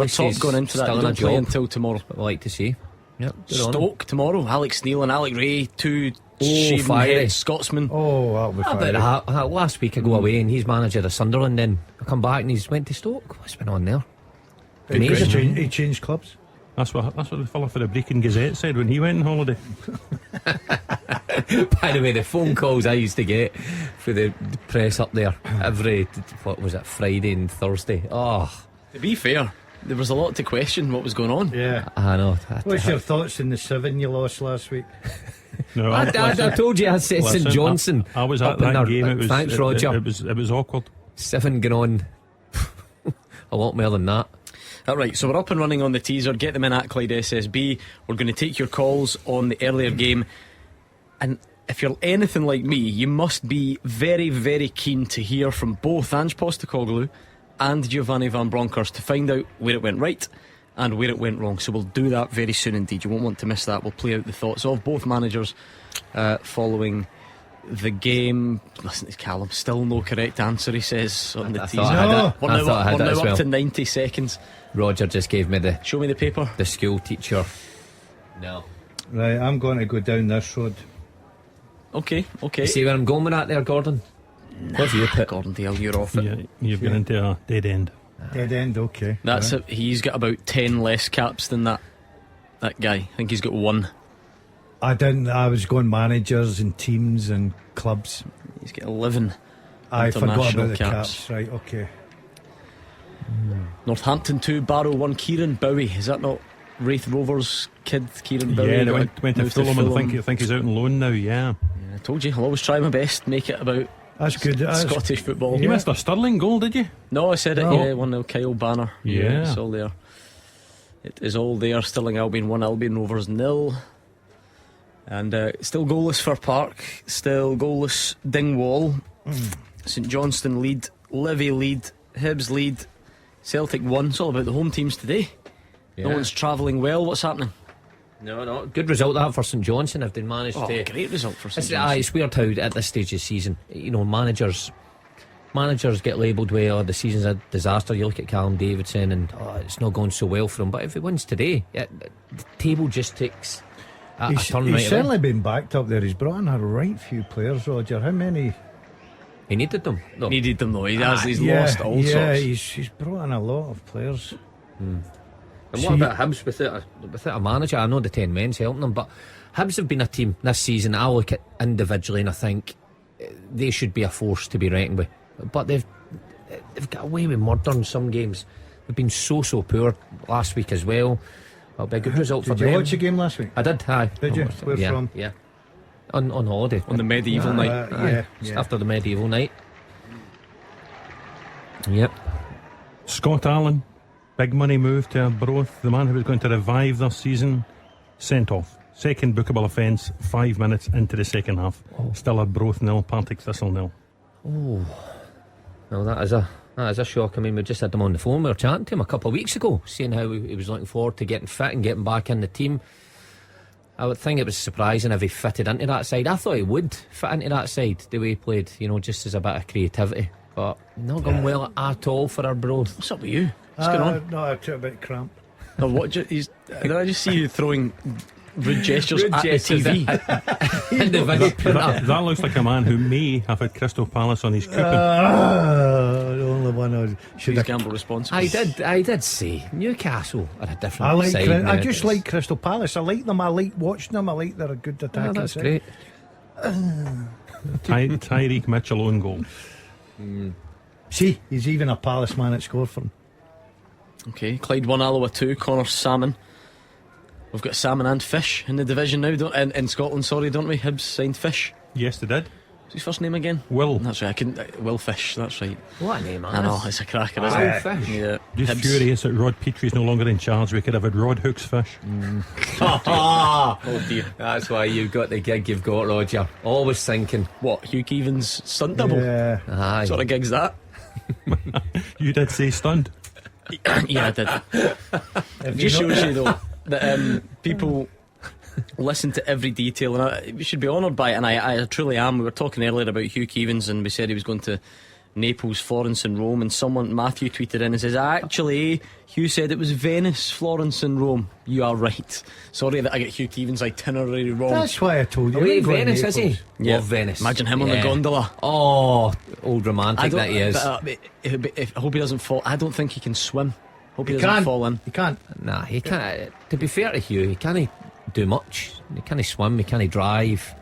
[SPEAKER 3] top going into that. They don't play until tomorrow.
[SPEAKER 8] I'd like to see. Yep.
[SPEAKER 3] Stoke tomorrow. Alex Neil and Alec Ray, two shaven Scotsmen.
[SPEAKER 11] Oh, that'll be fine.
[SPEAKER 8] Last week I go away and he's manager of Sunderland. Then I come back and he's went to Stoke. What's been on there?
[SPEAKER 11] Amazing. He changed clubs.
[SPEAKER 5] That's what the fella for the Brecon Gazette said when he went on holiday.
[SPEAKER 8] By the way, the phone calls I used to get for the press up there every, what was it, Friday and Thursday. Oh,
[SPEAKER 3] to be fair, there was a lot to question what was going on.
[SPEAKER 11] Yeah,
[SPEAKER 8] I know.
[SPEAKER 11] What's your thoughts on the 7 you lost last week?
[SPEAKER 5] No,
[SPEAKER 8] I told you I said St Johnson.
[SPEAKER 5] I was at that game.
[SPEAKER 8] Thanks, Roger.
[SPEAKER 5] It was awkward.
[SPEAKER 8] 7 going on a lot more than that.
[SPEAKER 3] Alright, so we're up and running on the teaser. Get them in at Clyde SSB. We're going to take your calls on the earlier game. And if you're anything like me, you must be very, very keen to hear from both Ange Postecoglou and Giovanni Van Bronckhorst to find out where it went right and where it went wrong. So we'll do that very soon indeed. You won't want to miss that. We'll play out the thoughts of both managers following the game. Listen to Callum, still no correct answer, he says on the teaser. We're now up to 90 seconds.
[SPEAKER 8] Roger just gave me the
[SPEAKER 3] show me the paper.
[SPEAKER 8] The school teacher. No.
[SPEAKER 11] Right, I'm going to go down this road.
[SPEAKER 3] Okay.
[SPEAKER 8] You see where I'm going with that there, Gordon?
[SPEAKER 3] What have you put? Gordon Dale, you're off it.
[SPEAKER 5] Yeah, you've gone into a dead end.
[SPEAKER 11] Dead end, okay.
[SPEAKER 3] That's it. He's got about 10 less caps than that guy. I think he's got 1.
[SPEAKER 11] I was going managers and teams and clubs.
[SPEAKER 3] He's got 11.
[SPEAKER 11] I forgot about the
[SPEAKER 3] caps.
[SPEAKER 11] caps. Right, okay.
[SPEAKER 3] Northampton 2, Barrow 1, Kieran Bowie. Is that not Wraith Rovers kid, Kieran Bowie?
[SPEAKER 5] Yeah, they went to Fulham and I think he's out on loan now, yeah.
[SPEAKER 3] I told you, I'll always try my best, make it about
[SPEAKER 11] that's good.
[SPEAKER 3] Scottish football.
[SPEAKER 5] You missed a Stirling goal, did you?
[SPEAKER 3] No, I said it, 1-0 Kyle Banner.
[SPEAKER 5] Yeah.
[SPEAKER 3] It's all there. It is all there. Stirling Albion 1, Albion Rovers 0. And still goalless for Park, still goalless Dingwall. St Johnstone lead, Livy lead, Hibs lead, Celtic 1. It's all about the home teams today. No one's travelling well. What's happening?
[SPEAKER 8] No, good result that for St Johnstone if they managed to.
[SPEAKER 3] Great result for St Johnstone.
[SPEAKER 8] It's weird how at this stage of the season, managers get labelled with, the season's a disaster. You look at Callum Davidson and it's not going so well for him. But if he wins today, the table just takes a turn.
[SPEAKER 11] He's certainly been backed up there. He's brought in a right few players, Roger. How many?
[SPEAKER 8] He needed them.
[SPEAKER 3] No. Needed them though. He's lost all sorts.
[SPEAKER 11] Yeah, he's brought in a lot of players.
[SPEAKER 8] And what about Hibs without a manager? I know the 10 men's helping them, but Hibs have been a team this season. I look at individually and I think they should be a force to be reckoned with. But they've got away with murder in some games. They've been so poor last week as well. That'll be a good result for them.
[SPEAKER 11] Did you watch the game last week?
[SPEAKER 8] I did. Aye.
[SPEAKER 11] Did you? Where from?
[SPEAKER 8] Yeah. On holiday.
[SPEAKER 3] On the medieval night.
[SPEAKER 8] Just after the medieval night. Yep.
[SPEAKER 5] Scott Allen, big money move to Arbroath. The man who was going to revive their season, sent off. Second bookable offence, 5 minutes into the second half. Still Arbroath 0, Partick Thistle 0.
[SPEAKER 8] Oh, well, that is a shock. I mean, we just had him on the phone. We were chatting to him a couple of weeks ago, saying how he was looking forward to getting fit and getting back in the team. I would think it was surprising if he fitted into that side. I thought he would fit into that side, the way he played, just as a bit of creativity. But not going well at all for Arbroath.
[SPEAKER 3] What's up with you? What's going on?
[SPEAKER 11] No, I took a bit of cramp.
[SPEAKER 3] No, did I just see you throwing rude gestures at the TV?
[SPEAKER 5] That looks like a man who may have had Crystal Palace on his coupon.
[SPEAKER 11] The only one who should have
[SPEAKER 3] gamble responsibly.
[SPEAKER 8] I did say Newcastle are a different side.
[SPEAKER 11] I just like Crystal Palace. I like them. I like watching them. I like they're a good attacking
[SPEAKER 8] that's
[SPEAKER 11] side.
[SPEAKER 8] Great.
[SPEAKER 5] Tyreek Mitchell own goal.
[SPEAKER 11] See, he's even a Palace man that scored for him.
[SPEAKER 3] Okay, Clyde 1, Alloa 2, Connor salmon. We've got salmon and fish in the division now, in Scotland, don't we? Hibs signed Fish.
[SPEAKER 5] Yes, they did.
[SPEAKER 3] What's his first name again?
[SPEAKER 5] Will.
[SPEAKER 3] That's right, Will Fish, that's right.
[SPEAKER 8] What a name, man.
[SPEAKER 3] I know, it's a cracker, isn't it?
[SPEAKER 8] Fish.
[SPEAKER 3] Yeah.
[SPEAKER 5] Just furious that Rod Petrie's no longer in charge. We could have had Rod Hook's Fish.
[SPEAKER 3] Oh dear.
[SPEAKER 8] That's why you've got the gig you've got, Roger. Always thinking.
[SPEAKER 3] What, Hugh Keevan's stunt double?
[SPEAKER 11] Yeah.
[SPEAKER 8] Aye.
[SPEAKER 3] What sort of gig's that?
[SPEAKER 5] You did say stunned.
[SPEAKER 3] Yeah, I did. It just shows you though that people listen to every detail, and we should be honoured by it, and I truly am. We were talking earlier about Hugh Keevans, and we said he was going to Naples, Florence and Rome, and Matthew tweeted in and says, actually Hugh said it was Venice, Florence and Rome. You are right. Sorry that I get Hugh Keevans' itinerary wrong.
[SPEAKER 11] That's why I told you.
[SPEAKER 8] Away Venice, is he?
[SPEAKER 3] Yeah.
[SPEAKER 8] Love Venice.
[SPEAKER 3] Imagine him on the gondola.
[SPEAKER 8] Oh, old romantic that he is.
[SPEAKER 3] I hope he doesn't fall. I don't think he can swim. Hope he doesn't fall in.
[SPEAKER 11] He can't.
[SPEAKER 8] Nah, he can't. To be fair to Hugh, he can't do much. He can't swim, he can't drive.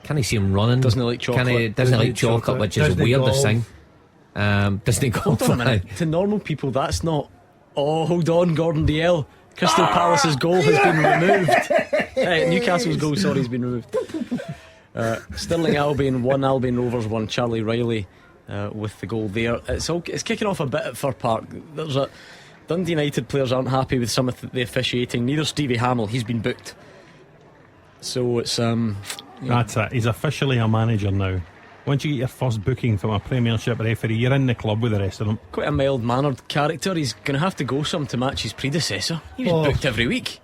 [SPEAKER 8] Can he see him running?
[SPEAKER 3] Doesn't he like chocolate?
[SPEAKER 8] Doesn't like chocolate, which is the weirdest thing. Doesn't he golf?
[SPEAKER 3] Hold on a minute. To normal people, that's not. Oh, hold on, Gordon DL. Crystal Palace's goal has been removed. Newcastle's goal, sorry, has been removed. Stirling Albion 1, Albion Rovers 1. Charlie Riley with the goal there. It's kicking off a bit at Fir Park. Dundee United players aren't happy with some of the officiating. Neither Stevie Hamill. He's been booked. So it's
[SPEAKER 5] That's it. He's officially a manager now. Once you get your first booking from a Premiership referee, you're in the club with the rest of them.
[SPEAKER 3] Quite a mild-mannered character. He's going to have to go some to match his predecessor. He was booked every week.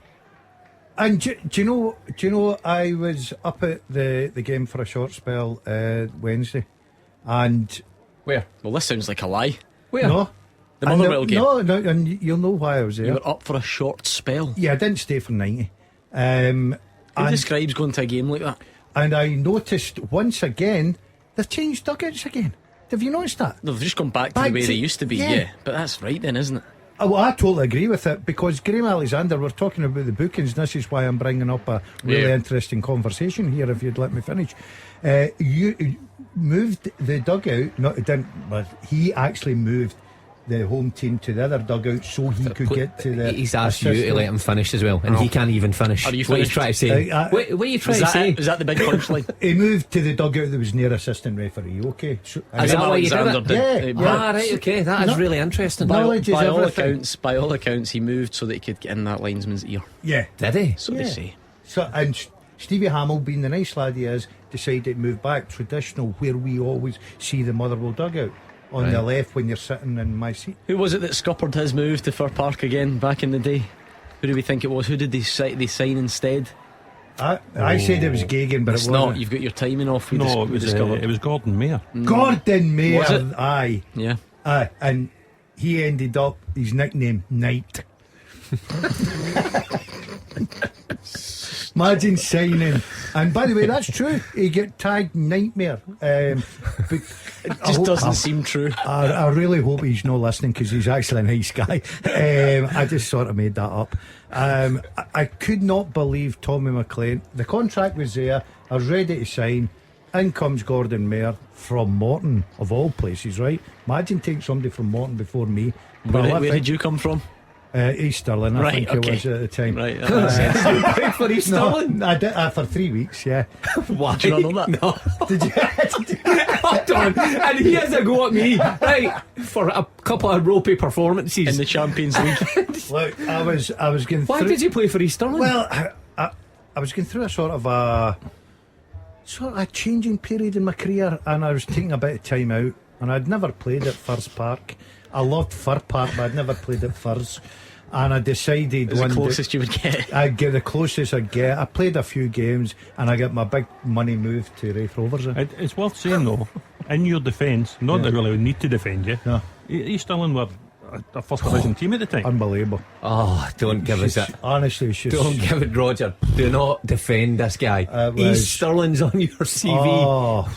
[SPEAKER 11] And do you know? I was up at the game for a short spell Wednesday, and
[SPEAKER 3] where? Well, this sounds like a lie.
[SPEAKER 11] Where? No,
[SPEAKER 3] the Motherwell game.
[SPEAKER 11] No, and you'll know why I was there.
[SPEAKER 3] You were up for a short spell.
[SPEAKER 11] Yeah, I didn't stay for 90.
[SPEAKER 3] Who describes going to a game like that?
[SPEAKER 11] And I noticed once again they've changed dugouts again. Have you noticed that?
[SPEAKER 3] No, they've just gone back to the way they used to be. Yeah, but that's right then, isn't it?
[SPEAKER 11] Oh, well, I totally agree with it, because Graham Alexander, we're talking about the bookings, and this is why I'm bringing up a really interesting conversation here, if you'd let me finish. You moved the dugout, but he actually moved the home team to the other dugout so he could get to the.
[SPEAKER 8] He's asked you to let him finish as well, and he can't even finish.
[SPEAKER 3] Are you
[SPEAKER 8] what are you trying to say? What are you trying to say?
[SPEAKER 3] Is that the big punchline?
[SPEAKER 11] He moved to the dugout that was near assistant referee. Okay,
[SPEAKER 8] is that why you did it? Yeah. Right. Okay, that is really interesting.
[SPEAKER 3] By all accounts, he moved so that he could get in that linesman's ear.
[SPEAKER 11] Yeah,
[SPEAKER 3] did he? So they say.
[SPEAKER 11] So and Stevie Hamill, being the nice lad he is, decided to move back traditional, where we always see the Motherwell dugout on the left when you're sitting in my seat.
[SPEAKER 3] Who was it that scuppered his move to Fir Park again back in the day? Who do we think it was? Who did they sign instead?
[SPEAKER 11] I said it was Gagan, but
[SPEAKER 3] it's
[SPEAKER 11] it wasn't.
[SPEAKER 3] not. You've got your timing off.
[SPEAKER 5] It was Gordon Mayer.
[SPEAKER 11] Gordon Mayer,
[SPEAKER 3] Was it?
[SPEAKER 11] aye.
[SPEAKER 3] Yeah.
[SPEAKER 11] Aye, and he ended up his nickname Knight. Imagine signing, and by the way, that's true. He get tagged Nightmare. But
[SPEAKER 3] It just doesn't seem true.
[SPEAKER 11] I really hope he's not listening, because he's actually a nice guy. I just sort of made that up. I could not believe Tommy McLean. The contract was there. I was ready to sign. In comes Gordon Mayer from Morton, of all places, right? Imagine taking somebody from Morton before me.
[SPEAKER 3] Where did you come from?
[SPEAKER 11] East Stirling, I think it was at the time.
[SPEAKER 3] Right, that makes sense.
[SPEAKER 8] For East Stirling?
[SPEAKER 11] I did for 3 weeks, yeah.
[SPEAKER 8] Why?
[SPEAKER 3] Did you not know that?
[SPEAKER 8] No.
[SPEAKER 11] Did you?
[SPEAKER 8] Hold on. And he has a go at me, right, for a couple of ropey performances
[SPEAKER 3] in the Champions League.
[SPEAKER 11] Look, I was going through.
[SPEAKER 8] Why did you play for East Stirling?
[SPEAKER 11] Well, I was going through a sort of a changing period in my career, and I was taking a bit of time out, and I'd never played at Firs Park. I loved Fir Park, but I'd never played at Firs. And I decided
[SPEAKER 3] the closest you would get.
[SPEAKER 11] I'd get the closest I'd get. I played a few games, and I got my big money moved to Raith Rovers.
[SPEAKER 5] It's worth saying though, in your defence, not that really we need to defend you.
[SPEAKER 11] No.
[SPEAKER 5] East Stirling were a first division team at the time.
[SPEAKER 11] Unbelievable.
[SPEAKER 8] Oh, don't give us it.
[SPEAKER 11] Honestly, it's just...
[SPEAKER 8] Don't give it, Roger. Do not defend this guy. East Stirling's on your CV.
[SPEAKER 11] Oh,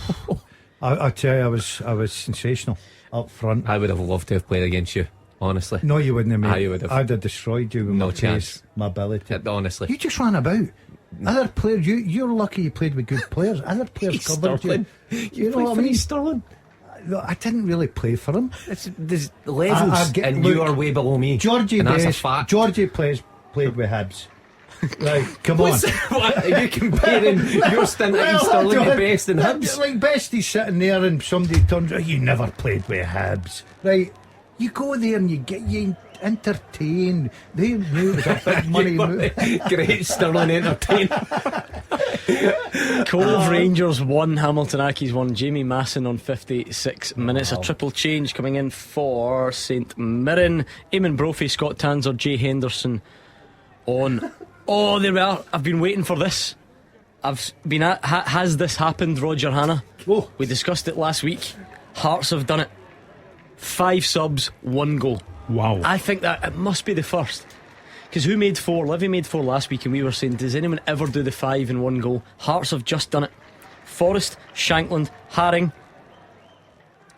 [SPEAKER 11] I tell you, I was sensational up front.
[SPEAKER 8] I would have loved to have played against you, honestly.
[SPEAKER 11] No, you wouldn't have, mate.
[SPEAKER 8] You would have.
[SPEAKER 11] I'd have destroyed you with
[SPEAKER 8] No
[SPEAKER 11] my
[SPEAKER 8] chance.
[SPEAKER 11] pace, my ability.
[SPEAKER 8] Honestly.
[SPEAKER 11] You just ran about. Other players, you're lucky you played with good players. Other players covered you.
[SPEAKER 8] You know what I mean? Stirling?
[SPEAKER 11] I didn't really play for him.
[SPEAKER 8] There's levels, and you are way below me.
[SPEAKER 11] Georgie
[SPEAKER 8] and that's a
[SPEAKER 11] Best,
[SPEAKER 8] fact.
[SPEAKER 11] Georgie played with Hibs. Right, come on.
[SPEAKER 8] What are you comparing your stint at East Stirling to Best and Hibs?
[SPEAKER 11] Like Bestie's sitting there and somebody turns around, you never played with Hibs. Right, you go there and you entertained. They knew it was a big money move.
[SPEAKER 8] Great Stirling entertainer.
[SPEAKER 3] Cove Rangers 1, Hamilton Accies 1. Jamie Masson on 56 minutes. A triple change coming in for St Mirren. Eamon Brophy, Scott Tanser, Jay Henderson on. Oh, there we are. I've been waiting for this. Has this happened, Roger Hanna?
[SPEAKER 11] Oh.
[SPEAKER 3] We discussed it last week. Hearts have done it. 5 subs, 1 goal.
[SPEAKER 5] Wow.
[SPEAKER 3] I think that it must be the first. Because who made 4? Livy made 4 last week, and we were saying, does anyone ever do the 5 in 1 goal? Hearts have just done it. Forrest, Shankland, Haring.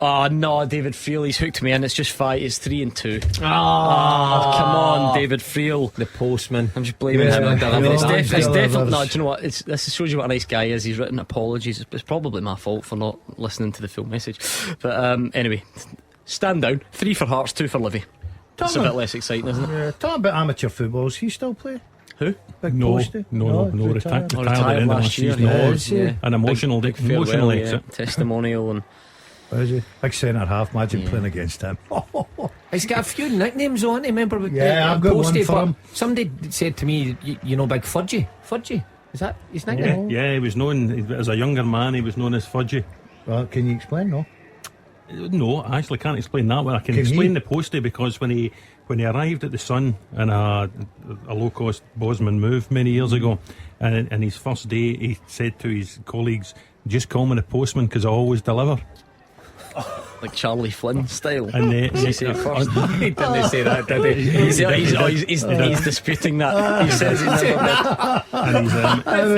[SPEAKER 3] Oh no, David Friel, he's hooked me in. It's just 5. It's 3 and 2. Oh, come on, David Friel,
[SPEAKER 8] the postman.
[SPEAKER 3] I'm just blaming him. It's
[SPEAKER 11] It's
[SPEAKER 3] definitely. No, do you know what? This shows you what a nice guy is. He's written apologies. It's probably my fault for not listening to the full message. But anyway, stand down. 3 for Hearts, 2 for Livy. It's a bit less exciting, isn't it?
[SPEAKER 11] Yeah, talking about amateur football, does he still play?
[SPEAKER 3] Who?
[SPEAKER 11] Big
[SPEAKER 5] No,
[SPEAKER 11] Posty?
[SPEAKER 5] no,
[SPEAKER 11] retired.
[SPEAKER 5] Retired
[SPEAKER 3] last year.
[SPEAKER 5] Yeah. An emotional
[SPEAKER 3] farewell,
[SPEAKER 5] exit.
[SPEAKER 3] Testimonial and.
[SPEAKER 11] Is he? Big centre half, imagine playing against him.
[SPEAKER 8] He's got a few nicknames on. Remember?
[SPEAKER 11] I've got
[SPEAKER 8] Posty,
[SPEAKER 11] one for him.
[SPEAKER 8] Somebody said to me, you know, Big Fudgy. Is that his nickname?
[SPEAKER 5] Yeah, he was known as a younger man. He was known as Fudgy.
[SPEAKER 11] Well, can you explain?
[SPEAKER 5] No, I actually can't explain that one. I can explain the Posty, because when he arrived at the Sun in a low-cost Bosman move many years ago, and his first day, he said to his colleagues, "Just call me the postman, because I always deliver."
[SPEAKER 3] Like Charlie Flynn style.
[SPEAKER 5] And
[SPEAKER 3] he said first.
[SPEAKER 8] He didn't say that, did he?
[SPEAKER 3] He's disputing that. He says he never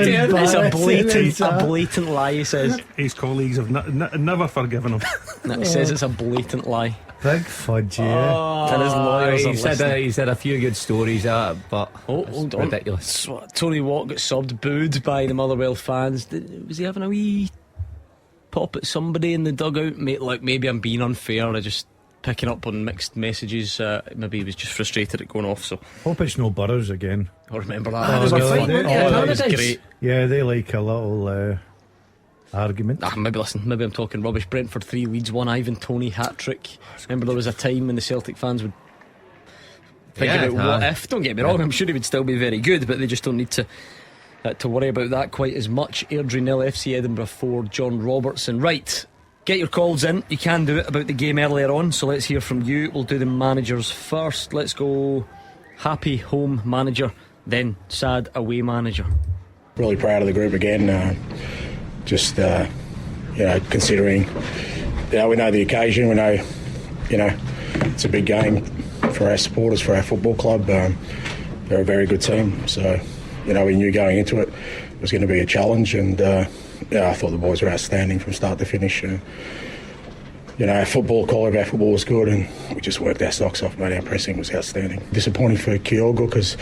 [SPEAKER 3] did.
[SPEAKER 5] And
[SPEAKER 3] It's a blatant lie. He says
[SPEAKER 5] his colleagues have never forgiven him.
[SPEAKER 3] No, he says it's a blatant lie.
[SPEAKER 11] Big Fudgy, yeah.
[SPEAKER 3] And his lawyers
[SPEAKER 8] he's had a few good stories, but
[SPEAKER 3] hold on.
[SPEAKER 8] Ridiculous.
[SPEAKER 3] Tony Watt got subbed, booed by the Motherwell fans. Was he having a wee pop at somebody in the dugout? Like, maybe I'm being unfair. I just picking up on mixed messages. Maybe he was just frustrated at going off. So
[SPEAKER 11] hope it's no Burrows again.
[SPEAKER 3] I remember that.
[SPEAKER 11] That
[SPEAKER 3] was great.
[SPEAKER 11] Yeah, they like a little argument.
[SPEAKER 3] Maybe I'm talking rubbish. Brentford 3, Leeds 1, Ivan Toney hat-trick. Remember there was a time when the Celtic fans would think about what if. Don't get me wrong, I'm sure he would still be very good, but they just don't need to to worry about that quite as much. Airdrie 0, FC Edinburgh 4, John Robertson. Right, get your calls in. You can do it about the game earlier on, so let's hear from you. We'll do the managers first. Let's go happy home manager, then sad away manager.
[SPEAKER 18] Really proud of the group again. Considering, we know the occasion, we know, it's a big game for our supporters, for our football club. They're a very good team, so we knew going into it was going to be a challenge, and I thought the boys were outstanding from start to finish. Our football, quality of our football was good, and we just worked our socks off, mate. Our pressing was outstanding. Disappointing for Kyogo because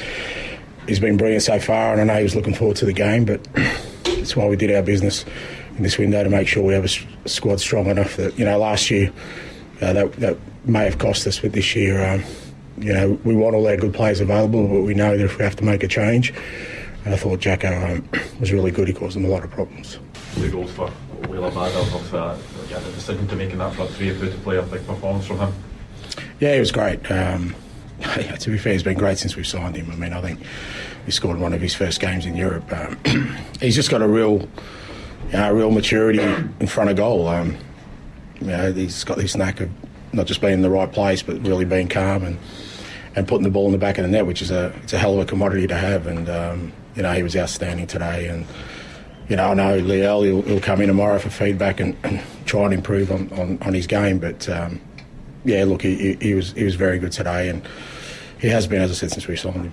[SPEAKER 18] he's been brilliant so far, and I know he was looking forward to the game, but that's why we did our business in this window, to make sure we have a squad strong enough that, last year that may have cost us, but this year, we want all our good players available, but we know that if we have to make a change, and I thought Jacko was really good. He caused them a lot of problems.
[SPEAKER 5] 2 goals for Wheeler Bad of the decision to make in that front three, to play a big performance from him.
[SPEAKER 18] Yeah, he was great. To be fair, he's been great since we've signed him. I mean, I think he scored one of his first games in Europe. He's just got a real maturity in front of goal. He's got this knack of not just being in the right place, but really being calm and putting the ball in the back of the net, which is it's a hell of a commodity to have. And he was outstanding today. And I know Liel, he'll come in tomorrow for feedback and try and improve on his game. But he was very good today, and he has been, as I said, since we signed him.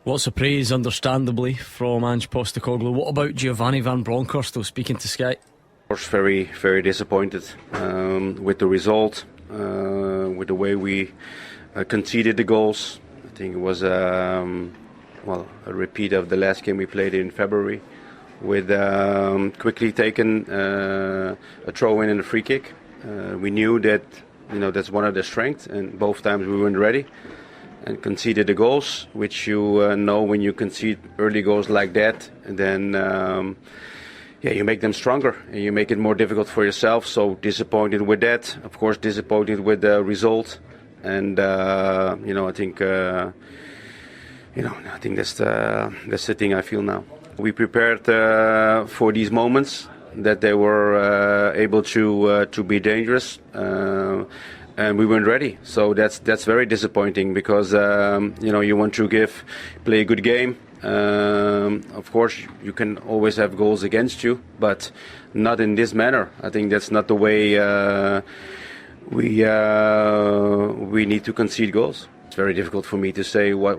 [SPEAKER 3] Lots of praise, understandably, from Ange Postecoglou. What about Giovanni Van Bronckhorst, though, speaking to Sky?
[SPEAKER 19] Of course, very, very disappointed with the result, with the way we conceded the goals. I think it was a repeat of the last game we played in February, with quickly taken a throw-in and a free kick. We knew that that's one of their strengths, and both times we weren't ready and conceded the goals, which you know when you concede early goals like that, and then you make them stronger and you make it more difficult for yourself. So disappointed with that, of course, disappointed with the result, and I think that's the thing I feel now. We prepared for these moments, that they were able to be dangerous. And we weren't ready, so that's very disappointing, because you want to play a good game. Of course, you can always have goals against you, but not in this manner. I think that's not the way we need to concede goals. It's very difficult for me to say why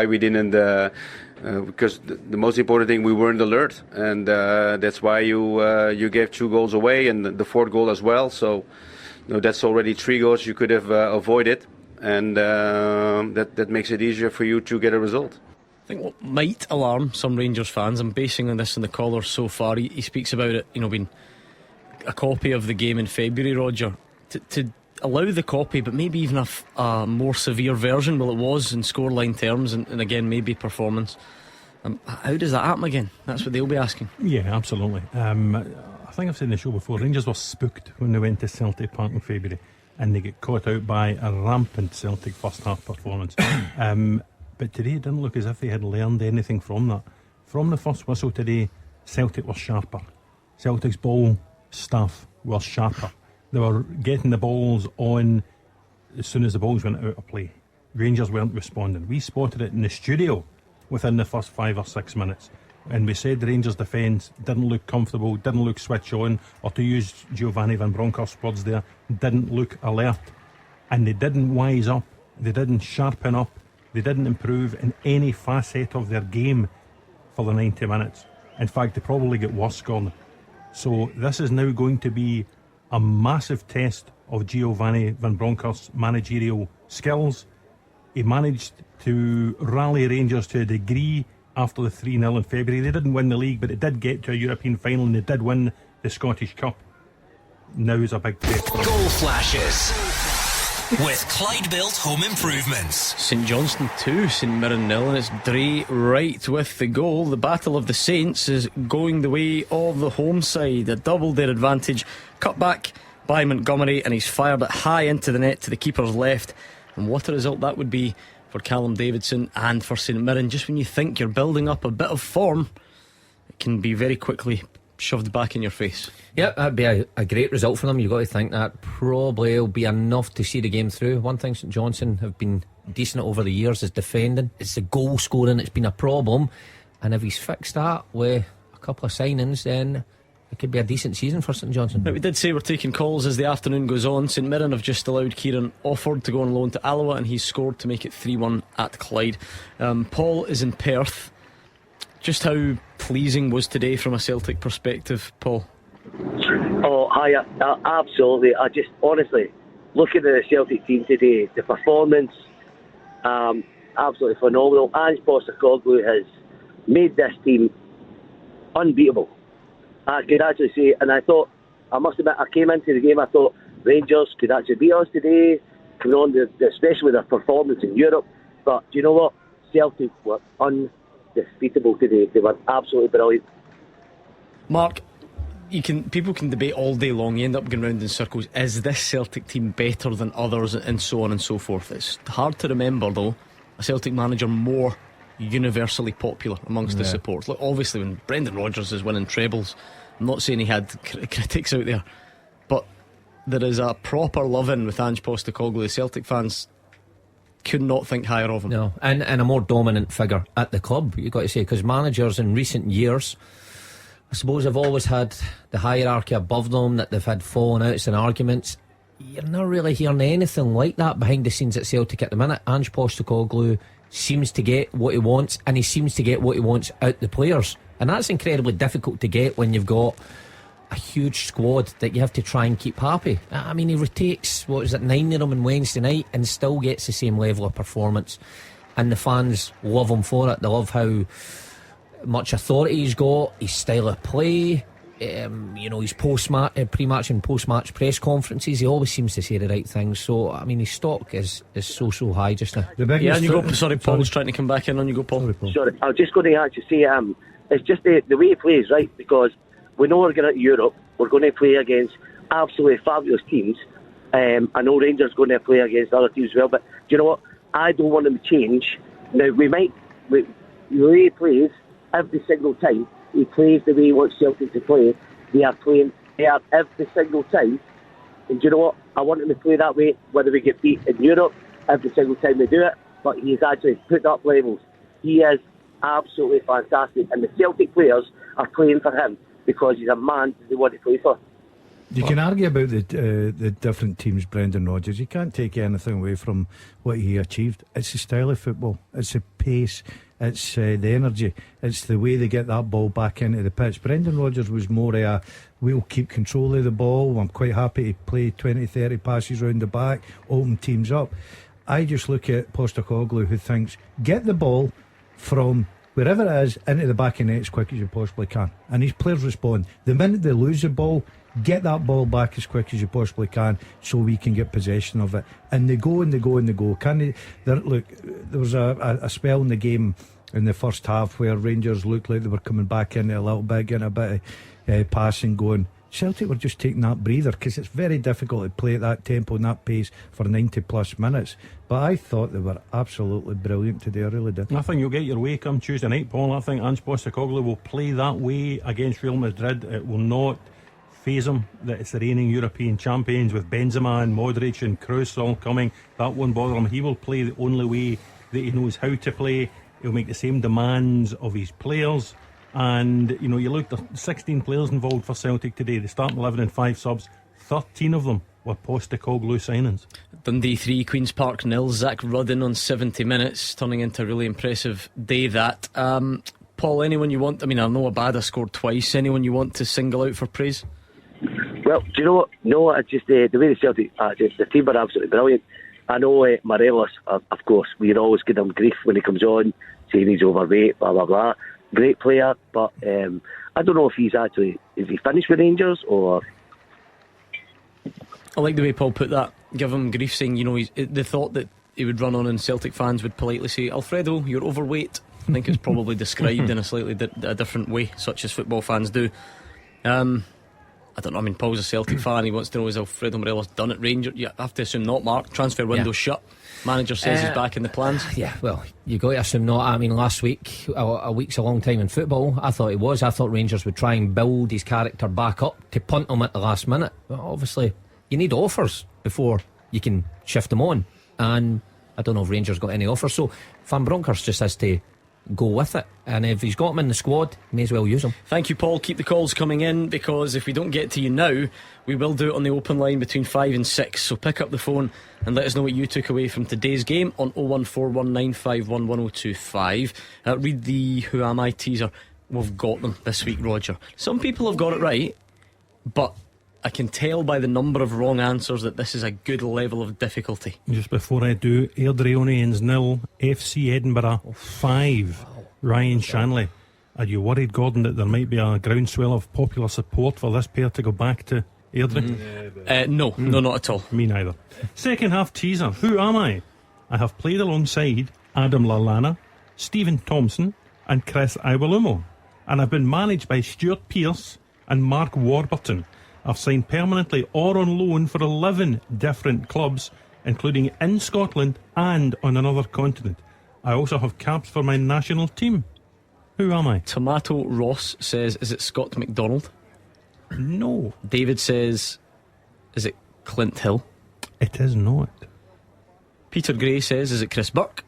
[SPEAKER 19] we didn't. Because the most important thing, we weren't alert, and that's why you gave 2 goals away, and the 4th goal as well. So. That's already 3 goals you could have avoided, and that makes it easier for you to get a result.
[SPEAKER 3] I think what might alarm some Rangers fans, I'm basing on this on the caller so far, he speaks about it, being a copy of the game in February, Roger, to allow the copy, but maybe even a more severe version. Well, it was in scoreline terms, and again maybe performance. How does that happen again? That's what they'll be asking.
[SPEAKER 5] Yeah, absolutely. I think I've said in the show before, Rangers were spooked when they went to Celtic Park in February, and they get caught out by a rampant Celtic first half performance. But today it didn't look as if they had learned anything from that. From the first whistle today, Celtic were sharper. Celtic's ball staff were sharper. They were getting the balls on as soon as the balls went out of play. Rangers weren't responding. We spotted it in the studio within the first 5 or 6 minutes. And we said the Rangers' defence didn't look comfortable, didn't look switch on, or to use Giovanni Van Bronckhorst's words there, didn't look alert. And they didn't wise up, they didn't sharpen up, they didn't improve in any facet of their game for the 90 minutes. In fact, they probably get worse, Gordon. So this is now going to be a massive test of Giovanni Van Bronckhorst's managerial skills. He managed to rally Rangers to a degree after the 3-0 in February. They didn't win the league, but they did get to a European final, and they did win the Scottish Cup. Now is a big test for them.
[SPEAKER 2] Goal flashes with Clyde Built Home Improvements.
[SPEAKER 3] St Johnstone 2, St Mirren 0, and it's Dre Wright with the goal. The Battle of the Saints is going the way of the home side. A doubled their advantage, cut back by Montgomery, and he's fired it high into the net to the keeper's left. And what a result that would be for Callum Davidson and for St Mirren. Just when you think you're building up a bit of form, it can be very quickly shoved back in your face.
[SPEAKER 8] Yep, that'd be a great result for them. You've got to think that probably will be enough to see the game through. One thing St Johnstone have been decent over the years is defending. It's the goal scoring, it's been a problem, and if he's fixed that with a couple of signings, then it could be a decent season for St Johnstone.
[SPEAKER 3] But we did say we're taking calls as the afternoon goes on. St Mirren have just allowed Kieran Offord to go on loan to Alloa, and he's scored to make it 3-1 at Clyde. Paul is in Perth. Just how pleasing was today from a Celtic perspective, Paul?
[SPEAKER 20] Oh, hi, absolutely. I just, honestly, looking at the Celtic team today, the performance, absolutely phenomenal. Ange Postecoglou has made this team unbeatable. I could actually say, and I thought, I must admit, I came into the game, I thought Rangers could actually beat us today, coming on, especially with their performance in Europe. But do you know what? Celtic were undefeatable today. They were absolutely brilliant.
[SPEAKER 3] Mark, people can debate all day long. You end up going round in circles. Is this Celtic team better than others, and so on and so forth? It's hard to remember, though, a Celtic manager more universally popular amongst the supporters. Look, obviously when Brendan Rodgers is winning trebles, I'm not saying he had critics out there, but there is a proper love-in with Ange Postecoglou. The Celtic fans could not think higher of him.
[SPEAKER 8] No, and a more dominant figure at the club, you've got to say, because managers in recent years, I suppose, have always had the hierarchy above them, that they've had falling outs and arguments. You're not really hearing anything like that behind the scenes at Celtic at the minute. Ange Postecoglou seems to get what he wants, and he seems to get what he wants out the players, and that's incredibly difficult to get when you've got a huge squad that you have to try and keep happy. I mean, he rotates 9 of them on Wednesday night and still gets the same level of performance, and the fans love him for it. They love how much authority he's got, his style of play, his pre-match and post-match press conferences. He always seems to say the right things. So I mean, his stock is so high just now.
[SPEAKER 3] Sorry, Paul's trying to come back in on you. Go, Paul.
[SPEAKER 20] Sorry, I was just going to actually say, it's just the way he plays, right? Because we know we're going to Europe, we're going to play against absolutely fabulous teams. I know Rangers going to play against other teams as well, but do you know what? I don't want them to change. Now, the way he plays every single time, he plays the way he wants Celtic to play. They are playing every single time. And do you know what? I want him to play that way, whether we get beat in Europe, every single time they do it. But he's actually put up levels. He is absolutely fantastic. And the Celtic players are playing for him because he's a man they want to play for.
[SPEAKER 11] You can argue about the different teams, Brendan Rodgers. You can't take anything away from what he achieved. It's the style of football, it's the pace, it's the energy, it's the way they get that ball back into the pitch. Brendan Rodgers was more we'll keep control of the ball, I'm quite happy to play 20-30 passes round the back, open teams up. I just look at Postecoglou, who thinks get the ball from wherever it is into the back of the net as quick as you possibly can, and his players respond. The minute they lose the ball, get that ball back as quick as you possibly can so we can get possession of it. And they go and they go and they go. Look, there was a spell in the game in the first half where Rangers looked like they were coming back in a little bit, getting a bit of passing going. Celtic were just taking that breather because it's very difficult to play at that tempo and that pace for 90 plus minutes. But I thought they were absolutely brilliant today. I really did.
[SPEAKER 5] I think you'll get your way come Tuesday night, Paul. I think Ange Postecoglou will play that way against Real Madrid. It will not phase him that it's the reigning European champions with Benzema and Modric and Kroos all coming. That won't bother him. He will play the only way that he knows how to play. He'll make the same demands of his players. And you look, there's 16 players involved for Celtic today. They start 11 and 5 subs. 13 of them were Postecoglou signings.
[SPEAKER 3] Dundee 3, Queen's Park 0. Zach Rudden on 70 minutes, turning into a really impressive day that. Paul, anyone you want? I mean, I know Abada scored twice. Anyone you want to single out for praise?
[SPEAKER 20] Well, do you know what? No, it's just the way the Celtic, the team are absolutely brilliant. I know Morelos, of course, we always give him grief when he comes on, saying he's overweight, blah, blah, blah. Great player, but I don't know if is he finished with Rangers or...
[SPEAKER 3] I like the way Paul put that. Give him grief, saying, the thought that he would run on and Celtic fans would politely say, Alfredo, you're overweight. I think it's probably described in a slightly a different way, such as football fans do. I don't know. I mean, Paul's a Celtic fan. He wants to know, is Alfredo Morelos done at Rangers? You have to assume not, Mark. Transfer window shut. Manager says he's back in the plans.
[SPEAKER 8] Yeah, well, you got to assume not. I mean, last week, a week's a long time in football. I thought it was. I thought Rangers would try and build his character back up to punt him at the last minute. Well, obviously, you need offers before you can shift him on. And I don't know if Rangers got any offers. So Van Bronckhorst just has to go with it, and if he's got him in the squad, may as well use him.
[SPEAKER 3] Thank you, Paul. Keep the calls coming in, because if we don't get to you now, we will do it on the open line between 5 and 6. So pick up the phone and let us know what you took away from today's game on 01419511025. Read the Who Am I teaser. We've got them this week, Roger. Some people have got it right, but I can tell by the number of wrong answers that this is a good level of difficulty.
[SPEAKER 5] Just before I do, Airdrieonians 0, FC Edinburgh 5. Ryan Shanley. Are you worried, Gordon, that there might be a groundswell of popular support for this pair to go back to Airdrie?
[SPEAKER 3] No, not at all.
[SPEAKER 5] Me neither. Second half teaser. Who am I? I have played alongside Adam Lallana, Stephen Thompson and Chris Iwelumo, and I've been managed by Stuart Pearce and Mark Warburton. I've signed permanently or on loan for 11 different clubs, including in Scotland and on another continent. I also have caps for my national team. Who am I?
[SPEAKER 3] Tomato Ross says, is it Scott McDonald?
[SPEAKER 5] No.
[SPEAKER 3] David says, is it Clint Hill?
[SPEAKER 5] It is not.
[SPEAKER 3] Peter Gray says, is it Chris Burke?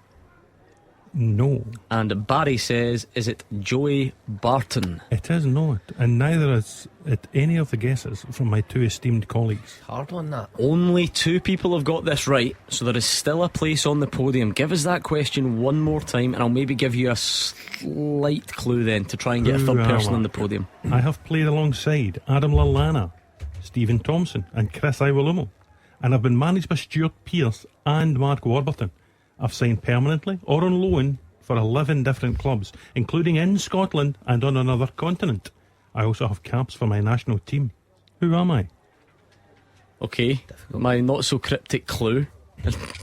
[SPEAKER 5] No.
[SPEAKER 3] And Barry says, is it Joey Barton?
[SPEAKER 5] It is not, and neither is it any of the guesses from my two esteemed colleagues.
[SPEAKER 8] Hard on that.
[SPEAKER 3] Only 2 people have got this right, so there is still a place on the podium. Give us that question one more time, and I'll maybe give you a slight clue then to try and get a third person on the podium.
[SPEAKER 5] I have played alongside Adam Lallana, Stephen Thompson and Chris Iwelumo, and I've been managed by Stuart Pearce and Mark Warburton. I've signed permanently or on loan for 11 different clubs, including in Scotland and on another continent. I also have caps for my national team. Who am I?
[SPEAKER 3] Okay, my not so cryptic clue.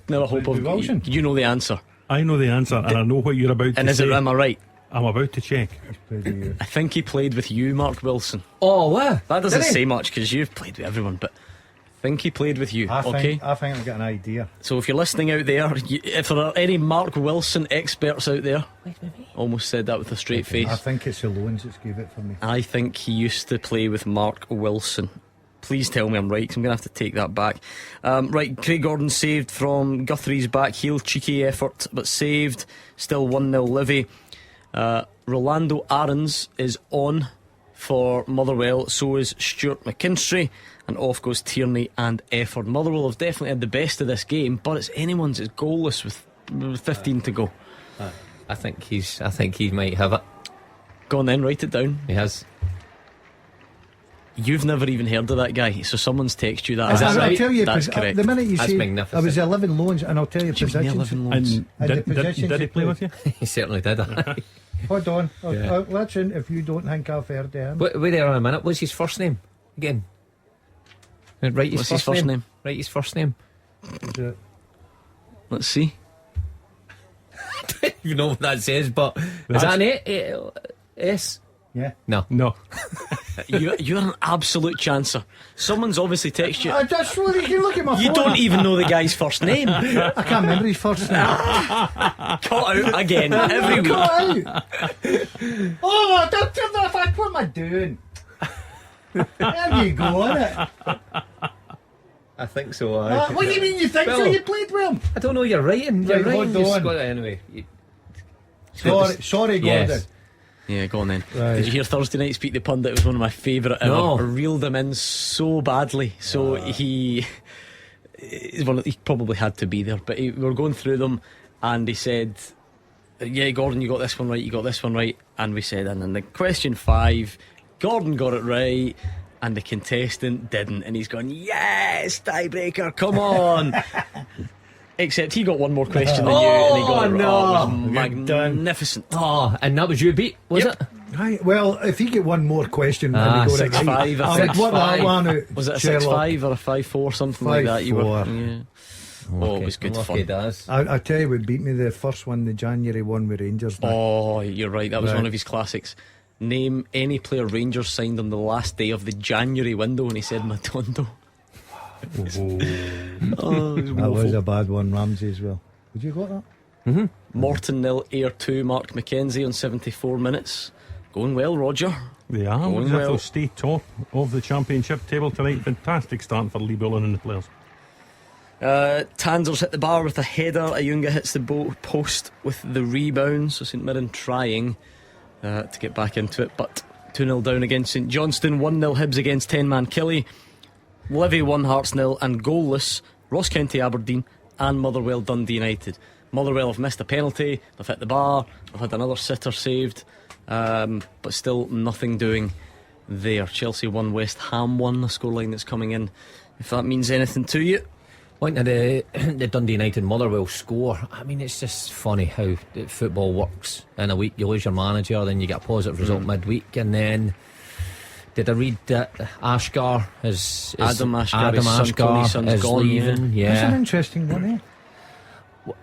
[SPEAKER 3] Now I hope you know the answer.
[SPEAKER 5] I know the answer, and I know what you're about to say.
[SPEAKER 3] And am I right?
[SPEAKER 5] I'm about to check.
[SPEAKER 3] I think he played with you, Mark Wilson.
[SPEAKER 8] Oh, what?
[SPEAKER 3] That doesn't say much, because you've played with everyone, but I think he played with you.
[SPEAKER 11] I
[SPEAKER 3] okay,
[SPEAKER 11] think I've got an idea.
[SPEAKER 3] So if you're listening out there, if there are any Mark Wilson experts out there, almost said that with a straight face.
[SPEAKER 11] I think it's the loans that's gave it for me.
[SPEAKER 3] I think he used to play with Mark Wilson. Please tell me I'm right, because I'm going to have to take that back. Right, Craig Gordon saved from Guthrie's back heel. Cheeky effort, but saved. Still 1-0 Livy. Rolando Aarons is on for Motherwell. So is Stuart McKinstry. And off goes Tierney and Efford. Motherwell have definitely had the best of this game, but it's anyone's. It's goalless with 15 to go.
[SPEAKER 8] I think he might have it.
[SPEAKER 3] Go on then, write it down.
[SPEAKER 8] He has.
[SPEAKER 3] You've never even heard of that guy, so someone's texted you that.
[SPEAKER 11] Is
[SPEAKER 3] that
[SPEAKER 11] right?
[SPEAKER 3] right?
[SPEAKER 11] I'll tell you,
[SPEAKER 3] that's correct.
[SPEAKER 11] The minute you
[SPEAKER 8] That's
[SPEAKER 11] say
[SPEAKER 8] magnificent.
[SPEAKER 11] I was 11 loans, and I'll tell you positions.
[SPEAKER 3] 11 loans.
[SPEAKER 5] And did he play with you?
[SPEAKER 8] He certainly did.
[SPEAKER 11] Hold on.
[SPEAKER 8] Yeah.
[SPEAKER 11] Listen, if you don't think I've heard of him.
[SPEAKER 8] Wait there on a minute. What's his first name again? Write his, first name. Write his first name.
[SPEAKER 3] Let's see.
[SPEAKER 8] I don't even know what that says, but is that an S?
[SPEAKER 11] Yeah.
[SPEAKER 5] No.
[SPEAKER 3] You're an absolute chancer. Someone's obviously texted you.
[SPEAKER 11] I just you can look at my phone.
[SPEAKER 3] You don't even know the guy's first name.
[SPEAKER 11] I can't remember his first name.
[SPEAKER 3] Caught out again every week.
[SPEAKER 11] Caught out. Oh, don't tell me if I what am I doing? There you go, innit?
[SPEAKER 8] I think so.
[SPEAKER 11] What do you mean you think so? You played with him?
[SPEAKER 8] I don't know. You're writing. You're
[SPEAKER 11] Right,
[SPEAKER 8] writing.
[SPEAKER 11] hold on.
[SPEAKER 8] Anyway.
[SPEAKER 11] Sorry, Gordon.
[SPEAKER 8] Yes.
[SPEAKER 3] Yeah, go on then.
[SPEAKER 11] Right.
[SPEAKER 3] Did you hear Thursday night Speak the Pundit? It was one of my favourite ever.
[SPEAKER 8] No.
[SPEAKER 3] I reeled him in so badly. So he probably had to be there, but we were going through them, and he said, yeah, Gordon, you got this one right, you got this one right. And we said, and then the question 5, Gordon got it right, and the contestant didn't. And he's gone, yes, tiebreaker, come on. Except he got one more question than you, and he got it right. Oh, it was magnificent.
[SPEAKER 8] Oh, and that was your beat, was it?
[SPEAKER 11] Right, well, if you get one more question and you got it
[SPEAKER 3] 6-5,
[SPEAKER 11] right,
[SPEAKER 3] I think.
[SPEAKER 11] that one out.
[SPEAKER 3] Was it a
[SPEAKER 11] Sherlock.
[SPEAKER 3] 6-5 or a 5-4, something like that? You were.
[SPEAKER 11] 5-4.
[SPEAKER 3] Yeah. Oh, it was good fun.
[SPEAKER 11] I tell you what beat me, the first one, the January one with Rangers.
[SPEAKER 3] Oh, you're right. That was one of his classics. name any player Rangers signed on the last day of the January window, and he said Matondo.
[SPEAKER 11] That was a bad one. Ramsey as well. Would you got that?
[SPEAKER 3] Morton 0, Ayr 2, Mark McKenzie on 74 minutes. Going well, Roger.
[SPEAKER 5] They are.
[SPEAKER 3] Going
[SPEAKER 5] They'll
[SPEAKER 3] well.
[SPEAKER 5] stay top of the championship table tonight. Fantastic start for Lee Bullen and the players.
[SPEAKER 3] Tanzer's hit the bar with a header. Ayunga hits the post with the rebound. So St Mirren trying to get back into it, but 2-0 down against St Johnstone. 1-0 Hibs against 10-man Killie. Livy 1, Hearts 0, and goalless Ross County Aberdeen and Motherwell Dundee United. Motherwell have missed a penalty, they've hit the bar, they've had another sitter saved, but still nothing doing there. Chelsea 1, West Ham 1, the scoreline that's coming in, if that means anything to you.
[SPEAKER 8] Pointing to the Dundee United Motherwell score, I mean, it's just funny how football works. In a week you lose your manager, then you get a positive result midweek, and then did I read that Ashgar is
[SPEAKER 3] Adam Ashgar
[SPEAKER 8] is
[SPEAKER 3] gone,
[SPEAKER 8] leaving?
[SPEAKER 11] Yeah. That's an interesting one, eh?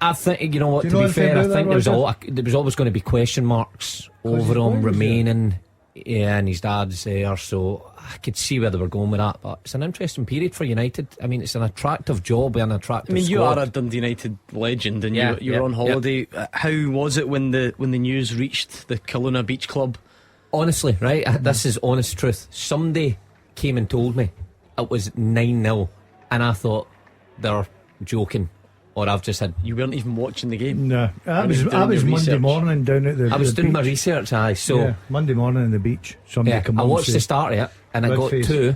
[SPEAKER 8] I think, you know what,
[SPEAKER 11] Do you
[SPEAKER 8] to
[SPEAKER 11] know
[SPEAKER 8] be
[SPEAKER 11] anything
[SPEAKER 8] fair, I
[SPEAKER 11] about
[SPEAKER 8] think
[SPEAKER 11] that,
[SPEAKER 8] there was always going to be question marks over him remaining. Yeah, and his dad's there, so I could see where they were going with that. But it's an interesting period for United. I mean, it's an attractive job and an attractive
[SPEAKER 3] I mean, you
[SPEAKER 8] squad.
[SPEAKER 3] are a Dundee United legend, and
[SPEAKER 8] Yeah,
[SPEAKER 3] you were on holiday. How was it when the news reached the Kelowna Beach Club?
[SPEAKER 8] Honestly, right, this is honest truth. Somebody came and told me it was 9-0, and I thought they're joking, or I've just had.
[SPEAKER 3] You weren't even watching the game.
[SPEAKER 11] No, I was Monday
[SPEAKER 3] research.
[SPEAKER 11] morning down at the.
[SPEAKER 8] I was
[SPEAKER 11] the
[SPEAKER 8] doing my
[SPEAKER 11] beach.
[SPEAKER 8] research, so
[SPEAKER 11] Yeah, Monday morning on the beach. Somebody come
[SPEAKER 8] I
[SPEAKER 11] on
[SPEAKER 8] watched
[SPEAKER 11] and
[SPEAKER 8] the
[SPEAKER 11] say,
[SPEAKER 8] start of it, and I
[SPEAKER 11] Red
[SPEAKER 8] got
[SPEAKER 11] face.
[SPEAKER 8] 2,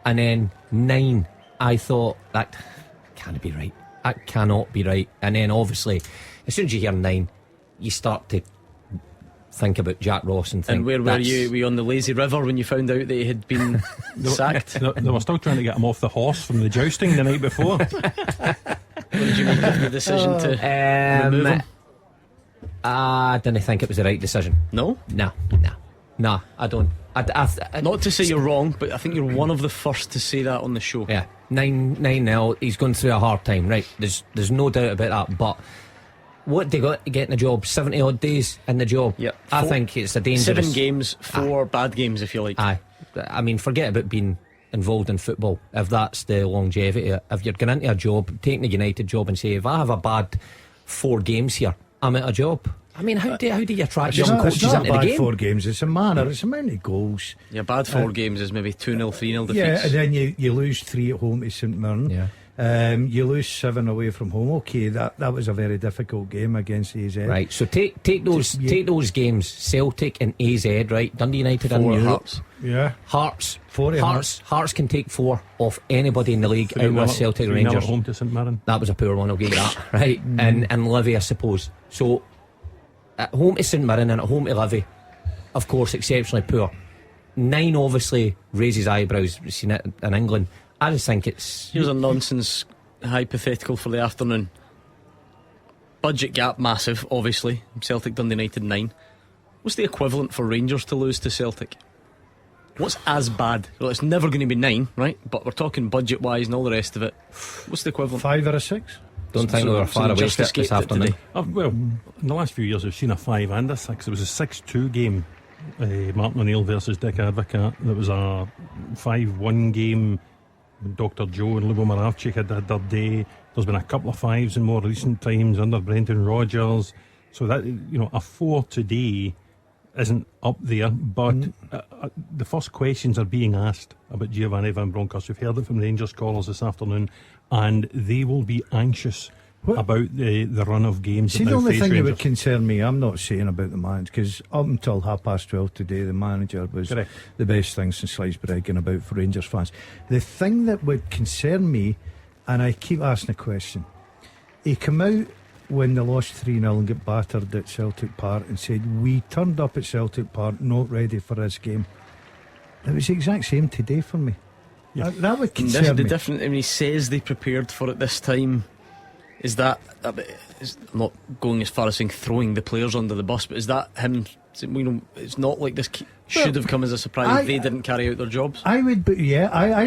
[SPEAKER 8] and then 9. I thought that can't be right. That cannot be right. And then obviously, as soon as you hear 9, you start to think about Jack Ross and think.
[SPEAKER 3] And where were you? Were you on the lazy river when you found out that he had been sacked?
[SPEAKER 5] They were still trying to get him off the horse from the jousting the night before.
[SPEAKER 3] What did you make of the decision to remove him?
[SPEAKER 8] I didn't think it was the right decision.
[SPEAKER 3] No,
[SPEAKER 8] I don't.
[SPEAKER 3] Not to say you're wrong, but I think you're one of the first to say that on the show.
[SPEAKER 8] Yeah, 9-0. He's going through a hard time, right? There's no doubt about that. But what they got to get in the job? 70 odd days in the job.
[SPEAKER 3] Yep.
[SPEAKER 8] I think it's a dangerous.
[SPEAKER 3] 7 games, 4 bad games, if you like.
[SPEAKER 8] Aye. I mean, forget about being involved in football. If that's the longevity, if you're going into a job, taking a United job, and say, if I have a bad 4 games here, I'm out of job. I mean, how do you attract young coaches
[SPEAKER 11] it's not
[SPEAKER 8] into the
[SPEAKER 11] bad
[SPEAKER 8] game?
[SPEAKER 11] 4 games. It's a manner. It's a amount of goals.
[SPEAKER 3] Yeah, bad 4 games is maybe 2-0, 3-0 defeats.
[SPEAKER 11] Yeah, and then you lose 3 at home to St Mirren.
[SPEAKER 8] Yeah.
[SPEAKER 11] You lose 7 away from home. Okay, that was a very difficult game against AZ.
[SPEAKER 8] Right, so take those games, Celtic and AZ, right? Dundee United and
[SPEAKER 3] 4
[SPEAKER 8] Europe.
[SPEAKER 3] Hearts.
[SPEAKER 11] Yeah.
[SPEAKER 8] Hearts.
[SPEAKER 11] 4
[SPEAKER 8] Hearts can take 4 off anybody in the league
[SPEAKER 5] 3-0
[SPEAKER 8] out with Celtic
[SPEAKER 5] 3-0
[SPEAKER 8] Rangers.
[SPEAKER 5] at home to St Mirren.
[SPEAKER 8] That was a poor one, I'll give you that. Right, and Livy, I suppose. So at home to St Mirren and at home to Livy, of course, exceptionally poor. 9 obviously raises eyebrows. We've seen it in England. I just think it's.
[SPEAKER 3] Here's a nonsense hypothetical for the afternoon. Budget gap massive, obviously. Celtic Dundee United 9. What's the equivalent for Rangers to lose to Celtic? What's as bad? Well, it's never going to be 9, right? But we're talking budget wise and all the rest of it. What's the equivalent?
[SPEAKER 11] 5 or a 6.
[SPEAKER 8] Don't think we were far away
[SPEAKER 3] just
[SPEAKER 8] this afternoon.
[SPEAKER 5] Well, in the last few years we've seen a 5 and a 6. It was a 6-2 game, Martin O'Neill versus Dick Advocat. There was a 5-1 game when Dr. Joe and Lubo Moravchik had their day. There's been a couple of 5s in more recent times under Brendan Rodgers. So that, a 4 today isn't up there. But the first questions are being asked about Giovanni Van Bronckhorst. We've heard it from Rangers callers this afternoon, and they will be anxious about the run of games.
[SPEAKER 11] See,
[SPEAKER 5] that
[SPEAKER 11] the
[SPEAKER 5] now
[SPEAKER 11] only
[SPEAKER 5] face
[SPEAKER 11] thing that
[SPEAKER 5] Rangers.
[SPEAKER 11] would concern me, I'm not saying about the manager, because up until 12:30 today, the manager was
[SPEAKER 5] Correct.
[SPEAKER 11] the best thing since sliced bread and about for Rangers fans. The thing that would concern me, and I keep asking the question, he came out when they lost 3-0 and got battered at Celtic Park and said, we turned up at Celtic Park not ready for this game. It was the exact same today for me.
[SPEAKER 5] Yeah.
[SPEAKER 11] That would concern
[SPEAKER 3] The
[SPEAKER 11] me.
[SPEAKER 3] difference when he says they prepared for it this time is that I'm not going as far as saying throwing the players under the bus, but is that him? It's not like this should have come as a surprise. They didn't carry out their jobs.
[SPEAKER 11] I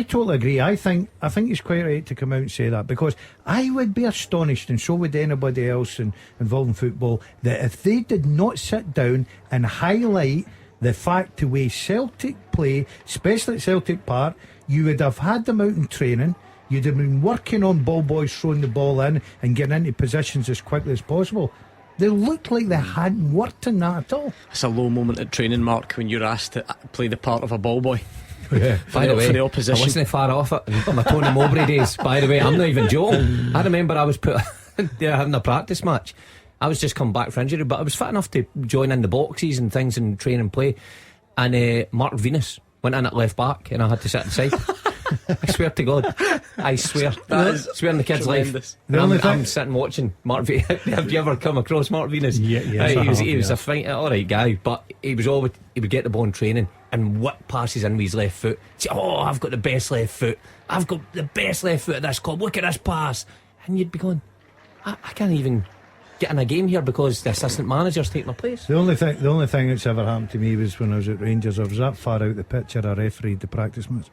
[SPEAKER 11] totally agree. I think he's quite right to come out and say that, because I would be astonished, and so would anybody else involved in football, that if they did not sit down and highlight The fact the way Celtic play, especially at Celtic Park, you would have had them out in training. You'd have been working on ball boys throwing the ball in and getting into positions as quickly as possible. They looked like they hadn't worked on that at all.
[SPEAKER 3] It's a low moment at training, Mark, when you're asked to play the part of a ball boy.
[SPEAKER 11] Yeah.
[SPEAKER 8] By the way,
[SPEAKER 3] for the opposition.
[SPEAKER 8] I wasn't far off it in my Tony Mowbray days. By the way, I'm not even joking. I remember I was put there having a practice match. I was just come back for injury, but I was fit enough to join in the boxes and things and train and play. And Mark Venus went in at left back, and I had to sit aside. I swear to God, I swear, swear in the kid's life. I'm sitting watching Mark Venus. Have you ever come across Mark Venus?
[SPEAKER 11] Yeah,
[SPEAKER 8] he was a fine, alright guy, but he would get the ball in training and whip passes in with his left foot. Say, oh, I've got the best left foot. I've got the best left foot at this club. Look at this pass, and you'd be going, I can't even get in a game here because the assistant manager's taking my place.
[SPEAKER 11] The only thing that's ever happened to me was when I was at Rangers. I was that far out the pitch, I refereed the practice match.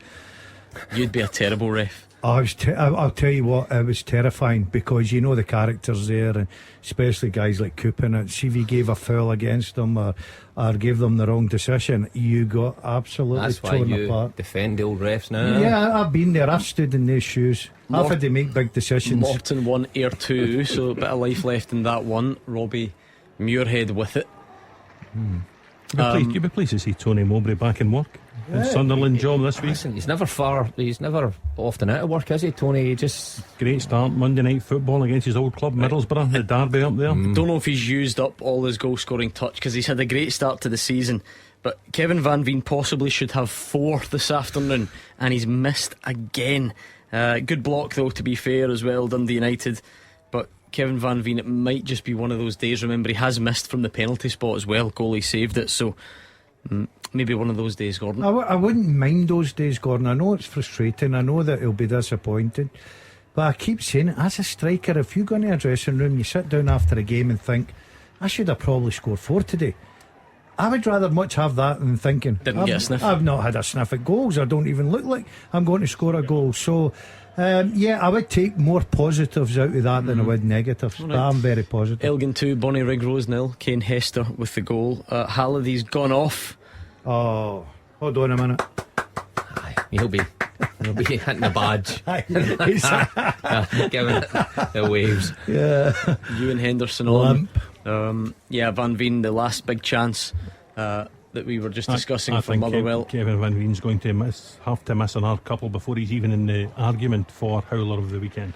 [SPEAKER 3] You'd be a terrible ref.
[SPEAKER 11] I'll tell you what, it was terrifying because you know the characters there, and especially guys like Coopin. And see if you gave a foul against them or gave them the wrong decision, you got absolutely torn apart.
[SPEAKER 8] Defend the old refs now.
[SPEAKER 11] Yeah, I've been there. I've stood in their shoes. I've had to make big decisions.
[SPEAKER 3] Morton 1, Ayr 2, so a bit of life left in that one. Robbie Muirhead with it.
[SPEAKER 5] You'd be pleased to see Tony Mowbray back in work. In Sunderland job this week.
[SPEAKER 8] Listen, he's never often out of work, is he, Tony? Just
[SPEAKER 5] great start Monday Night Football against his old club Middlesbrough, the derby up there.
[SPEAKER 3] Don't know if he's used up all his goal scoring touch because he's had a great start to the season, but Kevin Van Veen possibly should have 4 this afternoon, and he's missed again. Good block though, to be fair, as well, Dundee United. But Kevin Van Veen, it might just be one of those days. Remember, he has missed from the penalty spot as well. Goalie saved it, so maybe one of those days, Gordon.
[SPEAKER 11] I wouldn't mind those days, Gordon. I know it's frustrating. I know that he'll be disappointed, but I keep saying it, as a striker, if you go into a dressing room, you sit down after a game and think, I should have probably scored 4 today. I would rather much have that than thinking
[SPEAKER 3] Didn't get a sniff.
[SPEAKER 11] I've not had a sniff at goals. I don't even look like I'm going to score a goal. So I would take more positives out of that than I would negatives. Right. But I'm very positive.
[SPEAKER 3] Elgin 2, Bonnie Rigrose 0. Kane Hester with the goal. Halliday's gone off.
[SPEAKER 11] Oh, hold on a minute.
[SPEAKER 8] He'll be hitting the badge. Giving it the waves.
[SPEAKER 11] Yeah.
[SPEAKER 3] Ewan Henderson on. Van Veen, the last big chance that we were just discussing for Motherwell.
[SPEAKER 5] Kevin Van Veen's going to have to miss another couple before he's even in the argument for Howler of the weekend.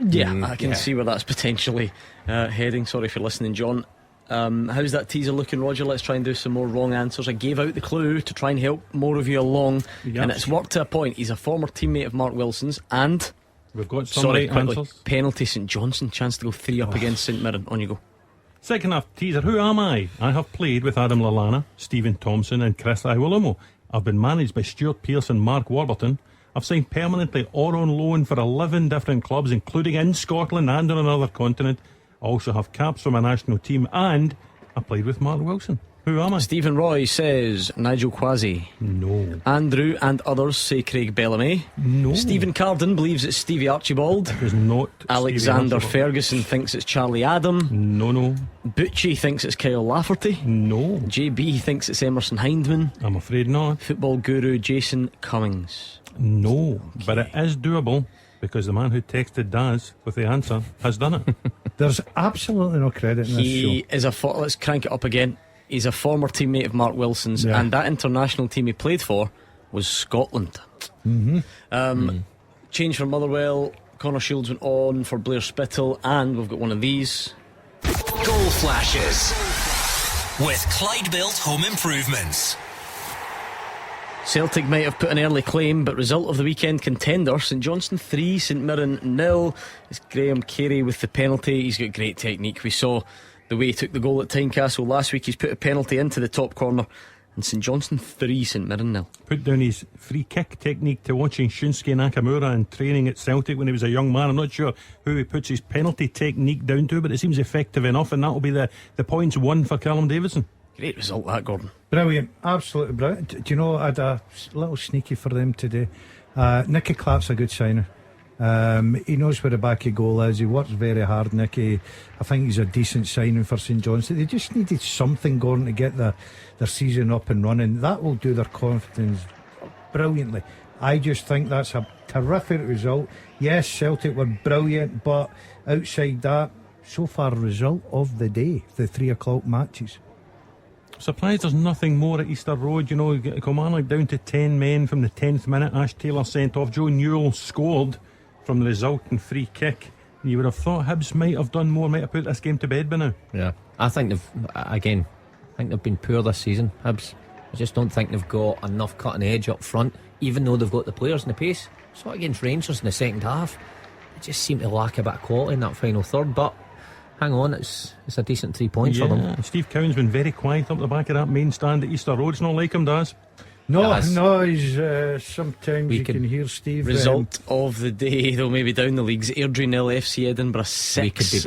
[SPEAKER 3] I can see where that's potentially heading. Sorry for listening, John. How's that teaser looking, Roger? Let's try and do some more wrong answers. I gave out the clue to try and help more of you along, and it's worked to a point. He's a former teammate of Mark Wilson's, and
[SPEAKER 5] we've got some right answers.
[SPEAKER 3] Penalty St Johnstone, chance to go 3 up against St Mirren. On you go.
[SPEAKER 5] Second half teaser. Who am I? I have played with Adam Lallana, Stephen Thompson and Chris Iwelumo. I've been managed by Stuart Pearce and Mark Warburton. I've signed permanently or on loan for 11 different clubs, including in Scotland and on another continent. I also have caps for my national team, and I played with Mark Wilson. Who am I?
[SPEAKER 3] Stephen Roy says Nigel Quasi.
[SPEAKER 5] No.
[SPEAKER 3] Andrew and others say Craig Bellamy.
[SPEAKER 5] No.
[SPEAKER 3] Stephen Carden believes it's Stevie Archibald.
[SPEAKER 5] It was not.
[SPEAKER 3] Alexander Ferguson thinks it's Charlie Adam.
[SPEAKER 5] No.
[SPEAKER 3] Butchie thinks it's Kyle Lafferty.
[SPEAKER 5] No.
[SPEAKER 3] JB thinks it's Emerson Hindman.
[SPEAKER 5] I'm afraid not.
[SPEAKER 3] Football guru Jason Cummings.
[SPEAKER 5] No, but it is doable, because the man who texted Daz with the answer has done it.
[SPEAKER 11] There's absolutely no credit in this show.
[SPEAKER 3] He is let's crank it up again. He's a former teammate of Mark Wilson's, and that international team he played for was Scotland. Change from Motherwell. Connor Shields went on for Blair Spittle, and we've got one of these.
[SPEAKER 2] Goal flashes with Clyde Built Home Improvements.
[SPEAKER 3] Celtic might have put an early claim, but result of the weekend contender, St Johnstone 3, St Mirren 0. It's Graham Carey with the penalty. He's got great technique. We saw the way he took the goal at Tynecastle last week. He's put a penalty into the top corner. And St Johnstone 3, St Mirren 0.
[SPEAKER 5] Put down his free kick technique to watching Shunsuke Nakamura and training at Celtic when he was a young man. I'm not sure who he puts his penalty technique down to, but it seems effective enough, and that'll be the points won for Callum Davidson.
[SPEAKER 3] Great result that, Gordon.
[SPEAKER 11] Brilliant, absolutely brilliant. Do you know, I had a little sneaky for them today. Nicky Clapp's a good signer. He knows where the back of goal is. He works very hard, Nicky. I think he's a decent signing for St Johnstone. They just needed something going to get their season up and running. That will do their confidence brilliantly. I just think that's a terrific result. Yes, Celtic were brilliant, but outside that, so far result of the day, the 3 o'clock matches.
[SPEAKER 5] Surprised there's nothing more at Easter Road. You know, Kilmarnock down to 10 men from the 10th minute. Ash Taylor sent off. Joe Newell scored from the resulting free kick. You would have thought Hibs might have done more, might have put this game to bed by now.
[SPEAKER 8] Yeah, I think they've been poor this season, Hibs. I just don't think they've got enough cutting edge up front, even though they've got the players and the pace. Saw it against Rangers in the second half. They just seem to lack a bit of quality in that final third, but hang on, it's a decent 3 points for them.
[SPEAKER 5] Steve Cowan's been very quiet up the back of that main stand at Easter Road. It's not like him, Daz.
[SPEAKER 11] No, he's sometimes you can hear Steve.
[SPEAKER 3] Result of the day, though, maybe down the leagues. Airdrie 0, FC Edinburgh 6.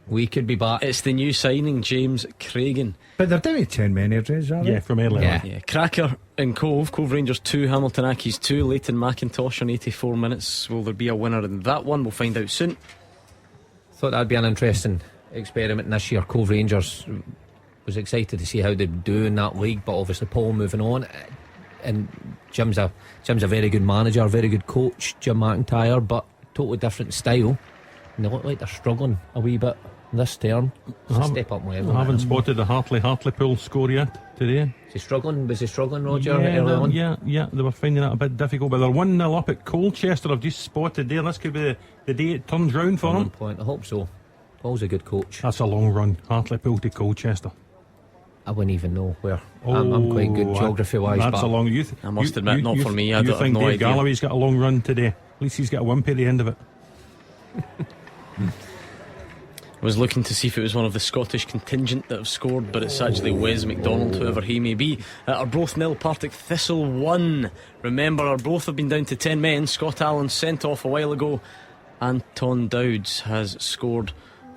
[SPEAKER 8] We could be back.
[SPEAKER 3] It's the new signing, James Cragen.
[SPEAKER 11] But they're down to 10 men, Airdrie, aren't they?
[SPEAKER 5] Yeah, from earlier.
[SPEAKER 3] Yeah. Cracker in Cove Rangers 2, Hamilton Accies 2, Leighton McIntosh on 84 minutes. Will there be a winner in that one? We'll find out soon.
[SPEAKER 8] Thought that'd be an interesting experiment this year. Cove Rangers, was excited to see how they do in that league, but obviously Paul moving on, and Jim's a very good manager, a very good coach, Jim McIntyre, but totally different style, and they look like they're struggling a wee bit this term. Step up my
[SPEAKER 5] I haven't spotted the Hartlepool score yet today.
[SPEAKER 8] Was he struggling, Roger,
[SPEAKER 5] early
[SPEAKER 8] on?
[SPEAKER 5] Yeah, they were finding that a bit difficult, but they're 1-0 up at Colchester. I've just spotted there. This could be the day it turns round for them.
[SPEAKER 8] Point. I hope so. Paul's a good coach.
[SPEAKER 5] That's a long run, Hartlepool to Colchester.
[SPEAKER 8] I wouldn't even know where. I'm quite good geography wise.
[SPEAKER 5] That's a long youth.
[SPEAKER 3] I must admit, not for me. I
[SPEAKER 5] don't
[SPEAKER 3] think
[SPEAKER 5] have no
[SPEAKER 3] Dave
[SPEAKER 5] idea. Galloway's got a long run today. At least he's got a wimpy at the end of it.
[SPEAKER 3] I was looking to see if it was one of the Scottish contingent that have scored, but it's actually Wes McDonald, whoever he may be. Arbroath 0, Partick Thistle 1. Remember, Arbroath have been down to 10 men. Scott Allen sent off a while ago. Anton Dowds has scored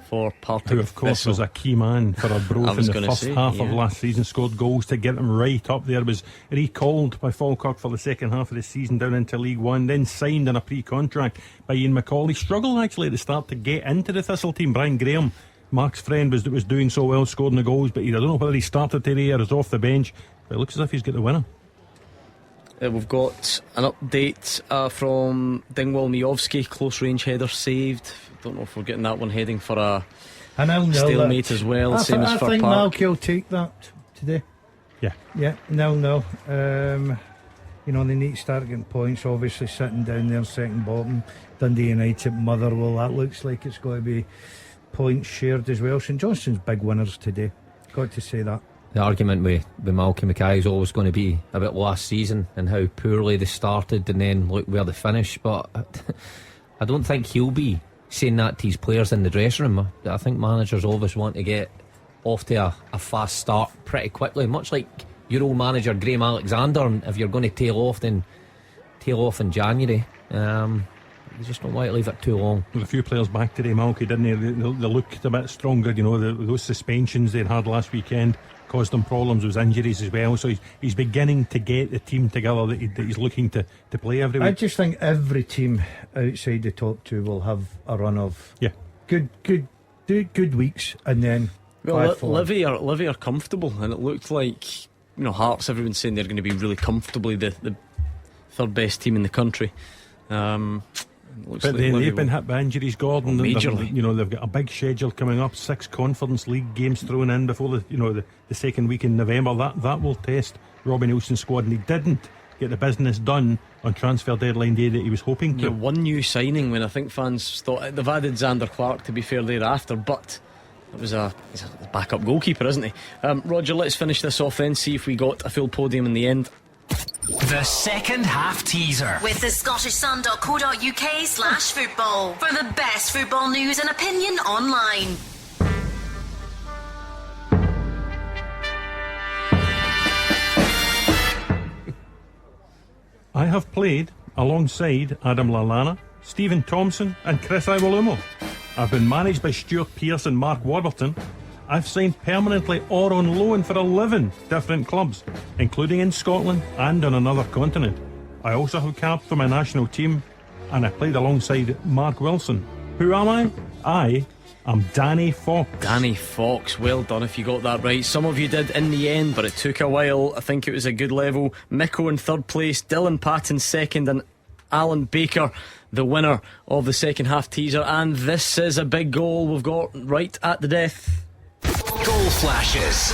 [SPEAKER 3] for Partick
[SPEAKER 5] Who of course
[SPEAKER 3] Thistle.
[SPEAKER 5] was a key man for Arbroath in the first half of last season. Scored goals to get them right up there. Was recalled by Falkirk for the second half of the season down into League One, then signed on a pre-contract by Ian McCauley. Struggled actually at the start to get into the Thistle team. Brian Graham, Mark's friend, was doing so well, scoring the goals, but I don't know whether he started today or is off the bench, but it looks as if he's got the winner.
[SPEAKER 3] We've got an update from Dingwall Miovski. Close range header saved. Don't know if we're getting that one heading for a stalemate as well. Same as for
[SPEAKER 11] I think
[SPEAKER 3] Park.
[SPEAKER 11] Malky will take that today.
[SPEAKER 5] Yeah.
[SPEAKER 11] 0-0. They need to start getting points. Obviously sitting down there second bottom. Dundee United, Motherwell, that looks like it's going to be points shared as well. St Johnstone's big winners today, got to say that.
[SPEAKER 8] The argument with Malky Mackay is always going to be about last season and how poorly they started and then look where they finished, but I don't think he'll be saying that to his players in the dressing room. I think managers always want to get off to a fast start pretty quickly, much like your old manager Graham Alexander. And if you're going to tail off, then tail off in January. You just don't want to leave it too long.
[SPEAKER 5] Well, a few players back today, Malky, didn't they? They looked a bit stronger. Those suspensions they'd had last weekend caused them problems with injuries as well, so he's beginning to get the team together that he's looking to play every week.
[SPEAKER 11] I just think every team outside the top two will have a run of good weeks, and then
[SPEAKER 3] Livy are comfortable, and it looked like Hearts, everyone's saying they're going to be really comfortably the third best team in the country.
[SPEAKER 5] But then they've been hit by injuries, Gordon.
[SPEAKER 3] Majorly.
[SPEAKER 5] They've got a big schedule coming up, 6 Conference League games thrown in before the second week in November. That will test Robbie Nilsson's squad, and he didn't get the business done on transfer deadline day that he was hoping to.
[SPEAKER 3] One new signing when I think fans thought they've added Xander Clark, to be fair, thereafter, but he's a backup goalkeeper, isn't he? Roger, let's finish this off then, see if we got a full podium in the end.
[SPEAKER 2] The second half teaser
[SPEAKER 16] with the scottishsun.co.uk/football for the best football news and opinion online.
[SPEAKER 5] I have played alongside Adam Lallana, Stephen Thompson and Chris Iwelumo. I've been managed by Stuart Pearce and Mark Warburton. I've signed permanently or on loan for 11 different clubs, including in Scotland and on another continent. I also have capped for my national team. and I played alongside Mark Wilson. Who am I? I am Danny Fox.
[SPEAKER 3] Danny Fox, well done if you got that right. Some of you did in the end, but it took a while. I think it was a good level. Micko in third place, Dylan Patton second, and Alan Baker the winner of the second half teaser. And this is a big goal we've got right at the death.
[SPEAKER 2] Goal flashes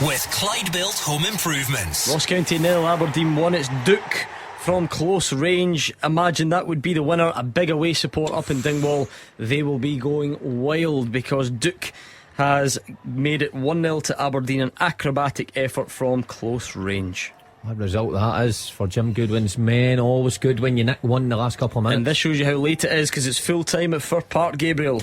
[SPEAKER 2] with Clyde Built Home Improvements.
[SPEAKER 3] Ross County 0, Aberdeen 1. It's Duke from close range. Imagine that would be the winner. A big away support up in Dingwall. They will be going wild because Duke has made it 1-0 to Aberdeen. An acrobatic effort from close range.
[SPEAKER 8] What result that is for Jim Goodwin's men. Always good when you nick one in the last couple of minutes.
[SPEAKER 3] And this shows you how late it is because it's full time at Fir Park, Gabriel.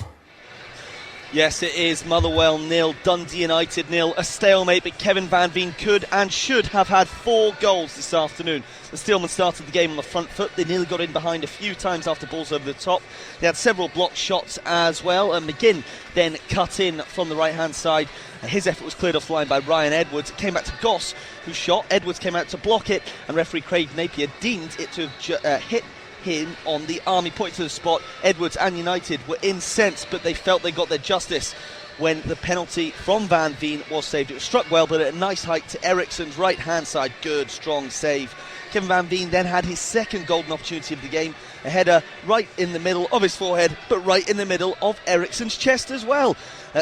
[SPEAKER 13] Yes, it is. Motherwell 0, Dundee United 0. A stalemate, but Kevin Van Veen could and should have had 4 goals this afternoon. The Steelmen started the game on the front foot. They nearly got in behind a few times after balls over the top. They had several blocked shots as well, and McGinn then cut in from the right-hand side. His effort was cleared off the line by Ryan Edwards. It came back to Goss, who shot. Edwards came out to block it, and referee Craig Napier deemed it to have hit him on the arm. He pointed to the spot. Edwards and United were incensed, but they felt they got their justice when the penalty from Van Veen was saved. It was struck well, but at a nice height to Eriksen's right hand side. Good, strong save. Kevin Van Veen then had his second golden opportunity of the game. A header right in the middle of his forehead, but right in the middle of Eriksen's chest as well.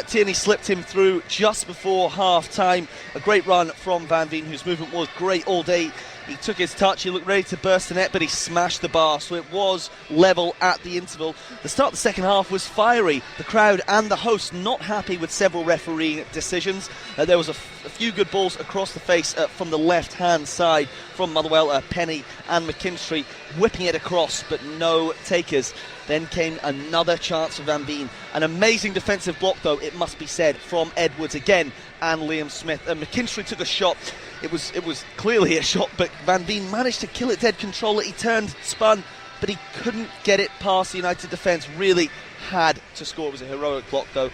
[SPEAKER 13] Tierney slipped him through just before half time. A great run from Van Veen, whose movement was great all day. He took his touch, he looked ready to burst the net, but he smashed the bar, so it was level at the interval. The start of the second half was fiery. The crowd and the host not happy with several refereeing decisions. There was a few good balls across the face from the left-hand side from Motherwell, Penny and McKinstry whipping it across, but no takers. Then came another chance for Van Veen. An amazing defensive block, though, it must be said, from Edwards again and Liam Smith. And McKinstry took a shot. It was clearly a shot, but Van Veen managed to kill it dead controller. He turned, spun, but he couldn't get it past the United defence. Really had to score. It was a heroic block, though.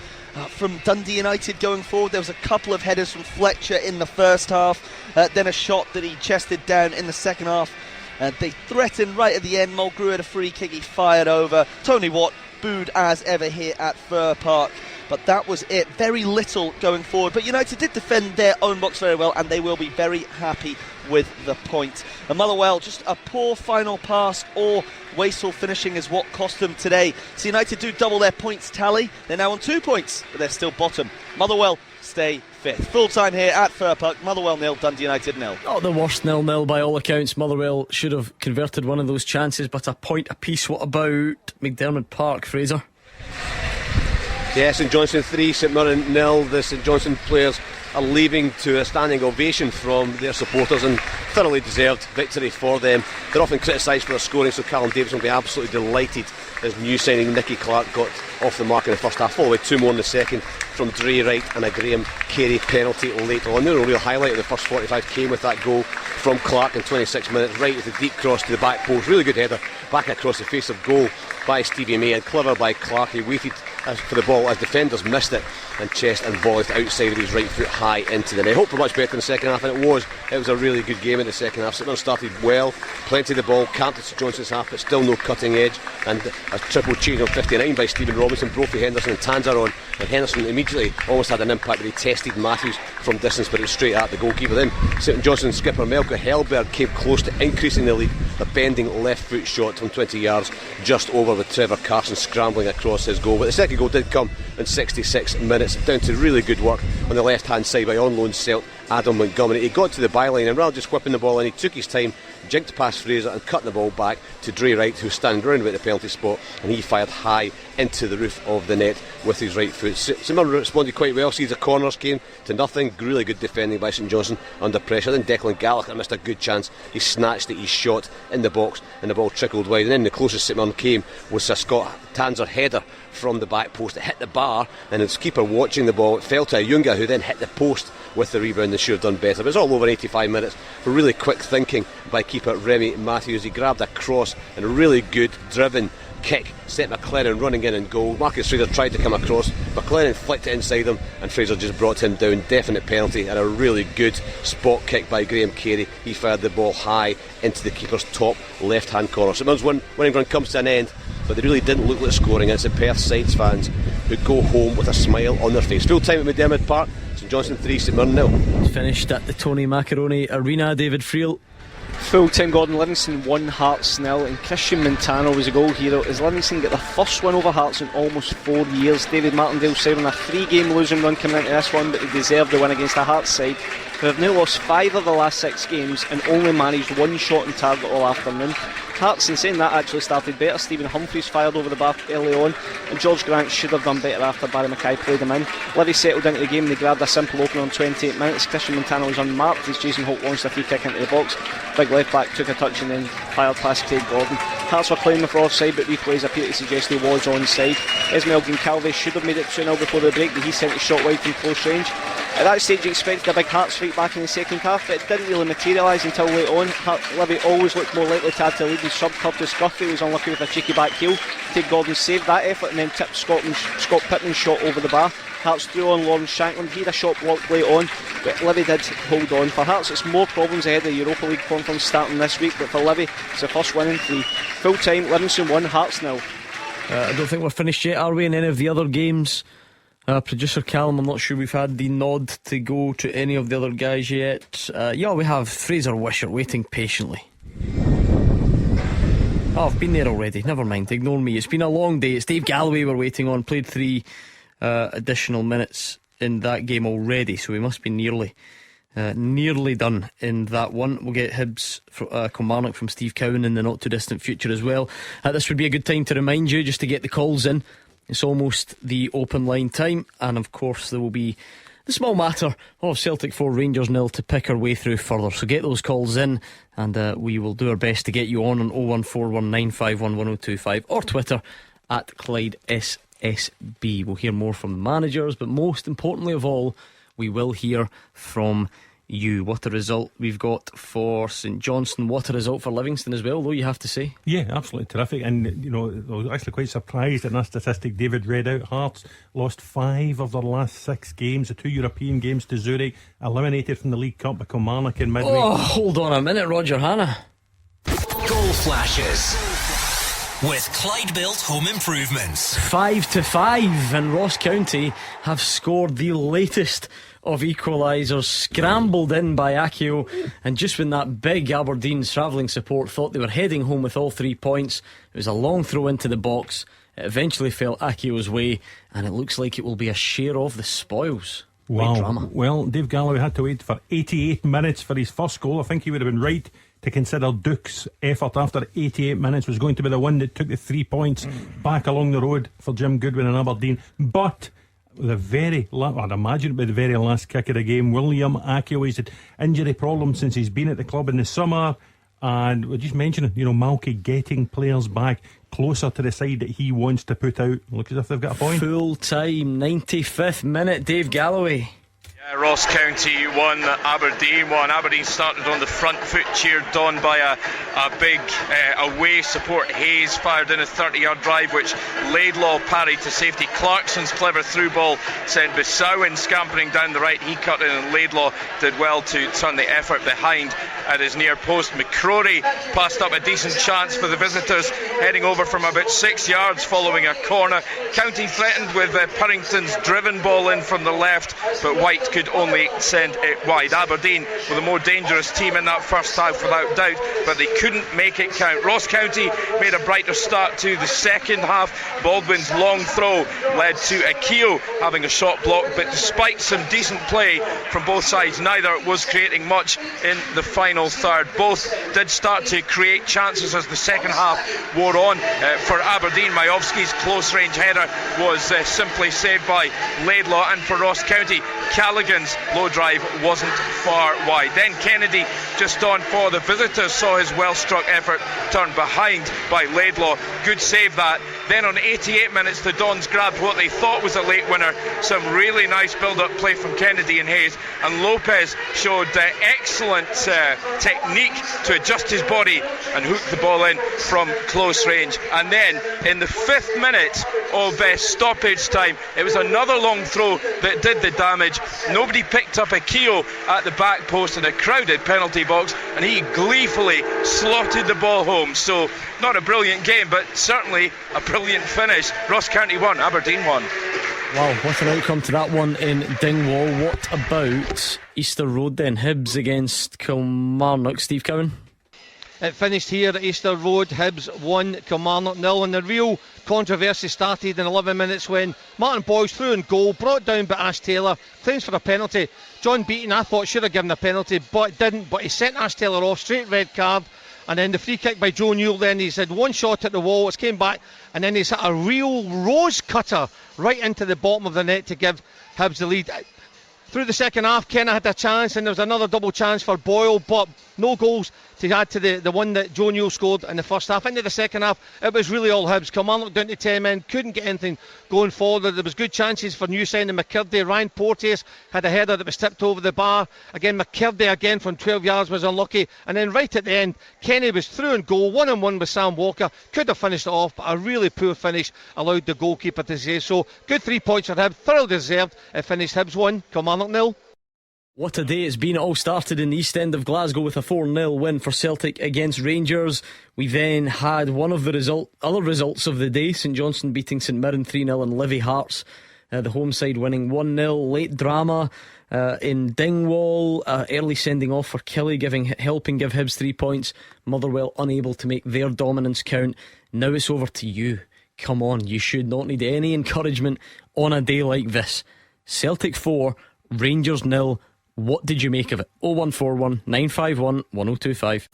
[SPEAKER 13] From Dundee United going forward, there was a couple of headers from Fletcher in the first half, then a shot that he chested down in the second half. They threatened right at the end. Mulgrew had a free kick, he fired over. Tony Watt booed as ever here at Fir Park. But that was it. Very little going forward. But United did defend their own box very well, and they will be very happy with the point. And Motherwell, just a poor final pass or wasteful finishing is what cost them today. So United do double their points tally. They're now on 2 points, but they're still bottom. Motherwell stay fifth. Full time here at Fir Park. Motherwell 0, Dundee United 0.
[SPEAKER 3] Not the worst 0-0 by all accounts. Motherwell should have converted one of those chances, but a point apiece. What about McDermott Park, Fraser?
[SPEAKER 9] Yeah, St Johnstone 3, St Mirren 0. The St Johnstone players are leaving to a standing ovation from their supporters, and thoroughly deserved victory for them. They're often criticised for their scoring, so Callum Davidson will be absolutely delighted as new signing Nicky Clark got off the mark in the first half, followed by 2 more in the second from Dre Wright and a Graham Carey penalty later on. The real highlight of the first 45 came with that goal from Clark in 26 minutes, right with a deep cross to the back post. Really good header back across the face of goal by Stevie May, and clever by Clark. He waited for the ball as defenders missed it and chest and volleyed outside of his right foot high into the net. Hope for much better in the second half, and it was a really good game in the second half. St Mirren started well, plenty of the ball, camped at St Johnstone's half, but still no cutting edge, and a triple change on 59 by Stephen Robinson, Brophy, Henderson and Tanzer on, and Henderson immediately almost had an impact, but he tested Matthews from distance, but it was straight at the goalkeeper. Then St Johnstone's skipper Melker Hellberg came close to increasing the lead, a bending left foot shot from 20 yards just over with Trevor Carson scrambling across his goal. But the second goal did come in 66 minutes, down to really good work on the left hand side by on loan Celt Adam Montgomery. He got to the byline, and rather than just whipping the ball in, he took his time, jinked past Fraser and cutting the ball back to Dre Wright, who was standing round about the penalty spot, and he fired high into the roof of the net with his right foot. St Mirren responded quite well. See, the corners came to nothing. Really good defending by St Johnstone under pressure. Then Declan Gallagher missed a good chance. He snatched it, he shot in the box, and the ball trickled wide. And then the closest St Mirren came was a Scott Tanzer header from the back post. It hit the bar, and his keeper watching the ball, it fell to Ayunga, who then hit the post with the rebound. They should have done better. But it's all over 85 minutes for really quick thinking by keeper Remy Matthews. He grabbed a cross and a really good driven kick set McLaren running in goal. Marcus Fraser tried to come across, McLaren flicked it inside him, and Fraser just brought him down. Definite penalty, and a really good spot kick by Graham Carey. He fired the ball high into the keeper's top left hand corner. St Mirren's winning run comes to an end, but they really didn't look like scoring. It's the Perth Sides fans who go home with a smile on their face. Full time at McDermott Park, St Johnstone 3, St Mirren 0.
[SPEAKER 3] It's finished at the Tony Macaroni Arena. David Friel.
[SPEAKER 12] Full time, Gordon. Livingston 1, Hearts 0, and Christian Montano was a goal hero as Livingston get their first win over Hearts in almost 4 years. David Martindale saving a 3-game losing run coming into this one, but they deserved the win against the Hearts side, who have now lost 5 of the last 6 games and only managed 1 shot on target all afternoon. Hearts, in saying that, actually started better. Stephen Humphreys fired over the bar early on, and George Grant should have done better after Barry Mackay played him in. Livy settled into the game, they grabbed a simple opener on 28 minutes. Christian Montano was unmarked as Jason Holt launched a free kick into the box. Big left back took a touch and then fired past Craig Gordon. Hearts were claiming for offside, but replays appear to suggest he was onside. Esmail Goncalves should have made it 2-0 before the break, but he sent a shot wide from close range. At that stage you expected a big Hearts fight back in the second half, but it didn't really materialise until late on. Livy always looked more likely to add to the lead, and sub Curtis Guthrie was unlucky with a cheeky back heel. Craig Gordon saved that effort and then tipped Scott Pittman's shot over the bar. Hearts threw on Lawrence Shankland. He had a shot blocked late on, but Livy did hold on. For Hearts, it's more problems ahead of the Europa League conference starting this week, but for Livy, it's the first win in 3. Full time, Livingston 1, Hearts 0.
[SPEAKER 3] I don't think we're finished yet, are we, in any of the other games? Producer Callum, I'm not sure we've had the nod to go to any of the other guys yet. Yeah, we have Fraser Wishart waiting patiently. Oh, I've been there already. Never mind, ignore me. It's been a long day. It's Dave Galloway we're waiting on. Played 3 additional minutes in that game already, so we must be nearly done in that one. We'll get Hibs Kilmarnock from Steve Cowan in the not too distant future as well. This would be a good time to remind you just to get the calls in. It's almost the open line time, and of course there will be the small matter of Celtic 4 Rangers 0 to pick our way through further. So get those calls in, and we will do our best to get you on 01419511025 or Twitter at Clyde SSB. We'll hear more from the managers, but most importantly of all, we will hear from you. What a result we've got for St Johnstone. What a result for Livingston as well, though, you have to say. Yeah, absolutely terrific. And, you know, I was actually quite surprised at that statistic David read out. Hearts lost 5 of their last 6 games. The 2 European games to Zurich, eliminated from the League Cup by Kilmarnock in midweek. Oh, hold on a minute, Roger Hanna.
[SPEAKER 2] Goal flashes with Clyde Built Home Improvements.
[SPEAKER 3] 5-5, and Ross County have scored the latest of equalisers, scrambled in by Akio, and just when that big Aberdeen travelling support thought they were heading home with all 3 points, it was a long throw into the box. It eventually fell Akio's way, and it looks like it will be a share of the spoils.
[SPEAKER 5] Wow. Drama. Well, Dave Galloway had to wait for 88 minutes for his first goal. I think he would have been right to consider Duke's effort after 88 minutes was going to be the one that took the 3 points back along the road for Jim Goodwin and Aberdeen. But the very I'd imagine it'd be the very last kick of the game. William Akio, he's had injury problems since he's been at the club in the summer, and we're just mentioning, you know, Malky getting players back closer to the side that he wants to put out. Looks as if they've got a point. Full time, 95th minute, Dave Galloway.
[SPEAKER 15] Ross County 1, Aberdeen 1. Aberdeen started on the front foot, cheered on by a big away support. Hayes fired in a 30-yard drive, which Laidlaw parried to safety. Clarkson's clever through ball sent Bissauin scampering down the right. He cut in, and Laidlaw did well to turn the effort behind at his near post. McCrory passed up a decent chance for the visitors, heading over from about 6 yards following a corner. County threatened with Purrington's driven ball in from the left, but White could only send it wide. Aberdeen were the more dangerous team in that first half without doubt, but they couldn't make it count. Ross County made a brighter start to the second half. Baldwin's long throw led to Akio having a shot blocked, but despite some decent play from both sides, neither was creating much in the final third. Both did start to create chances as the second half wore on. For Aberdeen, Majowski's close range header was simply saved by Laidlaw, and for Ross County, Callaghan Milligan's low drive wasn't far wide. Then Kennedy just on for the visitors, saw his well struck effort turned behind by Laidlaw. Good save that. Then on 88 minutes the Dons grabbed what they thought was a late winner. Some really nice build-up play from Kennedy and Hayes, and Lopez showed excellent technique to adjust his body and hook the ball in from close range. And then in the 5th minute of stoppage time, it was another long throw that did the damage. Nobody picked up a Keogh at the back post in a crowded penalty box, and he gleefully slotted the ball home. So not a brilliant game, but certainly a brilliant finish. Ross County 1, Aberdeen 1.
[SPEAKER 3] Wow, what an outcome to that one in Dingwall. What about Easter Road then? Hibs against Kilmarnock. Steve Cowan?
[SPEAKER 14] It finished here at Easter Road. Hibs 1, Kilmarnock 0, and the real controversy started in 11 minutes when Martin Boyce threw in goal, brought down by Ash Taylor, claims for a penalty. John Beaton, I thought, should have given a penalty, but didn't. But he sent Ash Taylor off, straight red card. And then the free kick by Joe Newell, then he's had one shot at the wall, it's came back, and then he's hit a real rose cutter right into the bottom of the net to give Hibs the lead. Through the second half, Kenna had a chance, and there was another double chance for Boyle, but no goals to add to the one that Joe Newell scored in the first half. Into the second half, it was really all Hibs. Kilmarnock down to 10 men, couldn't get anything going forward. There was good chances for new signing McKirdy. Ryan Porteous had a header that was tipped over the bar. Again, McKirdy again from 12 yards was unlucky. And then right at the end, Kenny was through and goal, 1-on-1 with Sam Walker. Could have finished it off, but a really poor finish allowed the goalkeeper to say so. Good 3 points for Hibs, thoroughly deserved. It finished Hibs 1, Kilmarnock 0.
[SPEAKER 3] What a day it's been. It all started in the East End of Glasgow with a 4-0 win for Celtic against Rangers. We then had one of the other results of the day, St Johnstone beating St Mirren 3-0 and Livy Hearts, the home side winning 1-0. Late drama in Dingwall, early sending off for Kelly, helping give Hibs 3 points. Motherwell unable to make their dominance count. Now it's over to you. Come on, you should not need any encouragement on a day like this. Celtic 4, Rangers 0. What did you make of it? 0141 951 1025.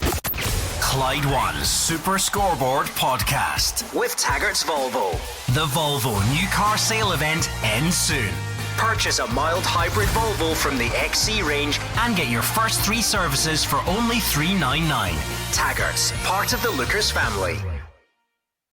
[SPEAKER 2] Clyde One's Super Scoreboard Podcast with Taggart's Volvo. The Volvo new car sale event ends soon. Purchase a mild hybrid Volvo from the XC range and get your first 3 services for only $399. Taggart's, part of the Lookers family.